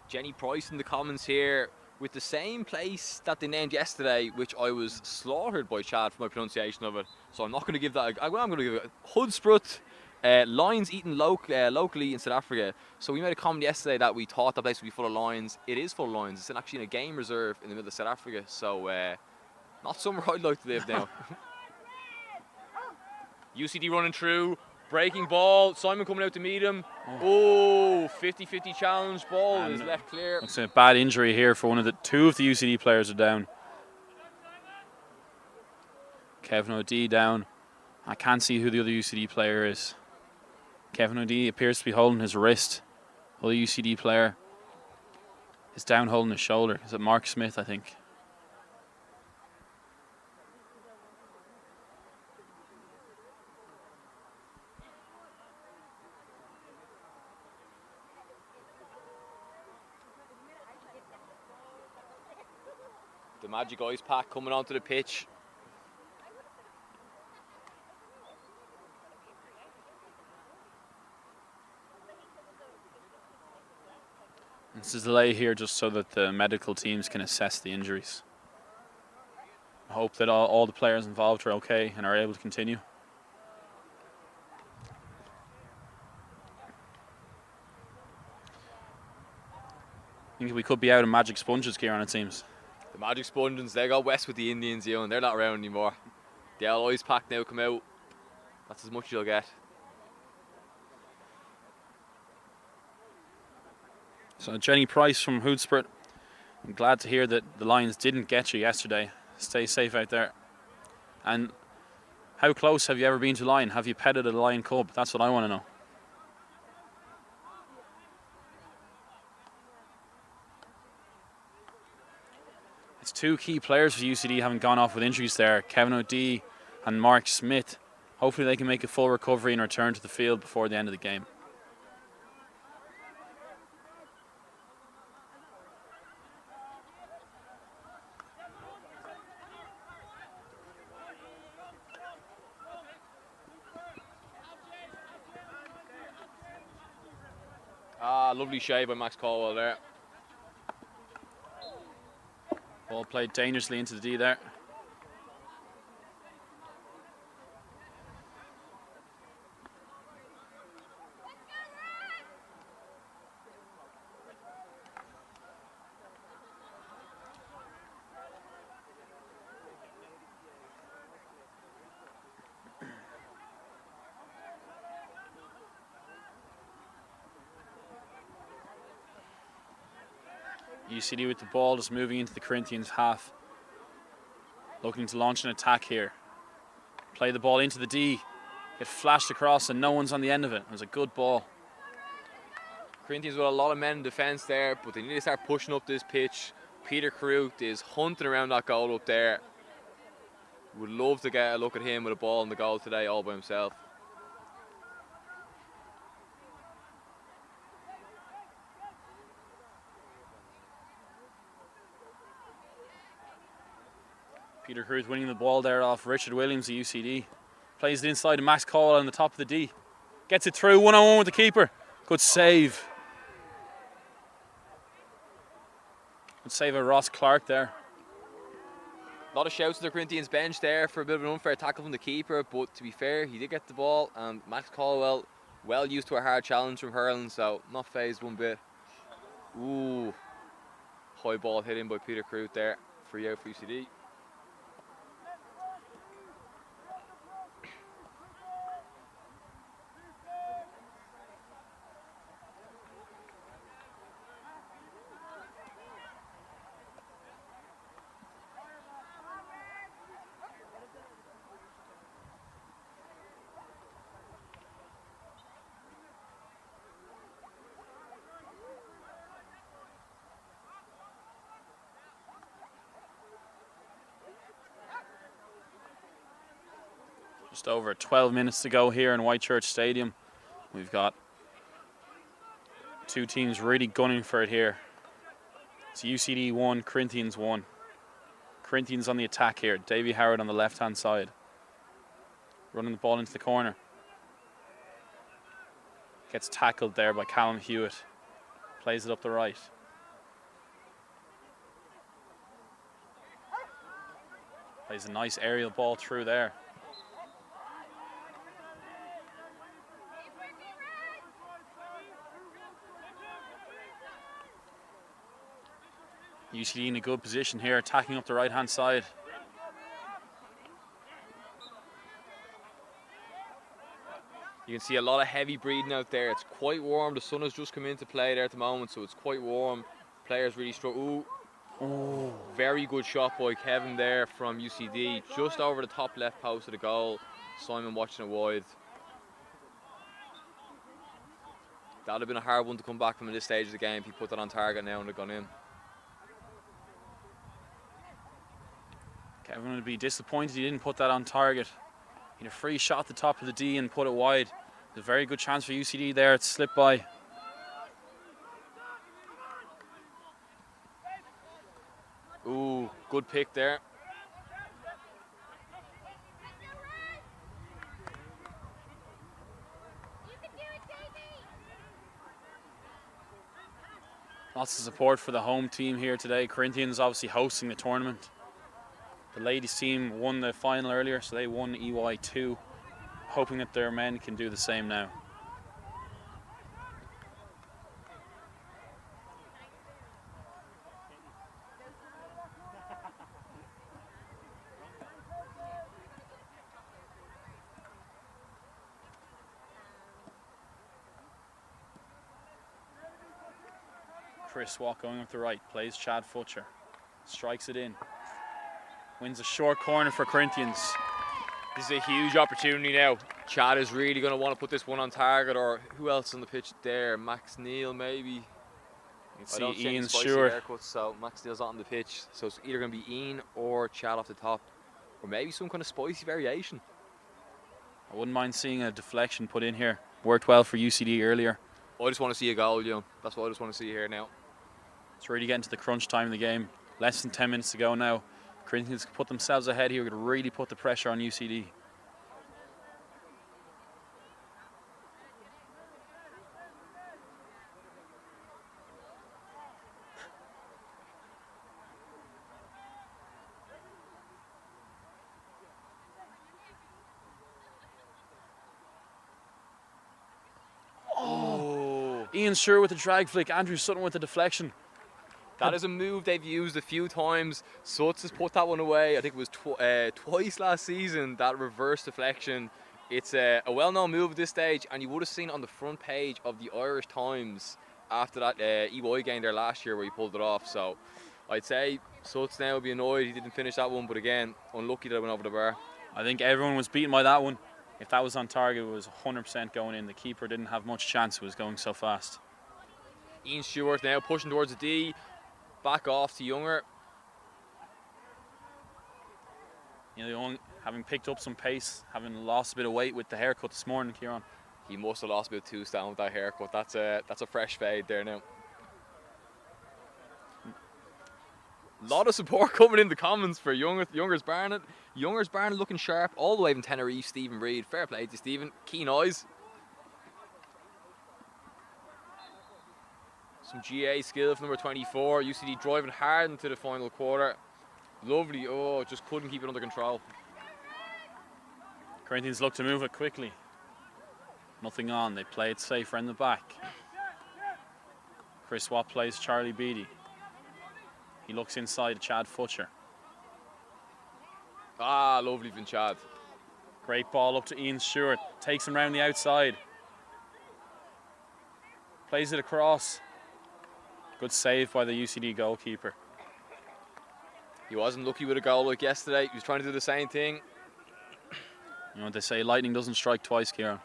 Jenny Price in the comments here with the same place that they named yesterday, which I was slaughtered by Chad for my pronunciation of it. So I'm not going to give that. I'm going to give it Hudsprut, lions eaten locally in South Africa. So we made a comment yesterday that we thought that place would be full of lions. It is full of lions. It's actually in a game reserve in the middle of South Africa. So not somewhere I'd like to live now. UCD running through. Breaking ball. Simon coming out to meet him. Oh, 50-50 challenge. Ball is left clear. Looks like a bad injury here for two of the UCD players are down. Kevin O'D down. I can't see who the other UCD player is. Kevin O'D appears to be holding his wrist. Other UCD player is down holding his shoulder. Is it Mark Smith, I think? The Magic Ice Pack coming onto the pitch. This is a delay here just so that the medical teams can assess the injuries. I hope that all the players involved are okay and are able to continue. I think we could be out of Magic Sponges, Kieran, it seems. The Magic Sponges, they got west with the Indians, you know, and they're not around anymore. The old Ice Pack now come out. That's as much as you'll get. So Jenny Price from Hoodsport, I'm glad to hear that the Lions didn't get you yesterday. Stay safe out there. And how close have you ever been to Lion? Have you petted a Lion cub? That's what I want to know. It's two key players for UCD haven't gone off with injuries there, Kevin O'D and Mark Smith. Hopefully they can make a full recovery and return to the field before the end of the game. Lovely shave by Max Caldwell there. Ball played dangerously into the D there. UCD with the ball, just moving into the Corinthians half. Looking to launch an attack here. Play the ball into the D. Get flashed across and no one's on the end of it. It was a good ball. Corinthians with a lot of men in defence there, but they need to start pushing up this pitch. Peter Carruth is hunting around that goal up there. Would love to get a look at him with a ball in the goal today all by himself. Peter Carruth winning the ball there off Richard Williams, the UCD. Plays it inside to Max Caldwell on the top of the D. Gets it through, one-on-one with the keeper. Good save. Good save of Ross Clark there. A lot of shouts to the Corinthians bench there for a bit of an unfair tackle from the keeper, but to be fair, he did get the ball, and Max Caldwell, well used to a hard challenge from hurling, so not phased one bit. Ooh, high ball hit in by Peter Carruth there. Free out for UCD. Just over 12 minutes to go here in Whitechurch Stadium. We've got two teams really gunning for it here. It's UCD 1, Corinthians 1. Corinthians on the attack here. Davey Howard on the left-hand side. Running the ball into the corner. Gets tackled there by Callum Hewitt. Plays it up the right. Plays a nice aerial ball through there. UCD in a good position here, attacking up the right-hand side. You can see a lot of heavy breathing out there. It's quite warm. The sun has just come into play there at the moment, so it's quite warm. Players really struggle. Ooh, very good shot by Kevin there from UCD, just over the top left post of the goal. Simon watching it wide. That would have been a hard one to come back from at this stage of the game if he put that on target now and it gone in. Kevin would be disappointed he didn't put that on target. He had a free shot at the top of the D and put it wide. There's a very good chance for UCD there. It slipped by. Ooh, good pick there. Lots of support for the home team here today. Corinthians obviously hosting the tournament. The ladies team won the final earlier, so they won EY2. Hoping that their men can do the same now. Chris Watt going up the right, plays Chad Futcher, strikes it in, wins a short corner for Corinthians. This is a huge opportunity now. Chad is really going to want to put this one on target, or who else on the pitch there? Max Neal maybe. You can I don't see see any Ian spicy Stewart. haircuts, so Max Neal's not on the pitch. So it's either going to be Ian or Chad off the top, or maybe some kind of spicy variation. I wouldn't mind seeing a deflection put in here. Worked well for UCD earlier. I just want to see a goal, you know. That's what I just want to see here now. It's really getting to the crunch time of the game. Less than 10 minutes to go now. Corinthians put themselves ahead here. We're going to really put the pressure on UCD. Ian Sure with the drag flick, Andrew Sutton with the deflection. That is a move they've used a few times. Sutz has put that one away. I think it was twice last season, that reverse deflection. It's a well-known move at this stage, and you would have seen it on the front page of the Irish Times after that EY game there last year where he pulled it off. So I'd say Sutz now will be annoyed he didn't finish that one, but again, unlucky that it went over the bar. I think everyone was beaten by that one. If that was on target, it was 100% going in. The keeper didn't have much chance. It was going so fast. Ian Stewart now pushing towards the D. Back off to Younger. You know, Young, having picked up some pace, having lost a bit of weight with the haircut this morning, Kieran. He must have lost a bit of two stone with that haircut. That's a fresh fade there now. A lot of support coming in the comments for Youngers Barnett. Youngers Barnett looking sharp all the way from Tenerife. Stephen Reid, fair play to Stephen. Keen eyes. Some GA skill from number 24. UCD driving hard into the final quarter. Lovely. Oh, just couldn't keep it under control. Corinthians look to move it quickly. Nothing on. They play it safe around the back. Chris Watt plays Charlie Beattie. He looks inside to Chad Futcher. Ah, lovely from Chad. Great ball up to Ian Stewart. Takes him round the outside. Plays it across. Good save by the UCD goalkeeper. He wasn't lucky with a goal like yesterday. He was trying to do the same thing. You know what they say, lightning doesn't strike twice, Kieran.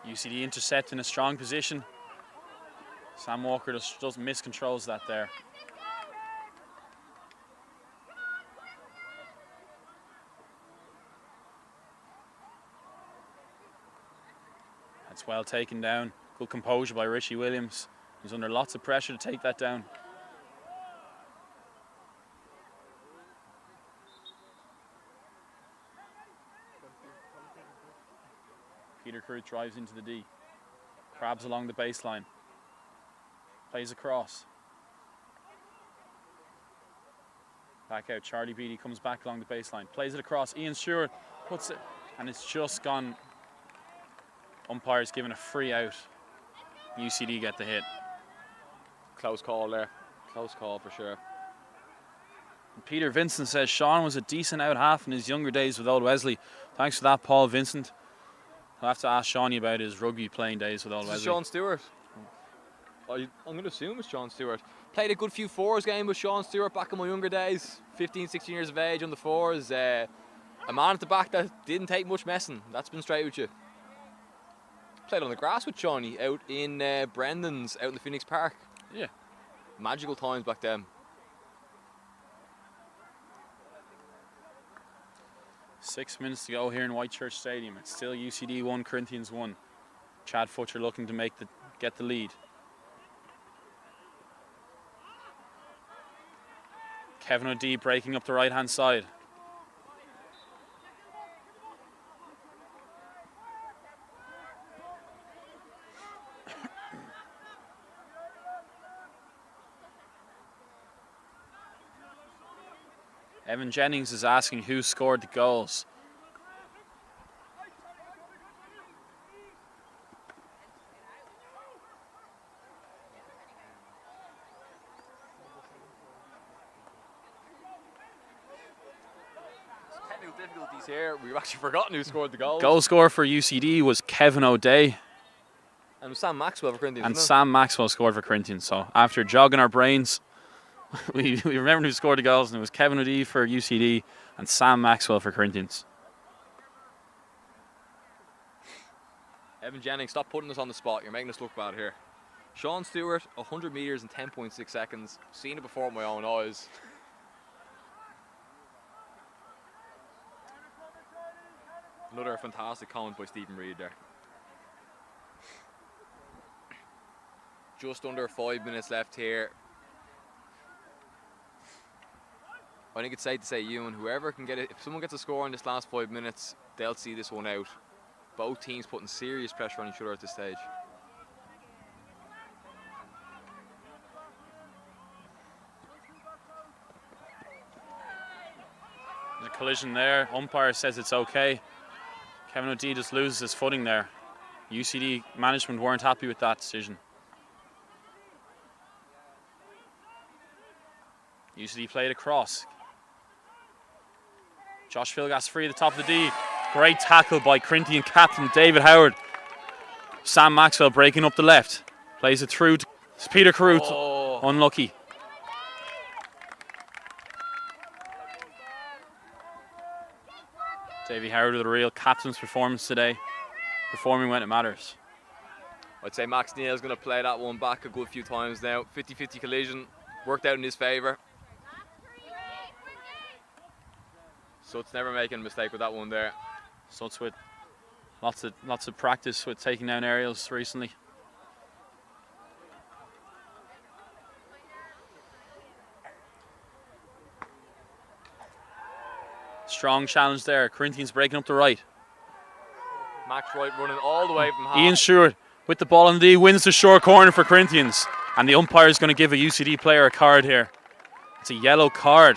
UCD intercept in a strong position. Sam Walker just miscontrols that there. That's well taken down. Good composure by Richie Williams. He's under lots of pressure to take that down. Peter Crute drives into the D. Crabs along the baseline. Plays across. Back out. Charlie Beattie comes back along the baseline. Plays it across. Ian Stewart puts it And it's just gone. Umpire's given a free out. UCD get the hit. Close call there. Close call for sure. And Peter Vincent says Sean was a decent out half in his younger days with Old Wesley. Thanks for that, Paul Vincent. I'll have to ask Shawnee about his rugby playing days with Old This is Wesley. Sean Stewart. I'm going to assume it's Sean Stewart. Played a good few fours game with Sean Stewart back in my younger days. 15, 16 years of age on the fours. A man at the back that didn't take much messing. That's been straight with you. Played on the grass with Shawnee out in Brendan's, out in the Phoenix Park. Yeah. Magical times back then. 6 minutes to go here in Whitechurch Stadium. It's still UCD 1, Corinthians 1. Chad Futcher looking to get the lead. Kevin O'Dea breaking up the right-hand side. Evan Jennings is asking who scored the goals. Technical difficulties here. We've actually forgotten who scored the goal. Goal scorer for UCD was Kevin O'Dea. And Sam Maxwell for Corinthians. And Sam Maxwell scored for Corinthians. So after jogging our brains, we remembered who scored the goals, and it was Kevin O'Dea for UCD and Sam Maxwell for Corinthians. Evan Jennings, stop putting us on the spot. You're making us look bad here. Sean Stewart, 100 metres in 10.6 seconds. Seen it before with my own eyes. Another fantastic comment by Stephen Reid there. Just under 5 minutes left here. I think it's safe to say, Ewan, whoever can get it, if someone gets a score in this last 5 minutes, they'll see this one out. Both teams putting serious pressure on each other at this stage. There's a collision there. Umpire says it's okay. Kevin O'Dea just loses his footing there. UCD management weren't happy with that decision. UCD played across. Josh Philgas free at the top of the D. Great tackle by Corinthian captain David Howard. Sam Maxwell breaking up the left. Plays it through to Peter Carruth. Oh. Unlucky. Davey Howard with a real captain's performance today. Performing when it matters. I'd say Max Neal's going to play that one back a good few times now. 50-50 collision. Worked out in his favour. So it's never making a mistake with that one there. So it's with lots of practice with taking down aerials recently. Strong challenge there. Corinthians breaking up the right. Max Wright running all the way from half. Ian Stewart with the ball on the D wins the short corner for Corinthians. And the umpire is going to give a UCD player a card here. It's a yellow card.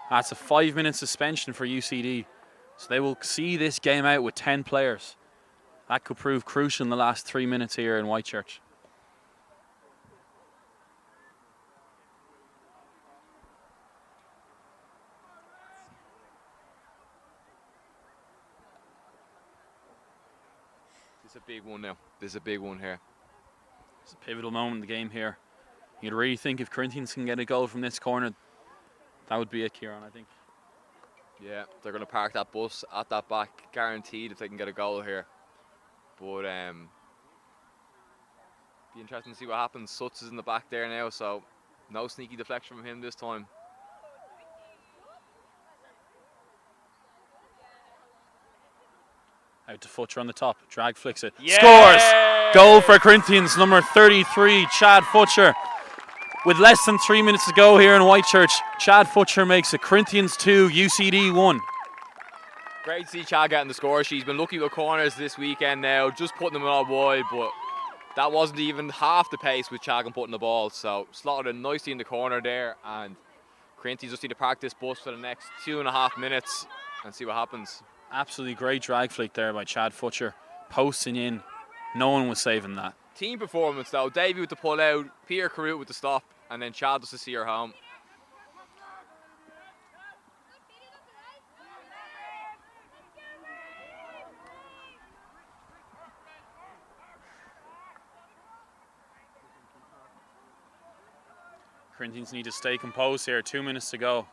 That's a 5-minute suspension for UCD. So they will see this game out with 10 players. That could prove crucial in the last 3 minutes here in Whitechurch. This is a big one now. This is a big one here. It's a pivotal moment in the game here. You'd really think if Corinthians can get a goal from this corner, that would be it, Kieran, I think. Yeah, they're going to park that bus at that back, guaranteed if they can get a goal here. But be interesting to see what happens. Sutz is in the back there now, so no sneaky deflection from him this time. Out to Futcher on the top. Drag flicks it. Yeah! Scores! Goal for Corinthians, number 33, Chad Futcher. With less than 3 minutes to go here in Whitechurch, Chad Futcher makes it Corinthians 2, UCD 1. Great to see Chad getting the score. She's been lucky with corners this weekend now, just putting them out wide, but that wasn't even half the pace with Chad putting the ball. So slotted it nicely in the corner there, and Corinthians just need to park this bus for the next 2.5 minutes and see what happens. Absolutely great drag flick there by Chad Futcher. Posting in. No one was saving that. Team performance though. Davey with the pull out, Peter Carute with the stop, and then Chad does to see her home. Corinthians need to stay composed here. 2 minutes to go.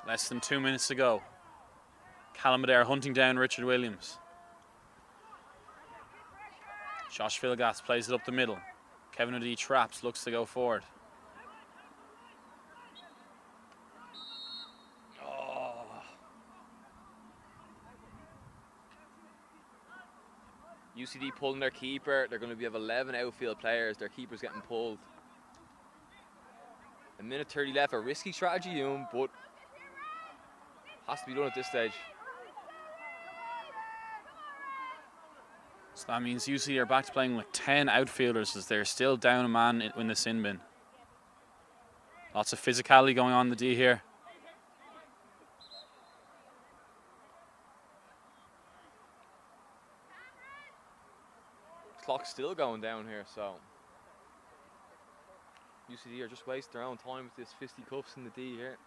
Less than 2 minutes to go. Callum Adair hunting down Richard Williams. Josh Philgass plays it up the middle. Kevin O'Dea traps, looks to go forward. Oh. UCD pulling their keeper. They're going to have 11 outfield players. Their keeper's getting pulled. A minute 30 left. A risky strategy, but has to be done at this stage. So that means UCD are back to playing with 10 outfielders as they're still down a man in the sin bin. Lots of physicality going on in the D here. Clock's still going down here, so UCD are just wasting their own time with this fisticuffs in the D here.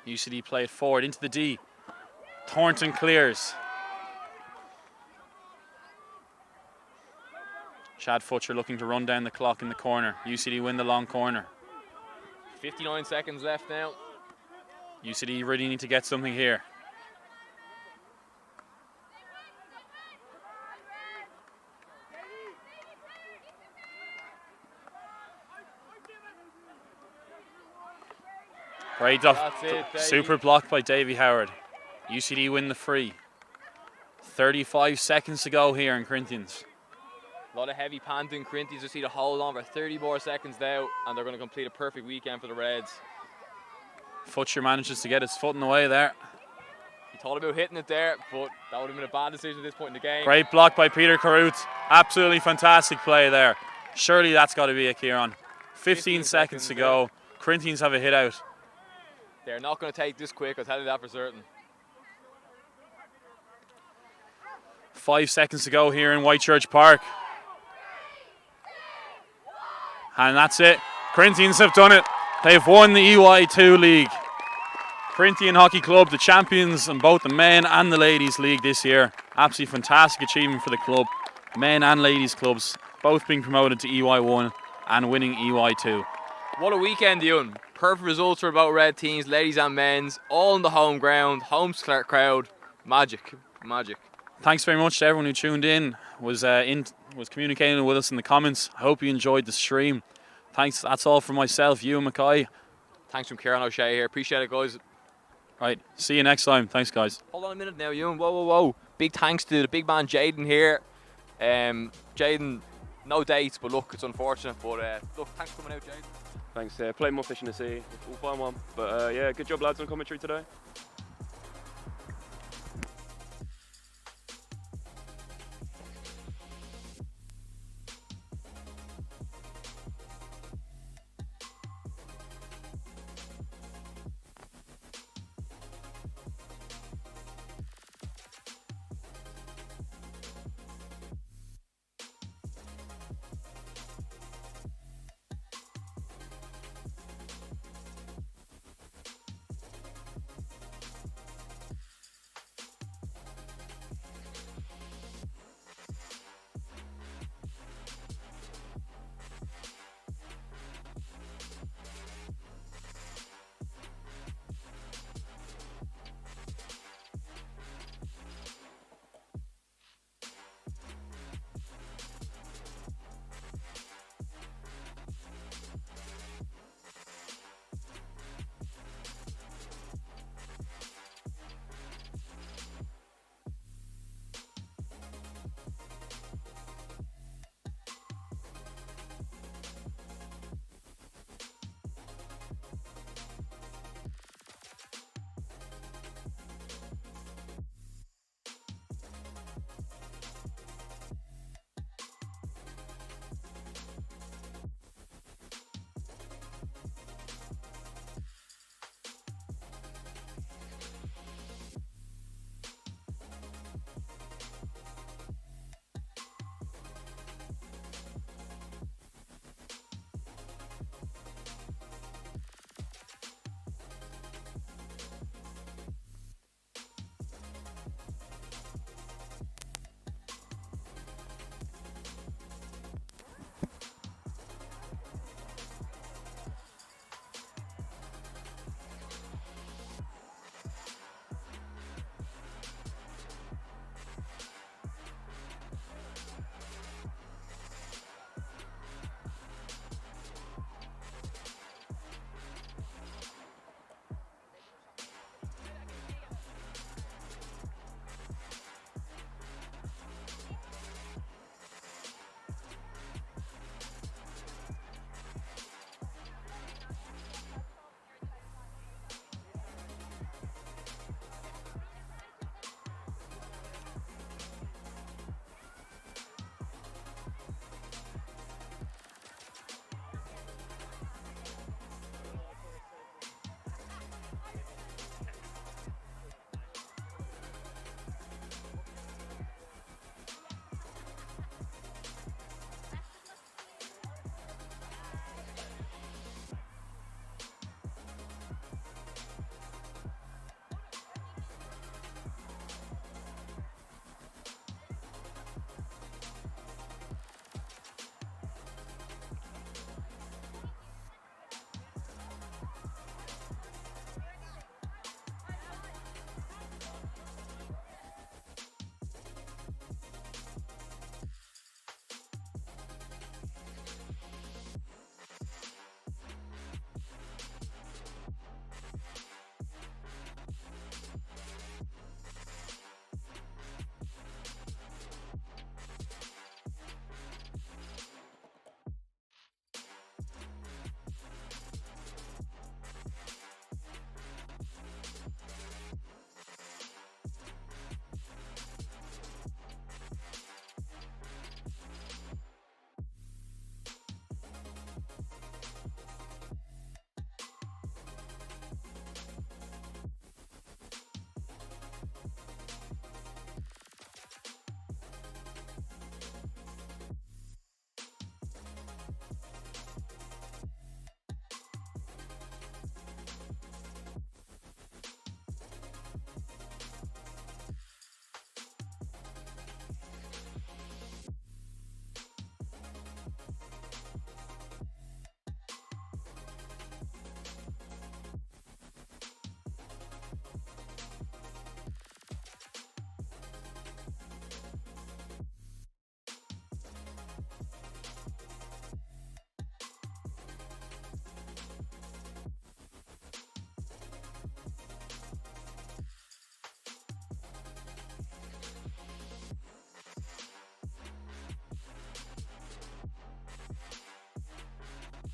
UCD play it forward into the D. Thornton clears. Chad Futcher looking to run down the clock in the corner. UCD win the long corner. 59 seconds left now. UCD really need to get something here. Great super block by Davey Howard. UCD win the free. 35 seconds to go here in Corinthians. A lot of heavy panting. Corinthians just need to hold on for 30 more seconds now, and they're going to complete a perfect weekend for the Reds. Futcher manages to get his foot in the way there. He thought about hitting it there, but that would have been a bad decision at this point in the game. Great block by Peter Carute. Absolutely fantastic play there. Surely that's got to be a Kieran. 15 seconds to go. Corinthians have a hit out. They're not going to take this quick, I'll tell you that for certain. 5 seconds to go here in Whitechurch Park. And that's it. Corinthians have done it. They've won the EY2 League. Corinthian Hockey Club, the champions in both the men and the ladies league this year. Absolutely fantastic achievement for the club. Men and ladies clubs both being promoted to EY1 and winning EY2. What a weekend, Ewan. Perfect results for both red teams, ladies and men's, all in the home ground, home crowd. Magic. Thanks very much to everyone who tuned in, was communicating with us in the comments. I hope you enjoyed the stream. Thanks. That's all from myself, Ewan Mackay. Thanks from Kieran O'Shea here. Appreciate it, guys. Right. See you next time. Thanks, guys. Hold on a minute now, Ewan. Whoa. Big thanks to the big man Jaden here. Jaden, no dates, but look, it's unfortunate. But look, thanks for coming out, Jaden. Thanks. Playing more fish in the sea. We'll find one. But yeah, good job, lads, on commentary today.